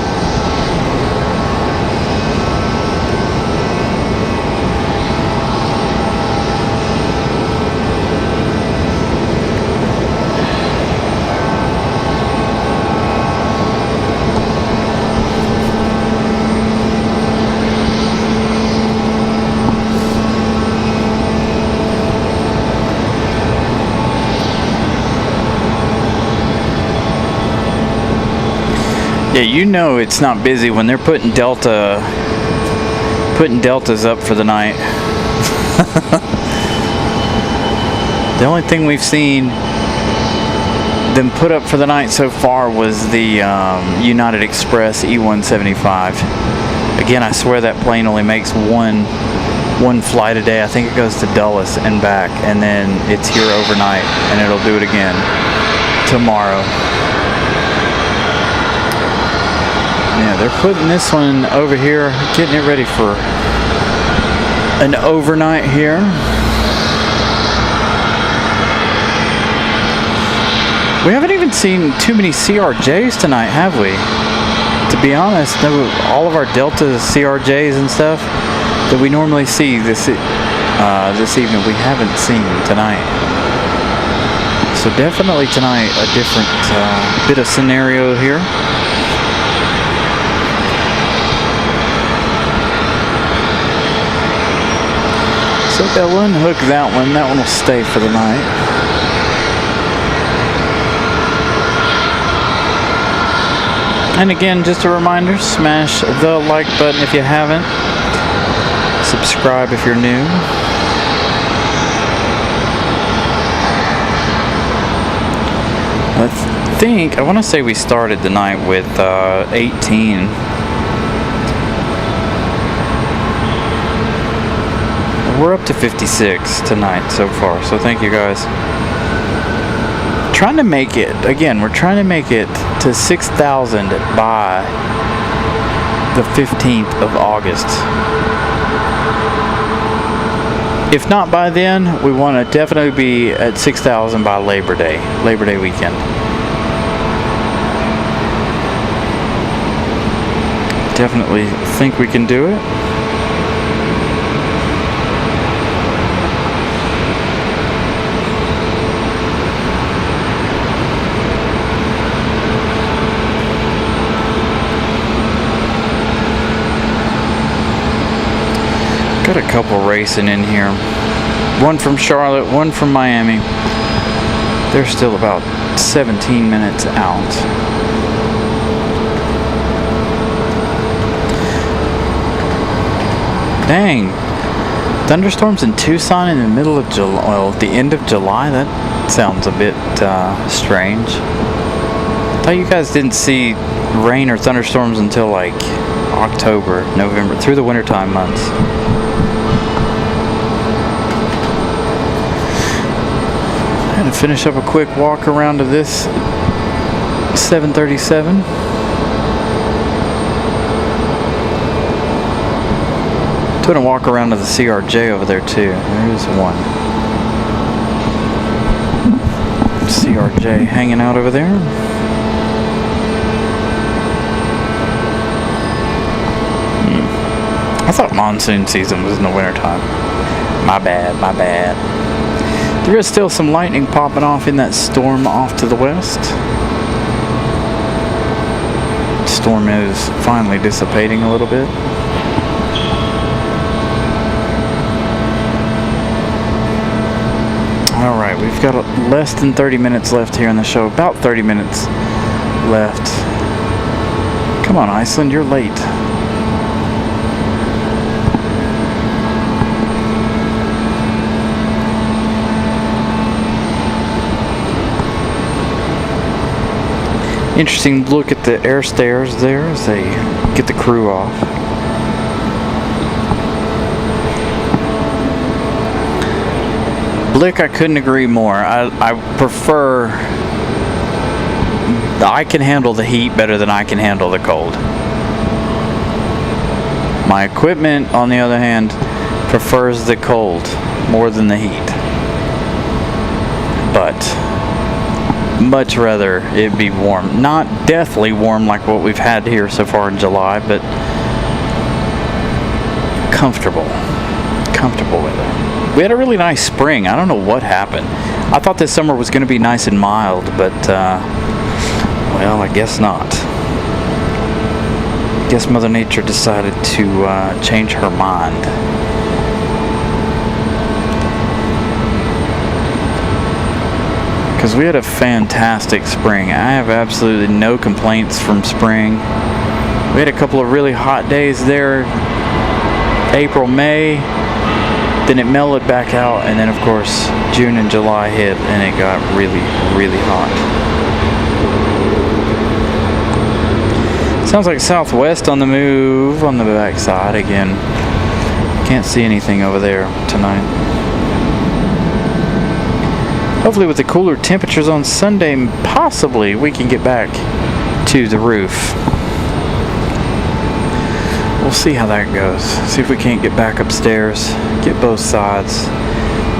Yeah, you know it's not busy when they're putting Deltas up for the night. The only thing we've seen them put up for the night so far was the United Express E-175. Again, I swear that plane only makes one flight a day. I think it goes to Dulles and back, and then it's here overnight, and it'll do it again tomorrow. Yeah, they're putting this one over here, getting it ready for an overnight here. We haven't even seen too many CRJs tonight, have we? To be honest, all of our Delta CRJs and stuff that we normally see this evening, we haven't seen tonight. So definitely tonight a different bit of scenario here. So they'll unhook that one. That one will stay for the night. And again, just a reminder, smash the like button if you haven't. Subscribe if you're new. I want to say we started the night with 18. We're up to 56 tonight so far, so thank you guys. Trying to make it, again, we're trying to make it to 6,000 by the 15th of August. If not by then, we want to definitely be at 6,000 by Labor Day weekend. Definitely think we can do it. Got a couple racing in here. One from Charlotte, one from Miami. They're still about 17 minutes out. Dang. Thunderstorms in Tucson in the middle of July. Well, at the end of July? That sounds a bit strange. I thought you guys didn't see rain or thunderstorms until like October, November, through the wintertime months. I'm going to finish up a quick walk around to this 737. I'm going to walk around to the CRJ over there too. There's one. CRJ hanging out over there. I thought monsoon season was in the wintertime. My bad, my bad. There is still some lightning popping off in that storm off to the west. Storm is finally dissipating a little bit. Alright, we've got less than 30 minutes left here in the show. About 30 minutes left. Come on, Iceland, you're late. Interesting look at the air stairs there as they get the crew off. Blick, I couldn't agree more. I prefer... I can handle the heat better than I can handle the cold. My equipment, on the other hand, prefers the cold more than the heat. But much rather it be warm. Not deathly warm like what we've had here so far in July, but comfortable. Comfortable weather. We had a really nice spring. I don't know what happened. I thought this summer was going to be nice and mild, but well, I guess not. Guess Mother Nature decided to change her mind. Because we had a fantastic spring. I have absolutely no complaints from spring. We had a couple of really hot days there, April, May. Then it mellowed back out, and then of course June and July hit, and it got really, really hot. Sounds like Southwest on the move on the backside again. Can't see anything over there tonight. Hopefully with the cooler temperatures on Sunday, possibly we can get back to the roof. We'll see how that goes. See if we can't get back upstairs. Get both sides.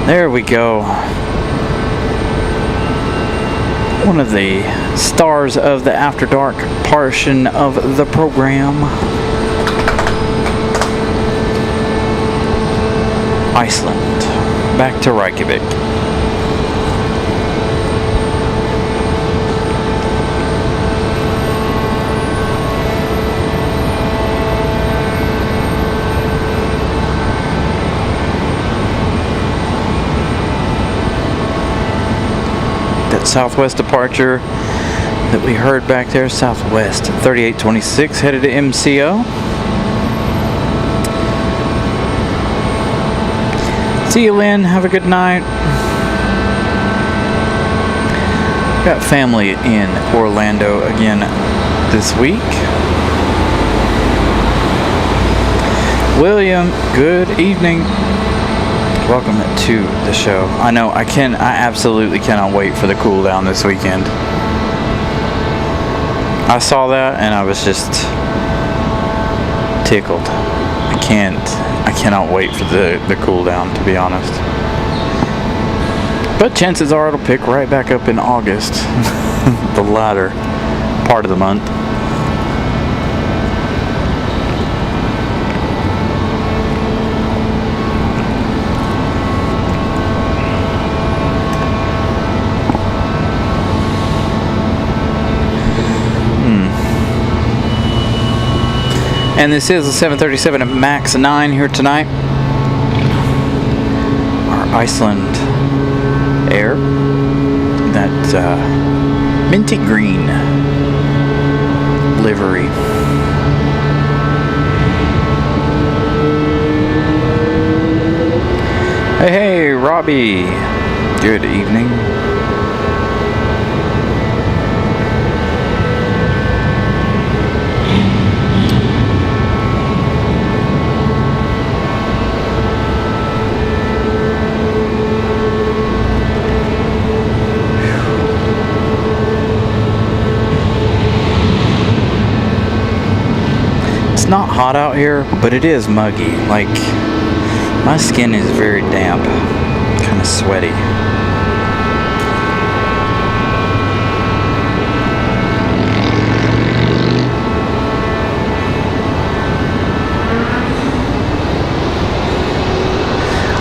There we go. One of the stars of the After Dark portion of the program. Iceland. Back to Reykjavik. Southwest departure that we heard back there, Southwest 3826 headed to MCO. See you, Lynn. Have a good night. Got family in Orlando again this week. William, good evening. Welcome to the show. I know I absolutely cannot wait for the cool down this weekend. I saw that and I was just tickled. I cannot wait for the cool down, to be honest. But chances are it'll pick right back up in August, the latter part of the month. And this is the 737 MAX 9 here tonight. Our Icelandair. That minty green livery. Hey, Robbie. Good evening. It's not hot out here, but it is muggy. Like, my skin is very damp, kind of sweaty.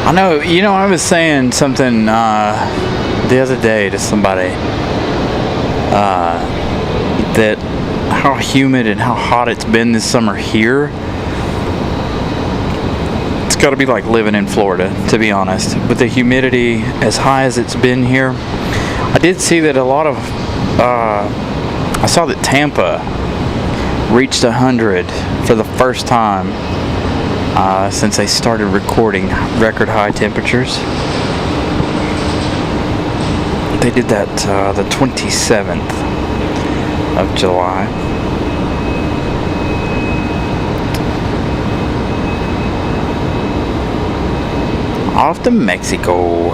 I know, you know, I was saying something the other day to somebody that how humid and how hot it's been this summer here. It's got to be like living in Florida, to be honest. With the humidity as high as it's been here, I did see that a lot of I saw that Tampa reached 100 for the first time since they started recording record high temperatures. They did that the 27th of July. Off to Mexico.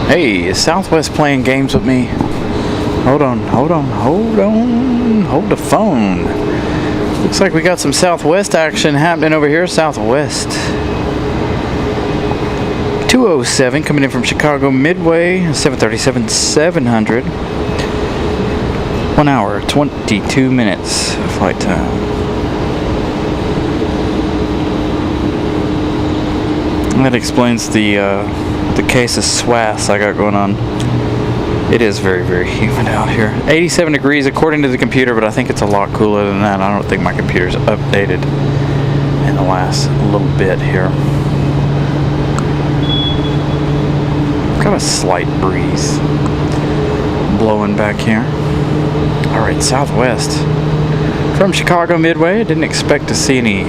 Hey, is Southwest playing games with me? Hold on. Hold the phone. Looks like we got some Southwest action happening over here. Southwest 207 coming in from Chicago Midway, 737-700. 1 hour, 22 minutes flight time. That explains the case of SWAS I got going on. It is very, very humid out here. 87 degrees according to the computer, but I think it's a lot cooler than that. I don't think my computer's updated in the last little bit here. Got a slight breeze blowing back here. Alright, Southwest from Chicago Midway. I didn't expect to see any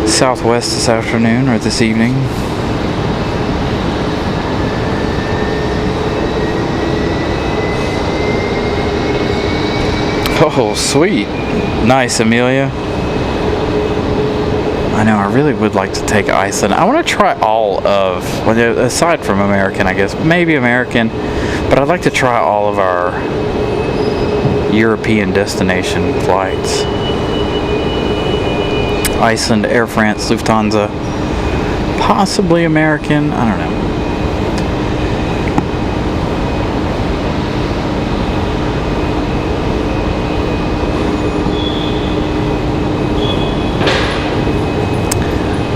Southwest this afternoon or this evening. Oh, sweet. Nice, Amelia. I know, I really would like to take Iceland. I want to try all of, well, aside from American, I guess. Maybe American, but I'd like to try all of our European destination flights. Iceland, Air France, Lufthansa, possibly American, I don't know.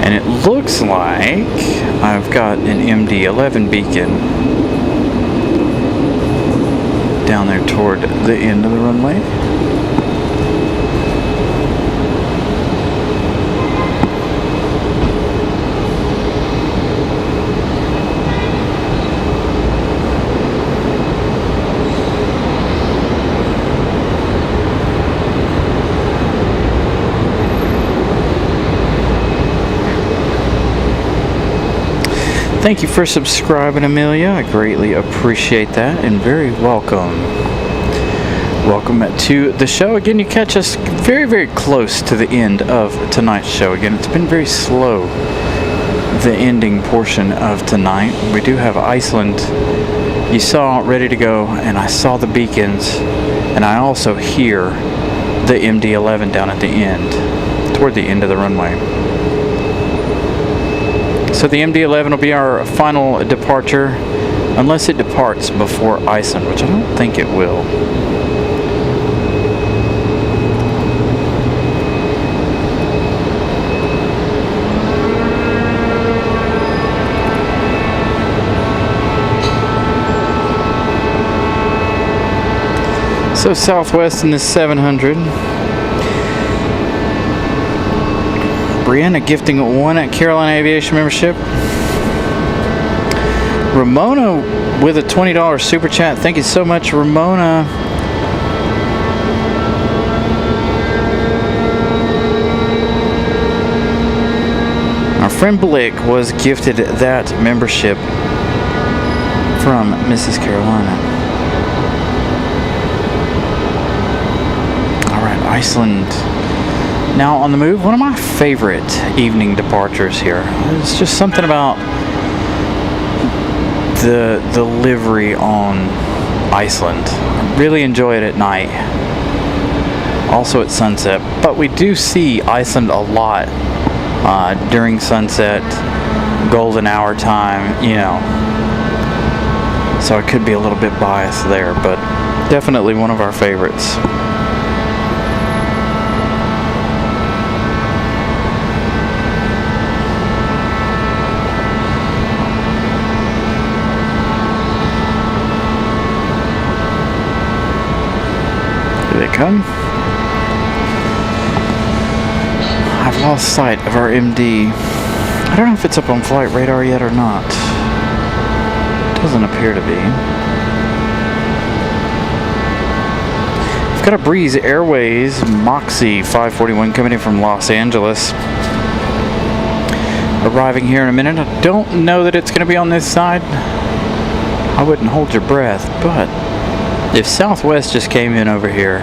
And it looks like I've got an MD-11 beacon down there toward the end of the runway. Thank you for subscribing, Amelia. I greatly appreciate that, and very welcome. Welcome to the show. Again, you catch us very, very close to the end of tonight's show. Again, it's been very slow, the ending portion of tonight. We do have Iceland, you saw, ready to go, and I saw the beacons, and I also hear the MD-11 down at the end, toward the end of the runway. So the MD-11 will be our final departure, unless it departs before Iceland, which I don't think it will. So Southwest in this 700. Brianna gifting one at Carolina Aviation membership. Ramona with a $20 super chat. Thank you so much, Ramona. Our friend Blick was gifted that membership from Mrs. Carolina. Alright, Iceland. Now on the move, one of my favorite evening departures here. It's just something about the livery on Iceland. I really enjoy it at night. Also at sunset. But we do see Iceland a lot during sunset, golden hour time, you know. So I could be a little bit biased there, but definitely one of our favorites. Here they come. I've lost sight of our MD. I don't know if it's up on flight radar yet or not. Doesn't appear to be. We've got a Breeze Airways Moxie 541 coming in from Los Angeles. Arriving here in a minute. I don't know that it's going to be on this side. I wouldn't hold your breath, but if Southwest just came in over here,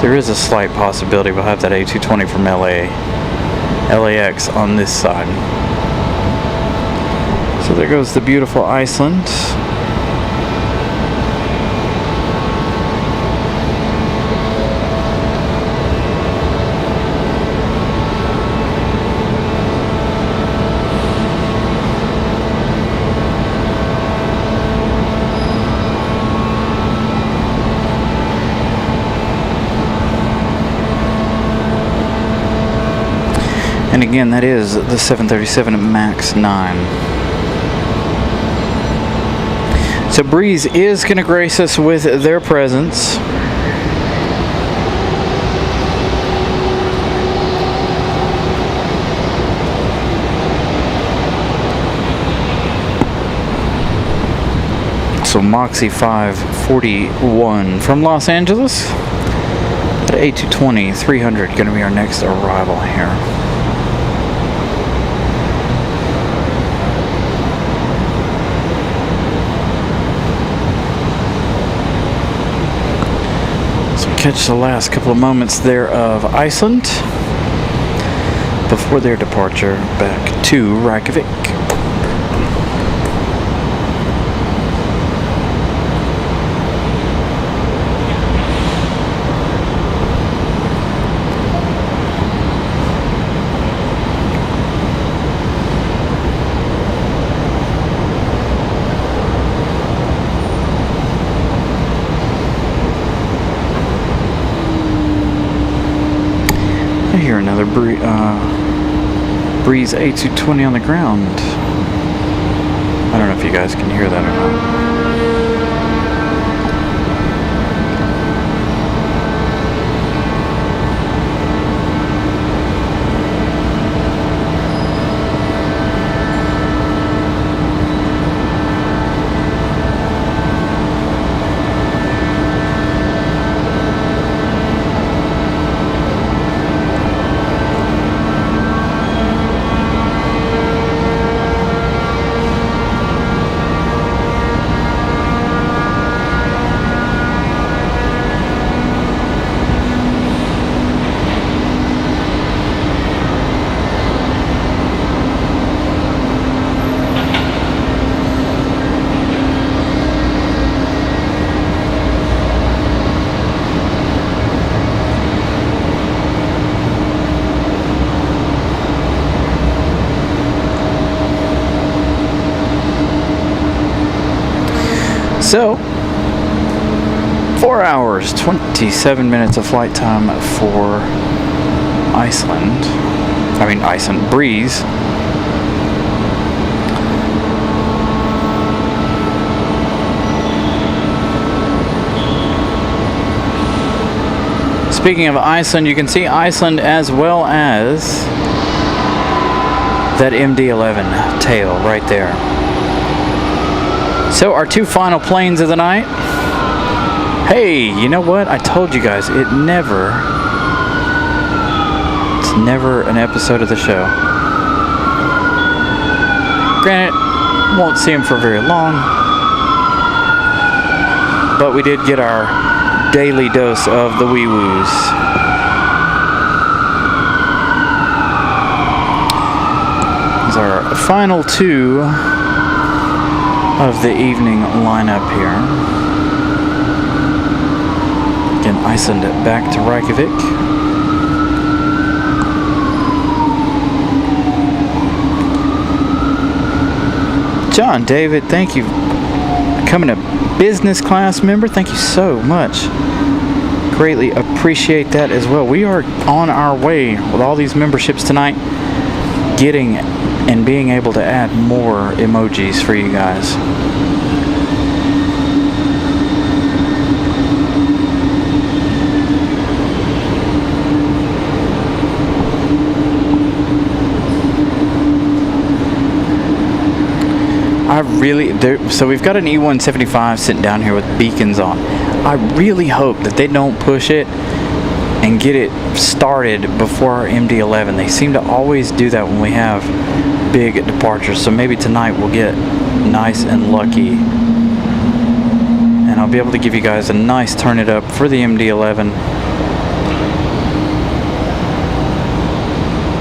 there is a slight possibility we'll have that A220 from LAX on this side. So there goes the beautiful Iceland. And again, that is the 737 MAX 9. So Breeze is going to grace us with their presence. So Moxie 541 from Los Angeles. The A220 300 going to be our next arrival here. Catch the last couple of moments there of Iceland before their departure back to Reykjavik. I hear another Breeze A220 on the ground. I don't know if you guys can hear that or not. So, 4 hours, 27 minutes of flight time for Iceland. Breeze. Speaking of Iceland, you can see Iceland as well as that MD-11 tail right there. So our two final planes of the night. Hey, you know what? I told you guys, it's never an episode of the show. Granted, won't see him for very long, but we did get our daily dose of the wee-woos. These are our final two of the evening lineup here. Again, Iceland back to Reykjavik. John David, thank you for becoming a business class member. Thank you so much. Greatly appreciate that as well. We are on our way with all these memberships tonight, getting and being able to add more emojis for you guys. So we've got an E175 sitting down here with beacons on. I really hope that they don't push it and get it started before our MD-11. They seem to always do that when we have big departures. So maybe tonight we'll get nice and lucky, and I'll be able to give you guys a nice turn it up for the MD-11.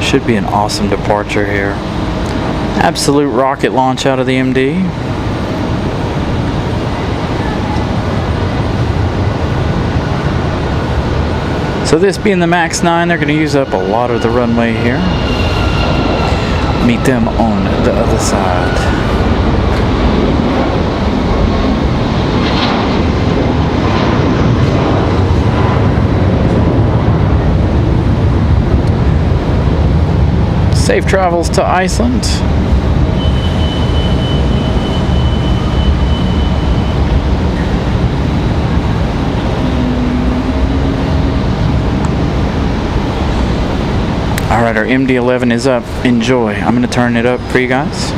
Should be an awesome departure here. Absolute rocket launch out of the MD. So this being the MAX 9, they're going to use up a lot of the runway here. Meet them on the other side. Safe travels to Iceland. Alright, our MD-11 is up. Enjoy. I'm going to turn it up for you guys.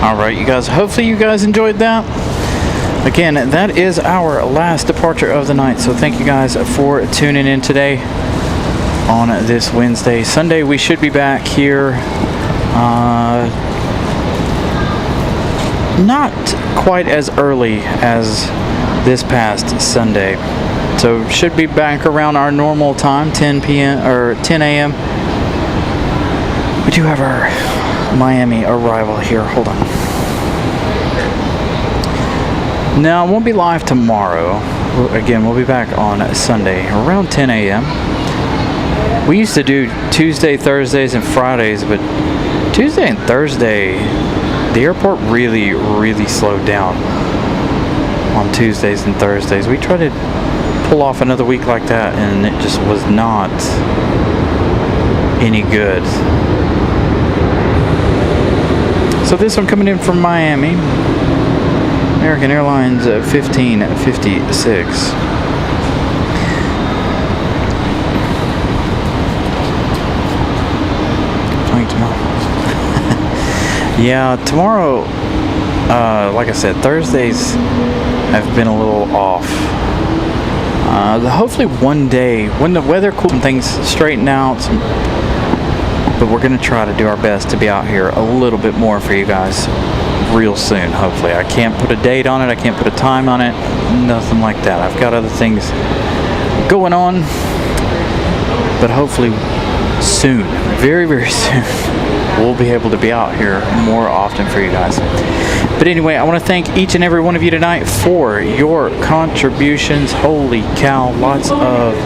Alright, you guys, hopefully you guys enjoyed that. Again, that is our last departure of the night, so thank you guys for tuning in today on this Wednesday. Sunday we should be back here, not quite as early as this past Sunday, so should be back around our normal time, 10 p.m. or 10 a.m. We do have our Miami arrival here. Hold on. Now, I won't be live tomorrow. Again, we'll be back on Sunday around 10 a.m. We used to do Tuesday, Thursdays, and Fridays, but Tuesday and Thursday, the airport really slowed down on Tuesdays and Thursdays. We try to pull off another week like that, and it just was not any good. So this one coming in from Miami, American Airlines 1556. Yeah, tomorrow, like I said, Thursdays have been a little off. Hopefully one day, when the weather cools and things straighten out, but we're going to try to do our best to be out here a little bit more for you guys real soon, hopefully. I can't put a date on it, I can't put a time on it, nothing like that. I've got other things going on, but hopefully soon, very, very soon, we'll be able to be out here more often for you guys. But anyway, I want to thank each and every one of you tonight for your contributions. Holy cow, lots of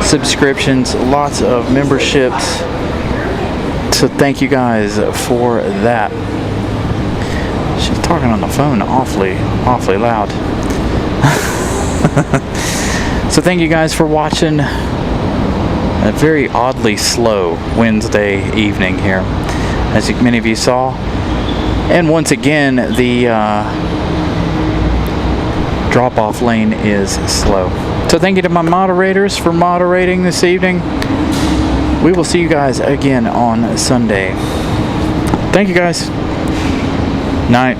subscriptions, lots of memberships. So thank you guys for that. She's talking on the phone awfully loud. So thank you guys for watching a very oddly slow Wednesday evening here, as many of you saw. And once again, the drop-off lane is slow. So thank you to my moderators for moderating this evening. We will see you guys again on Sunday. Thank you guys. Night.